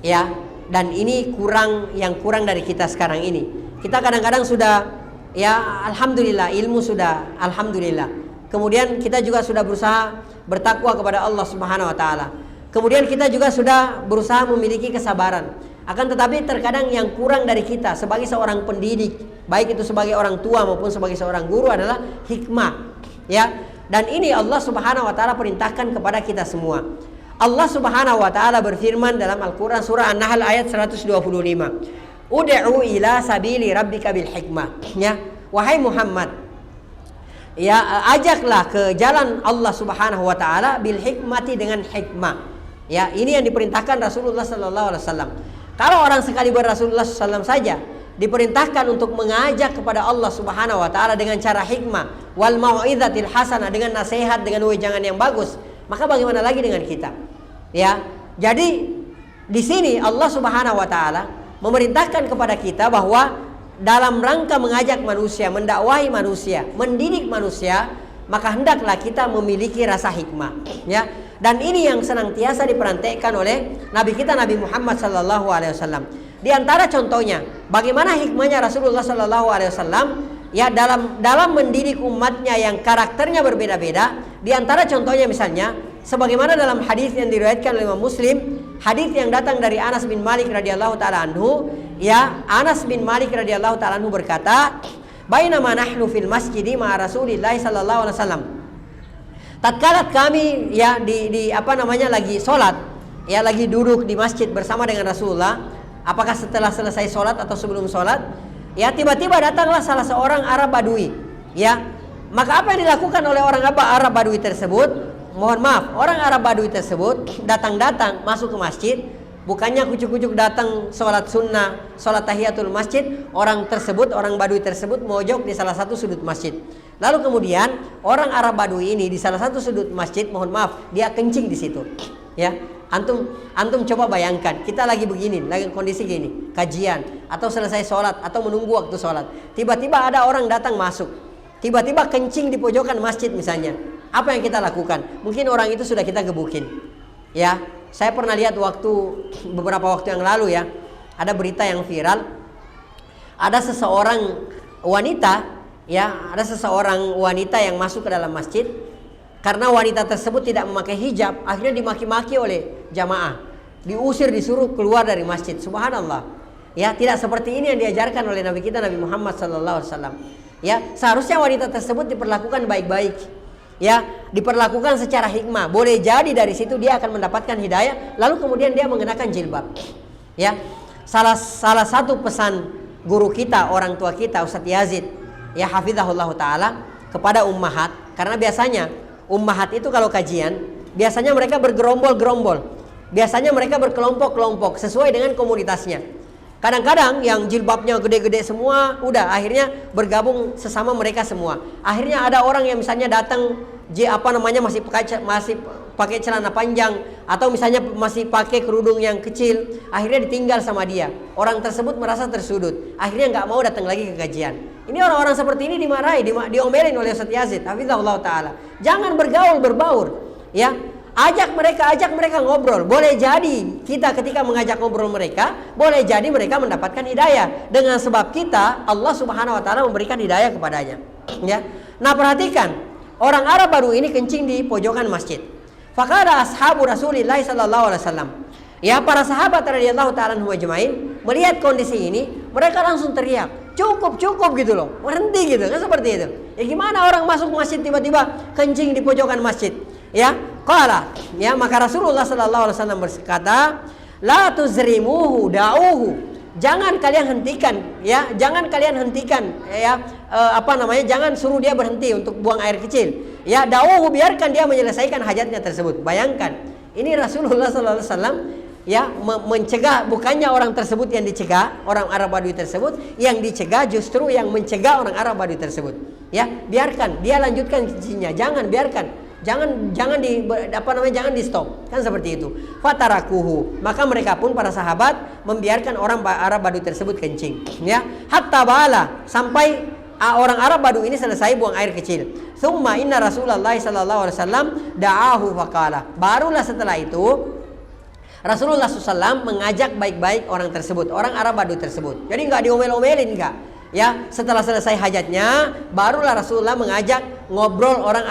ya. Dan ini yang kurang dari kita sekarang ini. Kita kadang-kadang sudah, ya, alhamdulillah, ilmu sudah, alhamdulillah. Kemudian kita juga sudah berusaha bertakwa kepada Allah Subhanahu wa taala. Kemudian kita juga sudah berusaha memiliki kesabaran. Akan tetapi terkadang yang kurang dari kita sebagai seorang pendidik, baik itu sebagai orang tua maupun sebagai seorang guru, adalah hikmah, ya. Dan ini Allah Subhanahu wa taala perintahkan kepada kita semua. Allah Subhanahu wa taala berfirman dalam Al-Qur'an surah An-Nahl ayat 125. Ud'u ila sabili rabbika bil hikmah. Ya, wahai Muhammad, ya, ajaklah ke jalan Allah Subhanahu wa taala bil hikmati, dengan hikmah. Ya, ini yang diperintahkan Rasulullah sallallahu alaihi wasallam. Kalau orang sekali Rasulullah sallallahu alaihi wasallam saja diperintahkan untuk mengajak kepada Allah Subhanahu wa taala dengan cara hikmah, wal mau'izatil hasanah, dengan nasihat, dengan wejangan yang bagus, maka bagaimana lagi dengan kita? Ya. Jadi di sini Allah Subhanahu wa taala memerintahkan kepada kita bahwa dalam rangka mengajak manusia, mendakwahi manusia, mendidik manusia, maka hendaklah kita memiliki rasa hikmah, ya. Dan ini yang senantiasa diperantaikan oleh Nabi kita, Nabi Muhammad sallallahu alaihi wasallam. Di antara contohnya, bagaimana hikmahnya Rasulullah sallallahu alaihi wasallam, ya, dalam mendidik umatnya yang karakternya berbeda-beda. Di antara contohnya misalnya, sebagaimana dalam hadis yang diriwayatkan oleh Imam Muslim, hadis yang datang dari Anas bin Malik radhiyallahu taala anhu, ya, Anas bin Malik radhiyallahu taala anhu berkata, "Bainama nahnu fil masjidi ma Rasulillah sallallahu alaihi wasallam." Tatkala kami, ya, lagi sholat, ya, lagi duduk di masjid bersama dengan Rasulullah, apakah setelah selesai sholat atau sebelum sholat, ya, tiba-tiba datanglah salah seorang Arab Badui, ya. Maka apa yang dilakukan oleh orang Arab Badui tersebut? Mohon maaf, orang Arab Badui tersebut datang masuk ke masjid, Bukannya kucuk-kucuk datang sholat sunnah, sholat tahiyatul masjid, orang Badui tersebut mojok di salah satu sudut masjid. Lalu kemudian orang Arab Badui ini di salah satu sudut masjid, mohon maaf, dia kencing di situ. Ya, antum coba bayangkan, kita lagi begini, lagi kondisi gini, kajian atau selesai sholat atau menunggu waktu sholat. Tiba-tiba ada orang datang masuk, tiba-tiba kencing di pojokan masjid misalnya. Apa yang kita lakukan? Mungkin orang itu sudah kita gebukin. Ya, saya pernah lihat beberapa waktu yang lalu ya, ada berita yang viral, ada seseorang wanita yang masuk ke dalam masjid karena wanita tersebut tidak memakai hijab, akhirnya dimaki-maki oleh jamaah, diusir, disuruh keluar dari masjid. Subhanallah. Ya, tidak seperti ini yang diajarkan oleh Nabi kita Nabi Muhammad SAW. Ya, seharusnya wanita tersebut diperlakukan baik-baik. Ya, diperlakukan secara hikmah. Boleh jadi dari situ dia akan mendapatkan hidayah, lalu kemudian dia mengenakan jilbab. Ya, salah satu pesan guru kita, orang tua kita, Ustadz Yazid, ya hafizahullah taala, kepada ummahat, karena biasanya ummahat itu kalau kajian, biasanya mereka bergerombol-gerombol, biasanya mereka berkelompok-kelompok sesuai dengan komunitasnya. Kadang-kadang yang jilbabnya gede-gede semua, udah akhirnya bergabung sesama mereka semua. Akhirnya ada orang yang misalnya datang masih pakai celana panjang atau misalnya masih pakai kerudung yang kecil, akhirnya ditinggal sama dia. Orang tersebut merasa tersudut, akhirnya nggak mau datang lagi ke kajian. Ini orang-orang seperti ini dimarahi, diomelin oleh Ustadz Yazid hafizahullah taala. Jangan bergaul berbaur, ya. Ajak mereka ngobrol. Boleh jadi kita ketika mengajak ngobrol mereka, boleh jadi mereka mendapatkan hidayah. Dengan sebab kita, Allah Subhanahu wa taala memberikan hidayah kepadanya. Ya. Nah, perhatikan, orang Arab baru ini kencing di pojokan masjid. Faqala ashabu Rasulillah sallallahu alaihi wasallam. Ya, para sahabat radhiyallahu taala anhum ajmain melihat kondisi ini, mereka langsung teriak, "Cukup gitu loh. Berhenti gitu." Kan seperti itu. Ya gimana orang masuk masjid tiba-tiba kencing di pojokan masjid? Ya, qala, ya, maka Rasulullah sallallahu alaihi wasallam berkata, "La tuzrimuhu da'uhu." Jangan kalian hentikan, ya, jangan suruh dia berhenti untuk buang air kecil. Ya, da'uhu, biarkan dia menyelesaikan hajatnya tersebut. Bayangkan, ini Rasulullah sallallahu alaihi wasallam ya mencegah, bukannya orang tersebut yang dicegah, orang Arab Badui tersebut yang dicegah, justru yang mencegah orang Arab Badui tersebut. Ya, biarkan dia lanjutkan kencingnya, jangan di stop, kan seperti itu. Fatarakuhu, maka mereka pun para sahabat membiarkan orang Arab Badui tersebut kencing, ya, hatta bala, sampai orang Arab Badui ini selesai buang air kecil. Tsumma inna Rasulullah sallallahu alaihi wasallam da'ahu faqala, barulah setelah itu Rasulullah SAW mengajak baik-baik orang tersebut, orang Arab Badui tersebut. Jadi nggak diomel-omelin, nggak. Ya, setelah selesai hajatnya, barulah Rasulullah mengajak ngobrol orang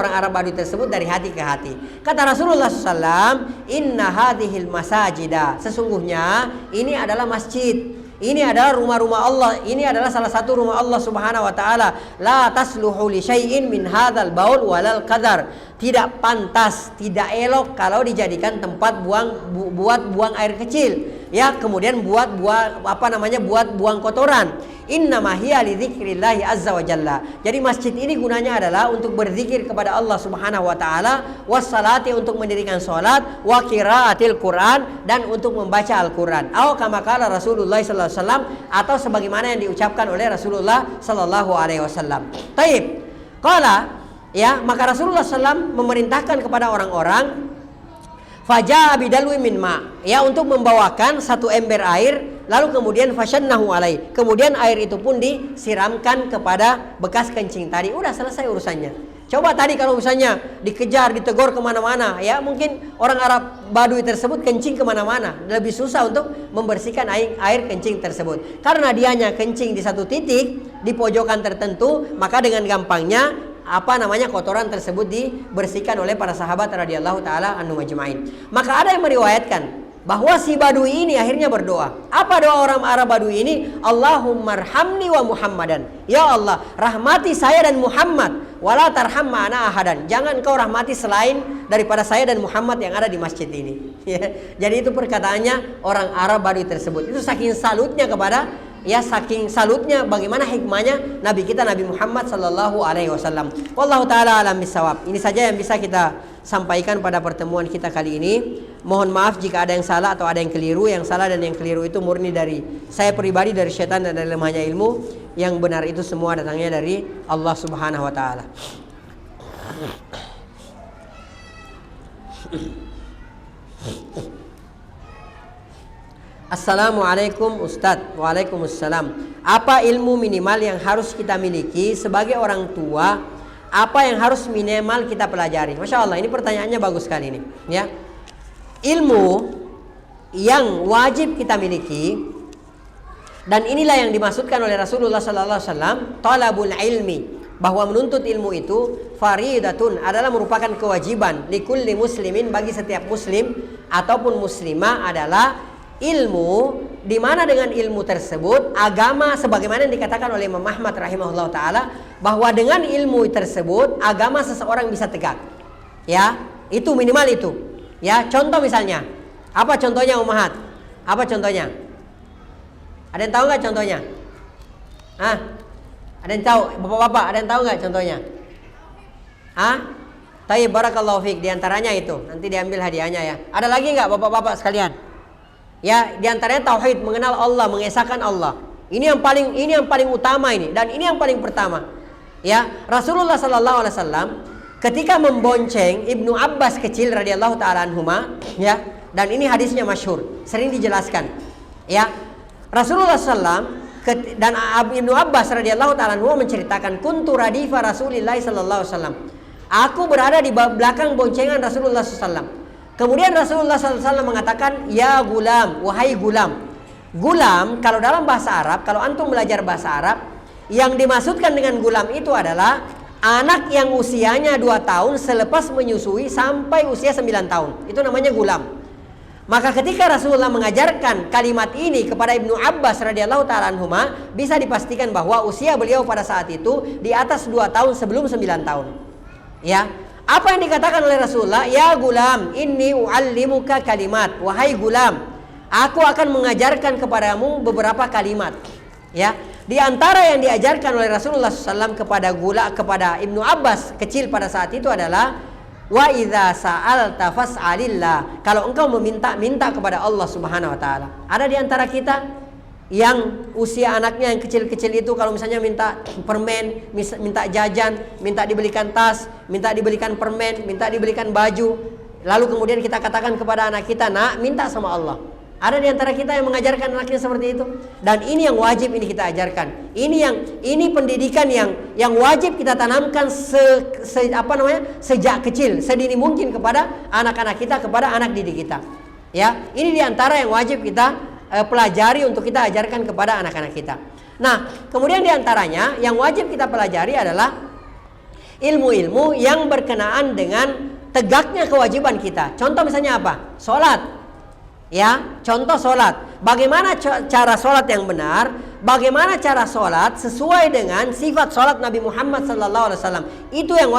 Arab Badui tersebut dari hati ke hati. Kata Rasulullah SAW, "Inna hadhil masajida." Sesungguhnya ini adalah masjid. Ini adalah rumah-rumah Allah. Ini adalah salah satu rumah Allah Subhanahu wa taala. La tasluhu li syai'in min hadzal baul walal qadar. Tidak pantas, tidak elok kalau dijadikan tempat buat buang air kecil. Ya, kemudian buat buang kotoran. Innama hiya li dzikrillah azza wa jalla. Jadi masjid ini gunanya adalah untuk berzikir kepada Allah Subhanahu wa taala, wassalati, untuk mendirikan salat, wa qiraatil Quran, dan untuk membaca Al-Qur'an. Atau kama qala Rasulullah sallallahu alaihi wasallam, atau sebagaimana yang diucapkan oleh Rasulullah sallallahu alaihi wasallam. Taib. Qala, ya, maka Rasulullah SAW memerintahkan kepada orang-orang, faja'a bidalwi min ma, ya, untuk membawakan satu ember air, lalu kemudian fasyannahu alai, kemudian air itu pun disiramkan kepada bekas kencing tadi. Udah selesai urusannya. Coba tadi kalau misalnya dikejar, ditegur kemana-mana, ya mungkin orang Arab Badui tersebut kencing kemana-mana, lebih susah untuk membersihkan air kencing tersebut. Karena dianya kencing di satu titik, di pojokan tertentu, maka dengan gampangnya kotoran tersebut dibersihkan oleh para sahabat radhiyallahu taala anhum ajmain. Maka ada yang meriwayatkan bahwa si Badui ini akhirnya berdoa. Apa doa orang Arab Badui ini? Allahummarhamni wa Muhammadan. Ya Allah, rahmati saya dan Muhammad, wala tarham ma'ana ahadan. Jangan kau rahmati selain daripada saya dan Muhammad yang ada di masjid ini. Jadi itu perkataannya orang Arab Badui tersebut. Itu saking salutnya bagaimana hikmahnya Nabi kita Nabi Muhammad sallallahu alaihi wasallam. Wallahu taala alam bisawab. Ini saja yang bisa kita sampaikan pada pertemuan kita kali ini. Mohon maaf jika ada yang salah atau ada yang keliru. Yang salah dan yang keliru itu murni dari saya pribadi, dari syaitan dan dari lemahnya ilmu. Yang benar itu semua datangnya dari Allah Subhanahu wa taala. Assalamualaikum Ustadz. Waalaikumsalam. Apa ilmu minimal yang harus kita miliki sebagai orang tua? Apa yang harus minimal kita pelajari? Masya Allah, ini pertanyaannya bagus sekali ini, ya. Ilmu yang wajib kita miliki, dan inilah yang dimaksudkan oleh Rasulullah Sallallahu Alaihi Wasallam, talabul ilmi, bahwa menuntut ilmu itu faridatun, adalah merupakan kewajiban likulli muslimin, bagi setiap muslim ataupun muslimah, adalah ilmu, di mana dengan ilmu tersebut agama, sebagaimana yang dikatakan oleh Imam Ahmad rahimahullah taala, bahwa dengan ilmu tersebut agama seseorang bisa tegak. Ya, itu minimal itu. Ya, contoh misalnya, apa contohnya Ummahat? Apa contohnya? Ada yang tahu nggak contohnya? Hah? Ada yang tahu? Bapak-bapak, ada yang tahu nggak contohnya? Hah? Tayyib, barakallahu fiik. Di antaranya itu, nanti diambil hadiahnya ya. Ada lagi nggak bapak-bapak sekalian? Ya, diantaranya tauhid, mengenal Allah, mengesahkan Allah. Ini yang paling utama ini, dan ini yang paling pertama. Ya, Rasulullah Sallallahu Alaihi Wasallam ketika membonceng Ibnu Abbas kecil radhiyallahu taala anhuma, ya, dan ini hadisnya masyhur, sering dijelaskan. Ya, Rasulullah SAW dan Ibnu Abbas radhiyallahu taala anhuma menceritakan, kuntu radifa Rasulillah Sallallahu Alaihi Wasallam. Aku berada di belakang boncengan Rasulullah SAW. Kemudian Rasulullah SAW mengatakan, ya gulam, wahai gulam. Gulam, kalau dalam bahasa Arab, kalau antum belajar bahasa Arab, yang dimaksudkan dengan gulam itu adalah anak yang usianya 2 tahun selepas menyusui sampai usia 9 tahun. Itu namanya gulam. Maka ketika Rasulullah mengajarkan kalimat ini kepada Ibnu Abbas radhiyallahu taala anhuma, bisa dipastikan bahwa usia beliau pada saat itu di atas 2 tahun sebelum 9 tahun. Ya. Apa yang dikatakan oleh Rasulullah? Ya gulam, inni u'allimuka kalimat. Wahai gulam, aku akan mengajarkan kepadamu beberapa kalimat. Ya, di antara yang diajarkan oleh Rasulullah SAW kepada Ibnu Abbas kecil pada saat itu adalah, wa idza sa'alta fas'alillah. Kalau engkau meminta kepada Allah Subhanahu wa taala. Ada di antara kita yang usia anaknya yang kecil-kecil itu, kalau misalnya minta permen, minta jajan, minta dibelikan tas, minta dibelikan permen, minta dibelikan baju, lalu kemudian kita katakan kepada anak kita, nak, minta sama Allah. Ada di antara kita yang mengajarkan anaknya seperti itu, dan ini yang wajib ini kita ajarkan. Ini pendidikan yang wajib kita tanamkan sejak kecil, sedini mungkin kepada anak-anak kita, kepada anak didik kita. Ya, ini di antara yang wajib kita pelajari untuk kita ajarkan kepada anak-anak kita. Nah, kemudian diantaranya yang wajib kita pelajari adalah ilmu-ilmu yang berkenaan dengan tegaknya kewajiban kita. Contoh misalnya apa? Sholat. Ya, contoh sholat. Bagaimana cara sholat yang benar? Bagaimana cara sholat sesuai dengan sifat sholat Nabi Muhammad SAW? Itu yang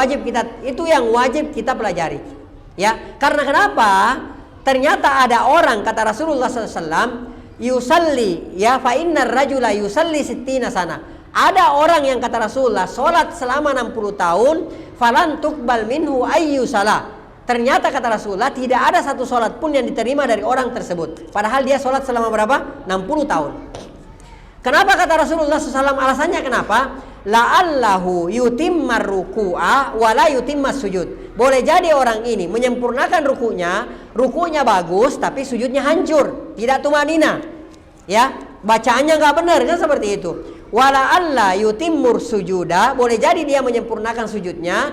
wajib kita pelajari. Ya, karena kenapa? Ternyata ada orang, kata Rasulullah SAW, yusalli, ya, fa innar rajula yusalli sittina sana. Ada orang yang kata Rasulullah sholat selama 60 tahun, falan tuqbal minhu ayyu salah. Ternyata kata Rasulullah tidak ada satu sholat pun yang diterima dari orang tersebut, padahal dia sholat selama berapa? 60 tahun. Kenapa kata Rasulullah SAW? Alasannya kenapa? La'allahu yutimmar ruku'a wa la yutimmas sujud. Boleh jadi orang ini menyempurnakan rukunya bagus, tapi sujudnya hancur, tidak tumanina. Ya, bacaannya nggak benar, kan seperti itu. Wala alla yutimmur sujuda, boleh jadi dia menyempurnakan sujudnya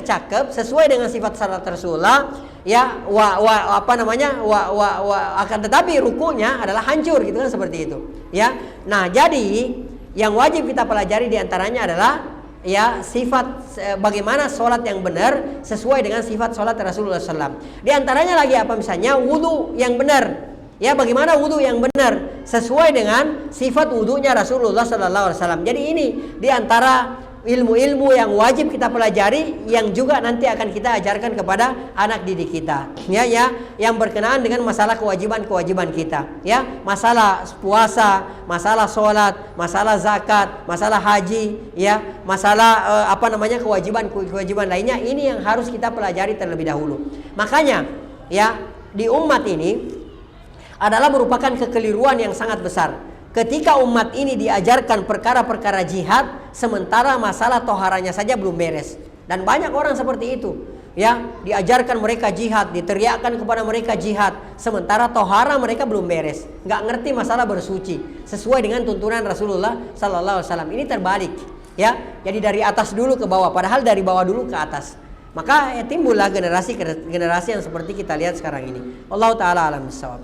cakep sesuai dengan sifat salat Rasulullah, ya, akan tetapi rukunya adalah hancur, gitu kan, seperti itu. Ya. Nah, jadi yang wajib kita pelajari diantaranya adalah, ya, sifat bagaimana sholat yang benar sesuai dengan sifat sholat Rasulullah SAW. Di antaranya lagi apa, misalnya wudu yang benar. Ya, bagaimana wudu yang benar sesuai dengan sifat wudunya Rasulullah SAW. Jadi ini di antara ilmu-ilmu yang wajib kita pelajari, yang juga nanti akan kita ajarkan kepada anak didik kita. Ya, yang berkenaan dengan masalah kewajiban kita. Ya, masalah puasa, masalah sholat, masalah zakat, masalah haji, ya, masalah kewajiban lainnya. Ini yang harus kita pelajari terlebih dahulu. Makanya, ya, di umat ini adalah merupakan kekeliruan yang sangat besar. Ketika umat ini diajarkan perkara-perkara jihad, sementara masalah toharanya saja belum beres. Dan banyak orang seperti itu, ya, diajarkan mereka jihad, diteriakkan kepada mereka jihad, sementara tohara mereka belum beres, nggak ngerti masalah bersuci sesuai dengan tuntunan Rasulullah Sallallahu Alaihi Wasallam. Ini terbalik, ya. Jadi dari atas dulu ke bawah, padahal dari bawah dulu ke atas. Maka timbullah generasi yang seperti kita lihat sekarang ini. Allah Taala alam bisawab.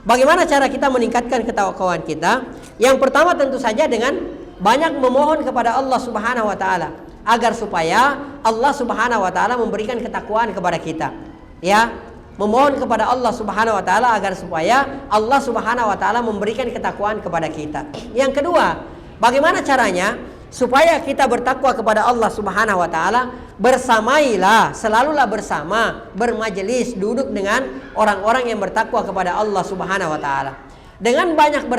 Bagaimana cara kita meningkatkan ketakwaan kita? Yang pertama tentu saja dengan banyak memohon kepada Allah Subhanahu wa taala agar supaya Allah Subhanahu wa taala memberikan ketakwaan kepada kita. Ya, memohon kepada Allah Subhanahu wa taala agar supaya Allah Subhanahu wa taala memberikan ketakwaan kepada kita. Yang kedua, bagaimana caranya supaya kita bertakwa kepada Allah Subhanahu wa taala? Bersamailah, selalulah bersama, bermajelis, duduk dengan orang-orang yang bertakwa kepada Allah Subhanahu wa taala. Dengan banyak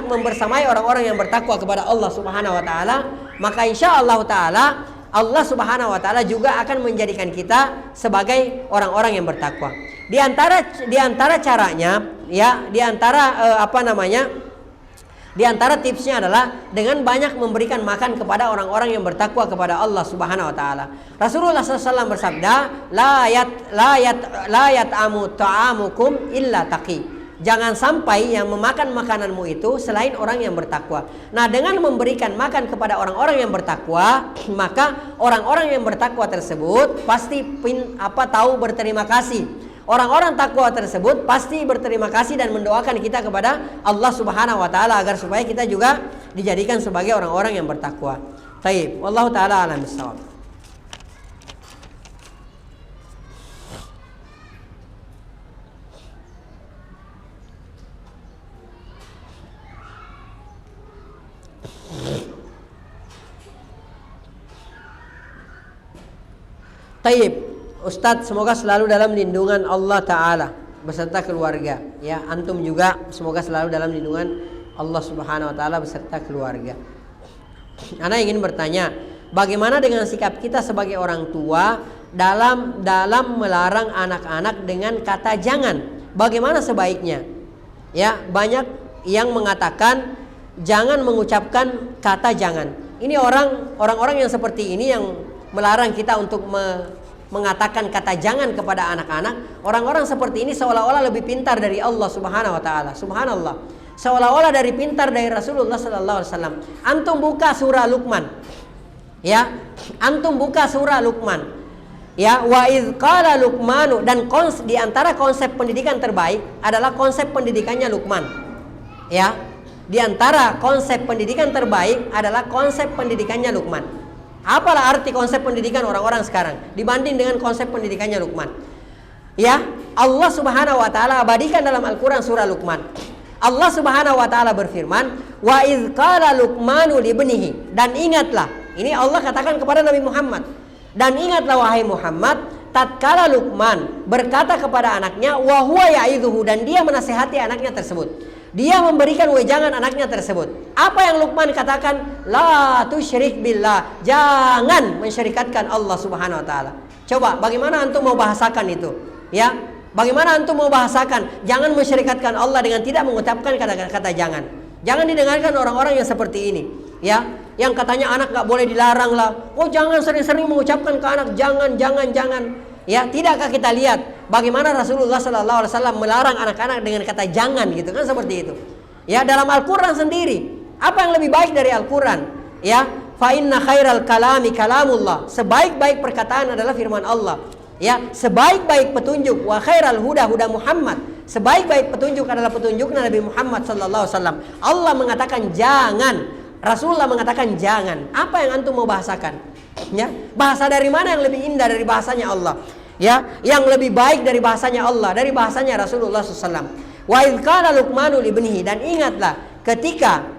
membersamai orang-orang yang bertakwa kepada Allah Subhanahu wa taala, maka insyaallah taala Allah Subhanahu wa taala juga akan menjadikan kita sebagai orang-orang yang bertakwa. Di antara caranya, ya, di antara tipsnya adalah dengan banyak memberikan makan kepada orang-orang yang bertakwa kepada Allah Subhanahu wa taala. Rasulullah SAW bersabda, la yat'amu ta'amukum illa taqi. Jangan sampai yang memakan makananmu itu selain orang yang bertakwa. Nah, dengan memberikan makan kepada orang-orang yang bertakwa, maka orang-orang yang bertakwa tersebut pasti tahu berterima kasih. Orang-orang takwa tersebut pasti berterima kasih dan mendoakan kita kepada Allah Subhanahu wa taala agar supaya kita juga dijadikan sebagai orang-orang yang bertakwa. Baik, wallahu taala alam bissawab. Taib, Ustadz, semoga selalu dalam lindungan Allah Ta'ala beserta keluarga. Ya, antum juga semoga selalu dalam lindungan Allah Subhanahu Wa Ta'ala beserta keluarga. Ana ingin bertanya, bagaimana dengan sikap kita sebagai orang tua dalam melarang anak-anak dengan kata jangan? Bagaimana sebaiknya? Ya, banyak yang mengatakan jangan mengucapkan kata jangan. Ini orang-orang yang seperti ini yang melarang kita untuk mengatakan kata jangan kepada anak-anak. Orang-orang seperti ini seolah-olah lebih pintar dari Allah Subhanahu wa taala. Subhanallah. Seolah-olah dari pintar dari Rasulullah sallallahu alaihi wasallam. Antum buka surah Luqman. Ya, antum buka surah Luqman. Ya, wa idz qala Luqmanu, dan di antara konsep pendidikan terbaik adalah konsep pendidikannya Luqman. Ya, di antara konsep pendidikan terbaik adalah konsep pendidikannya Luqman. Apalah arti konsep pendidikan orang-orang sekarang dibanding dengan konsep pendidikannya Luqman? Ya, Allah Subhanahu wa taala abadikan dalam Al-Qur'an surah Luqman. Allah Subhanahu wa taala berfirman, "Wa idz qala Luqmanu libnihi." Dan ingatlah, ini Allah katakan kepada Nabi Muhammad. Dan ingatlah wahai Muhammad, tatkala Luqman berkata kepada anaknya, wa huwa ya'idhuhu, dan dia menasihati anaknya tersebut. Dia memberikan wejangan anaknya tersebut. Apa yang Luqman katakan? La tusyrik billah. Jangan mensyirikatkan Allah Subhanahu wa taala. Coba bagaimana antum mau bahasakan itu? Ya, bagaimana antum mau bahasakan jangan mensyirikatkan Allah dengan tidak mengucapkan kata-kata jangan? Jangan didengarkan orang-orang yang seperti ini, ya, yang katanya anak nggak boleh dilarang lah. Oh, jangan sering-sering mengucapkan ke anak jangan. Ya, tidakkah kita lihat bagaimana Rasulullah sallallahu alaihi wasallam melarang anak-anak dengan kata jangan, gitu kan, seperti itu. Ya, dalam Al-Qur'an sendiri. Apa yang lebih baik dari Al-Qur'an? Ya, fa inna khairal kalami kalamullah. Sebaik-baik perkataan adalah firman Allah. Ya, sebaik-baik petunjuk wa khairal huda Muhammad. Sebaik-baik petunjuk adalah petunjuknya Nabi Muhammad sallallahu alaihi wasallam. Allah mengatakan jangan, Rasulullah mengatakan jangan. Apa yang antum mau bahasakan? Ya, bahasa dari mana yang lebih indah dari bahasanya Allah? Ya, yang lebih baik dari bahasanya Allah, dari bahasanya Rasulullah SAW. Wa idz qala Luqmanu libnihi, dan ingatlah ketika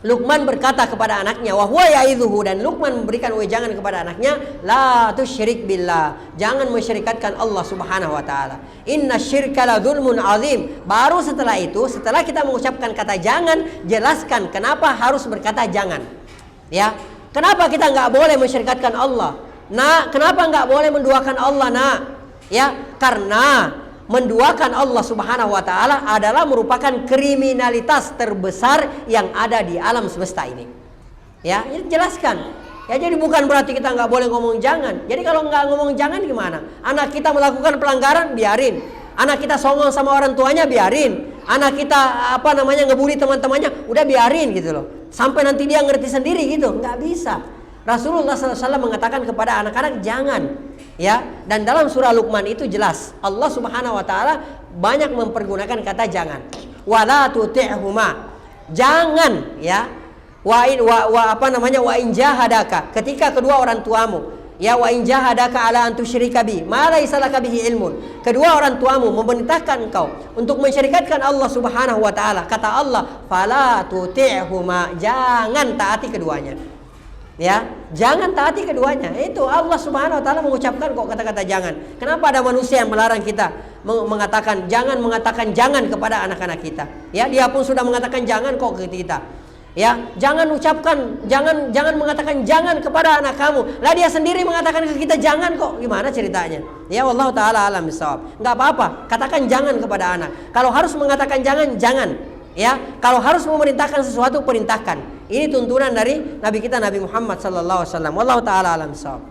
Luqman berkata kepada anaknya, wa huwa ya'idhuhu, dan Luqman memberikan wejangan kepada anaknya, la tusyrik billah, jangan mensyirikatkan Allah Subhanahu wa taala. Inna syirka la dzulmun azim. Baru setelah itu, setelah kita mengucapkan kata jangan, jelaskan kenapa harus berkata jangan. Ya, kenapa kita nggak boleh mensyirikatkan Allah? Nah, kenapa nggak boleh menduakan Allah? Nah, Ya, karena menduakan Allah Subhanahu wa taala adalah merupakan kriminalitas terbesar yang ada di alam semesta ini. Ya, jelaskan. Ya, jadi bukan berarti kita nggak boleh ngomong jangan. Jadi kalau nggak ngomong jangan gimana? Anak kita melakukan pelanggaran, biarin. Anak kita songong sama orang tuanya, biarin. Anak kita ngebully teman-temannya, udah biarin gitu loh. Sampai nanti dia ngerti sendiri gitu, nggak bisa. Rasulullah SAW mengatakan kepada anak-anak jangan, ya. Dan dalam surah Luqman itu jelas Allah Subhanahu Wa Taala banyak mempergunakan kata jangan. Wala tuti'huma, jangan, ya. Wa in jahadaka, ketika kedua orang tuamu, ya, wa in jahadaka ala an tusyrika bi ma laysa laka bihi ilmun, kedua orang tuamu memerintahkan engkau untuk mensyirikatkan Allah Subhanahu wa taala, kata Allah, fala tuti'huma, jangan taati keduanya. Ya, jangan taati keduanya. Itu Allah Subhanahu wa taala mengucapkan kok kata-kata jangan. Kenapa ada manusia yang melarang kita mengatakan jangan kepada anak-anak kita? Ya, dia pun sudah mengatakan jangan kok ke kita. Ya, jangan mengatakan jangan kepada anak kamu. Lah dia sendiri mengatakan ke kita jangan kok. Gimana ceritanya? Ya, wallahu taala alam bisawab. Enggak apa-apa, katakan jangan kepada anak. Kalau harus mengatakan jangan. Ya, kalau harus memerintahkan sesuatu, perintahkan. Ini tuntunan dari Nabi kita Nabi Muhammad sallallahu alaihi wasallam. Wallahu taala alam bisawab.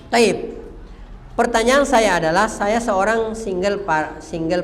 Taib. Pertanyaan saya adalah, saya seorang single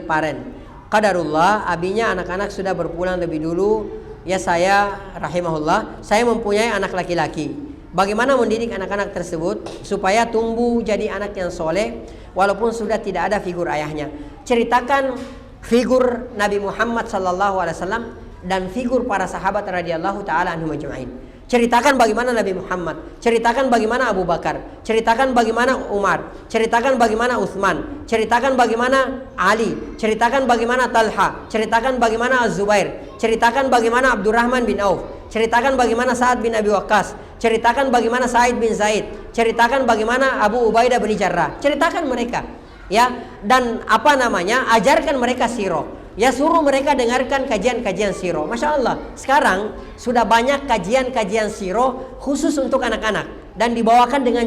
parent. Qadarullah, abinya anak-anak sudah berpulang lebih dulu. Ya, saya rahimahullah, saya mempunyai anak laki-laki. Bagaimana mendidik anak-anak tersebut supaya tumbuh jadi anak yang soleh walaupun sudah tidak ada figur ayahnya? Ceritakan figur Nabi Muhammad sallallahu alaihi wasallam dan figur para sahabat radhiyallahu taala anhum ajma'in. Ceritakan bagaimana Nabi Muhammad, ceritakan bagaimana Abu Bakar, ceritakan bagaimana Umar, ceritakan bagaimana Utsman, ceritakan bagaimana Ali, ceritakan bagaimana Talha, ceritakan bagaimana Az-Zubair, ceritakan bagaimana Abdurrahman bin Auf, ceritakan bagaimana Sa'ad bin Abi Waqqas, ceritakan bagaimana Sa'id bin Zaid, ceritakan bagaimana Abu Ubaidah bin Jarrah. Ceritakan mereka, ya, dan ajarkan mereka sirah. Ya, suruh mereka dengarkan kajian-kajian siro. Masya Allah, sekarang sudah banyak kajian-kajian siro khusus untuk anak-anak dan dibawakan dengan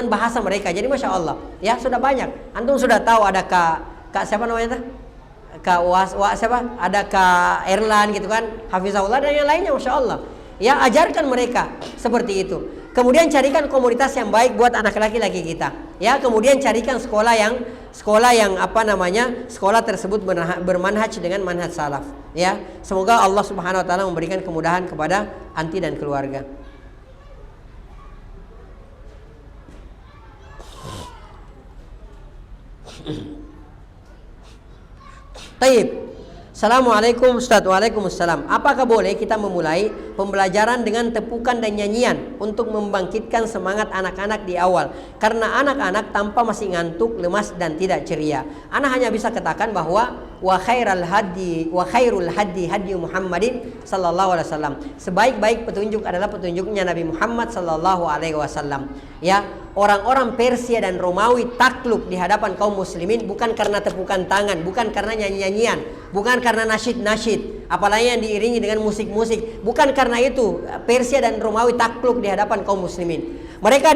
bahasa mereka. Jadi Masya Allah, ya, sudah banyak. Antum sudah tahu ada Kak siapa namanya tuh? Siapa? Ada Kak Erlan gitu kan, Hafizahullah dan yang lainnya. Masya Allah, ya, ajarkan mereka seperti itu. Kemudian carikan komunitas yang baik buat anak laki-laki kita. Ya, kemudian carikan sekolah yang sekolah tersebut bermanhaj dengan manhaj salaf. Ya, semoga Allah Subhanahu wa taala memberikan kemudahan kepada anti dan keluarga. Taib. Assalamualaikum Ustaz. Waalaikumsalam. Apakah boleh kita memulai pembelajaran dengan tepukan dan nyanyian untuk membangkitkan semangat anak-anak di awal? Karena anak-anak tampak masih ngantuk, lemas dan tidak ceria. Anak hanya bisa katakan bahwa wa khairul hadi hadi Muhammadin sallallahu alaihi wasallam. Sebaik-baik petunjuk adalah petunjuknya Nabi Muhammad sallallahu alaihi wasallam. Ya, orang-orang Persia dan Romawi takluk di hadapan kaum muslimin bukan karena tepukan tangan, bukan karena nyanyi-nyanyian, bukan karena nasyid-nasyid, apalagi yang diiringi dengan musik-musik. Bukan karena itu Persia dan Romawi takluk di hadapan kaum muslimin. Mereka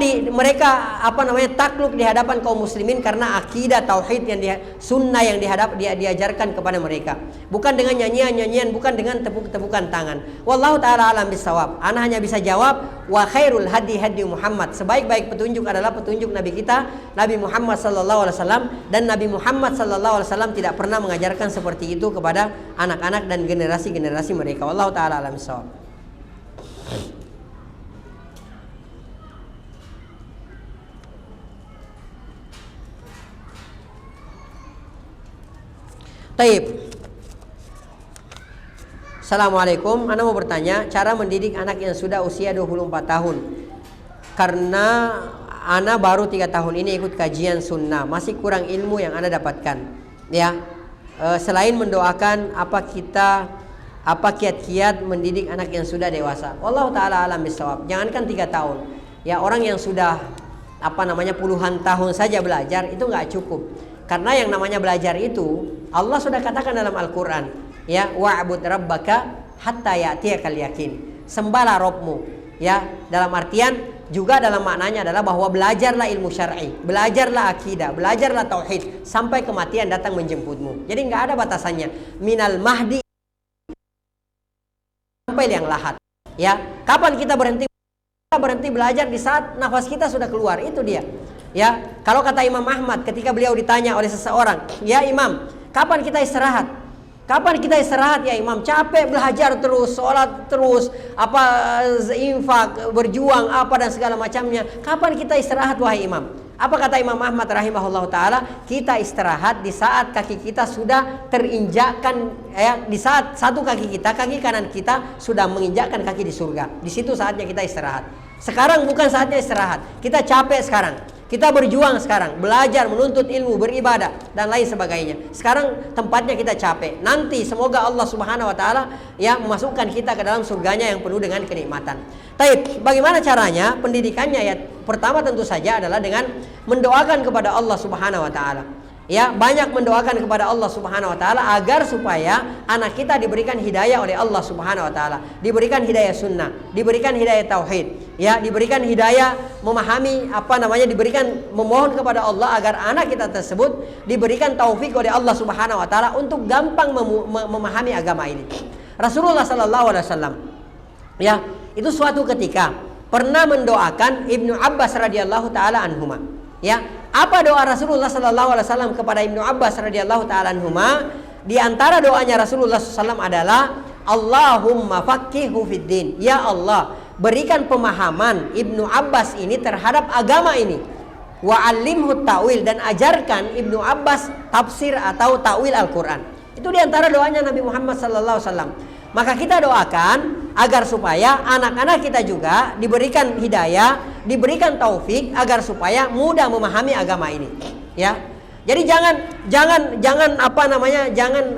takluk di hadapan kaum muslimin karena akidah tauhid sunnah yang diajarkan kepada mereka. Bukan dengan nyanyian-nyanyian, bukan dengan tepuk-tepukan tangan. Wallahu taala alam bisawab. Ana hanya bisa jawab wa khairul hadi hadi Muhammad. Sebaik-baik petunjuk adalah petunjuk Nabi kita, Nabi Muhammad sallallahu alaihi wasallam, dan Nabi Muhammad sallallahu alaihi wasallam tidak pernah mengajarkan seperti itu kepada anak-anak dan generasi-generasi mereka. Wallahu taala alam bisawab. Taib. Assalamualaikum. Ana mau bertanya, cara mendidik anak yang sudah usia 24 tahun. Karena ana baru 3 tahun ini ikut kajian sunnah, masih kurang ilmu yang ana dapatkan. Ya. Selain mendoakan, apa kiat-kiat mendidik anak yang sudah dewasa? Wallahu taala alam bisawab. Jangankan 3 tahun. Ya, orang yang sudah puluhan tahun saja belajar itu enggak cukup. Karena yang namanya belajar itu Allah sudah katakan dalam Al-Qur'an, ya, wa'bud rabbaka hatta ya'tiyakal yakin. Sembahlah Rabbmu, ya, dalam artian juga dalam maknanya adalah bahwa belajarlah ilmu syar'i, belajarlah akidah, belajarlah tauhid sampai kematian datang menjemputmu. Jadi nggak ada batasannya. Minal mahdi sampai liang lahat. Ya, kapan kita berhenti? Kita berhenti belajar di saat nafas kita sudah keluar. Itu dia. Ya, kalau kata Imam Ahmad ketika beliau ditanya oleh seseorang, "Ya Imam, kapan kita istirahat?" Kapan kita istirahat ya Imam? Capek belajar terus, sholat terus, infak, berjuang, apa dan segala macamnya. Kapan kita istirahat wahai Imam? Apa kata Imam Ahmad rahimahullah ta'ala? Kita istirahat di saat kaki kita sudah terinjakkan, ya, di saat satu kaki kanan kita sudah menginjakkan kaki di surga. Di situ saatnya kita istirahat. Sekarang bukan saatnya istirahat. Kita capek sekarang. Kita berjuang sekarang, belajar, menuntut ilmu, beribadah dan lain sebagainya. Sekarang tempatnya kita capek. Nanti semoga Allah Subhanahu wa taala ya memasukkan kita ke dalam surganya yang penuh dengan kenikmatan. Taib, bagaimana caranya? Pendidikannya ya pertama tentu saja adalah dengan mendoakan kepada Allah Subhanahu wa taala. Ya, banyak mendoakan kepada Allah Subhanahu wa taala agar supaya anak kita diberikan hidayah oleh Allah Subhanahu wa taala, diberikan hidayah sunnah, diberikan hidayah tauhid, ya, diberikan hidayah memahami diberikan memohon kepada Allah agar anak kita tersebut diberikan taufik oleh Allah Subhanahu wa taala untuk gampang memahami agama ini. Rasulullah sallallahu alaihi wasallam ya, itu suatu ketika pernah mendoakan Ibnu Abbas radhiyallahu taala anhuma. Ya, apa doa Rasulullah sallallahu alaihi wasallam kepada Ibnu Abbas radhiyallahu taala anhuma? Di antara doanya Rasulullah SAW adalah Allahumma faqihu fid din. Ya Allah, berikan pemahaman Ibnu Abbas ini terhadap agama ini. Wa 'allimhu ta'wil, dan ajarkan Ibnu Abbas tafsir atau ta'wil Al-Qur'an. Itu di antara doanya Nabi Muhammad sallallahu alaihi wasallam. Maka kita doakan agar supaya anak-anak kita juga diberikan hidayah, diberikan taufik agar supaya mudah memahami agama ini. Ya. Jadi jangan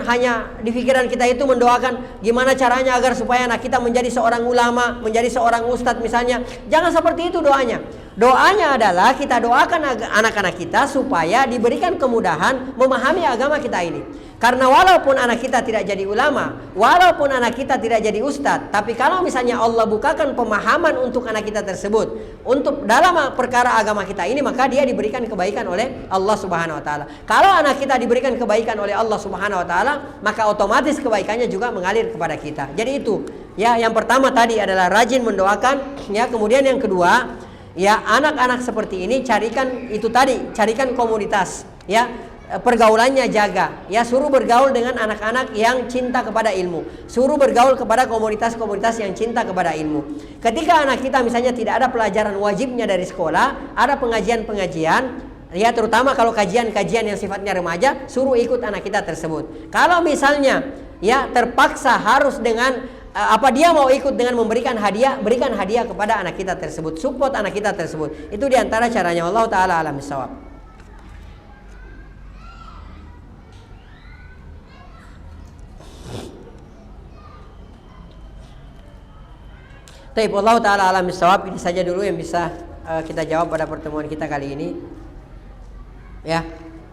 hanya di pikiran kita itu mendoakan gimana caranya agar supaya anak kita menjadi seorang ulama, menjadi seorang ustadz misalnya. Jangan seperti itu doanya. Doanya adalah kita doakan anak-anak kita supaya diberikan kemudahan memahami agama kita ini. Karena walaupun anak kita tidak jadi ulama, walaupun anak kita tidak jadi ustadz, tapi kalau misalnya Allah bukakan pemahaman untuk anak kita tersebut, untuk dalam perkara agama kita ini, maka dia diberikan kebaikan oleh Allah Subhanahu wa taala. Kalau anak kita diberikan kebaikan oleh Allah Subhanahu wa taala, maka otomatis kebaikannya juga mengalir kepada kita. Jadi itu, ya, yang pertama tadi adalah rajin mendoakan, ya, kemudian yang kedua, ya, anak-anak seperti ini carikan komunitas, ya. Pergaulannya jaga, ya, suruh bergaul dengan anak-anak yang cinta kepada ilmu, suruh bergaul kepada komunitas-komunitas yang cinta kepada ilmu. Ketika anak kita misalnya tidak ada pelajaran wajibnya dari sekolah, ada pengajian-pengajian, ya, terutama kalau kajian-kajian yang sifatnya remaja, suruh ikut anak kita tersebut. Kalau misalnya ya terpaksa harus dengan dia mau ikut dengan memberikan hadiah, berikan hadiah kepada anak kita tersebut, support anak kita tersebut. Itu diantara caranya. Allah taala alam bisawab. Baik, Allah taala alam bisawab. Ini saja dulu yang bisa kita jawab pada pertemuan kita kali ini. Ya,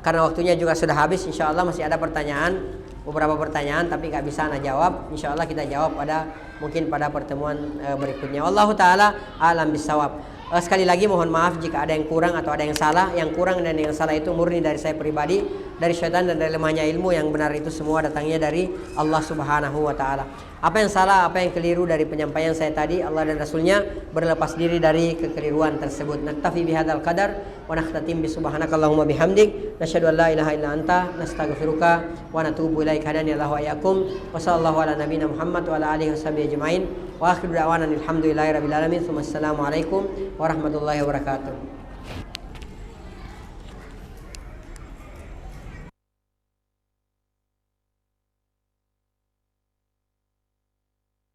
karena waktunya juga sudah habis. Insya Allah masih ada beberapa pertanyaan, tapi nggak bisa ana jawab. Insya Allah kita jawab mungkin pada pertemuan berikutnya. Allah taala alam bisawab. Sekali lagi mohon maaf jika ada yang kurang atau ada yang salah. Yang kurang dan yang salah itu murni dari saya pribadi, dari syaitan dan dari lemahnya ilmu. Yang benar itu semua datangnya dari Allah Subhanahu wa taala. Apa yang salah, apa yang keliru dari penyampaian saya tadi, Allah dan Rasulnya berlepas diri dari kekeliruan tersebut. Naktafi bihadzal qadar wa nakhtatim bi subhanakallahumma bihamdik nasyhadu an la ilaha illa anta nastaghfiruka wa natubu ilaik. Hadani Allahu wa iyyakum wa sallallahu ala nabiyyina Muhammad wa ala alihi washabihi ajmain wa akhiru da'wana alhamdulillahi rabbil alamin. Assalamualaikum warahmatullahi wabarakatuh.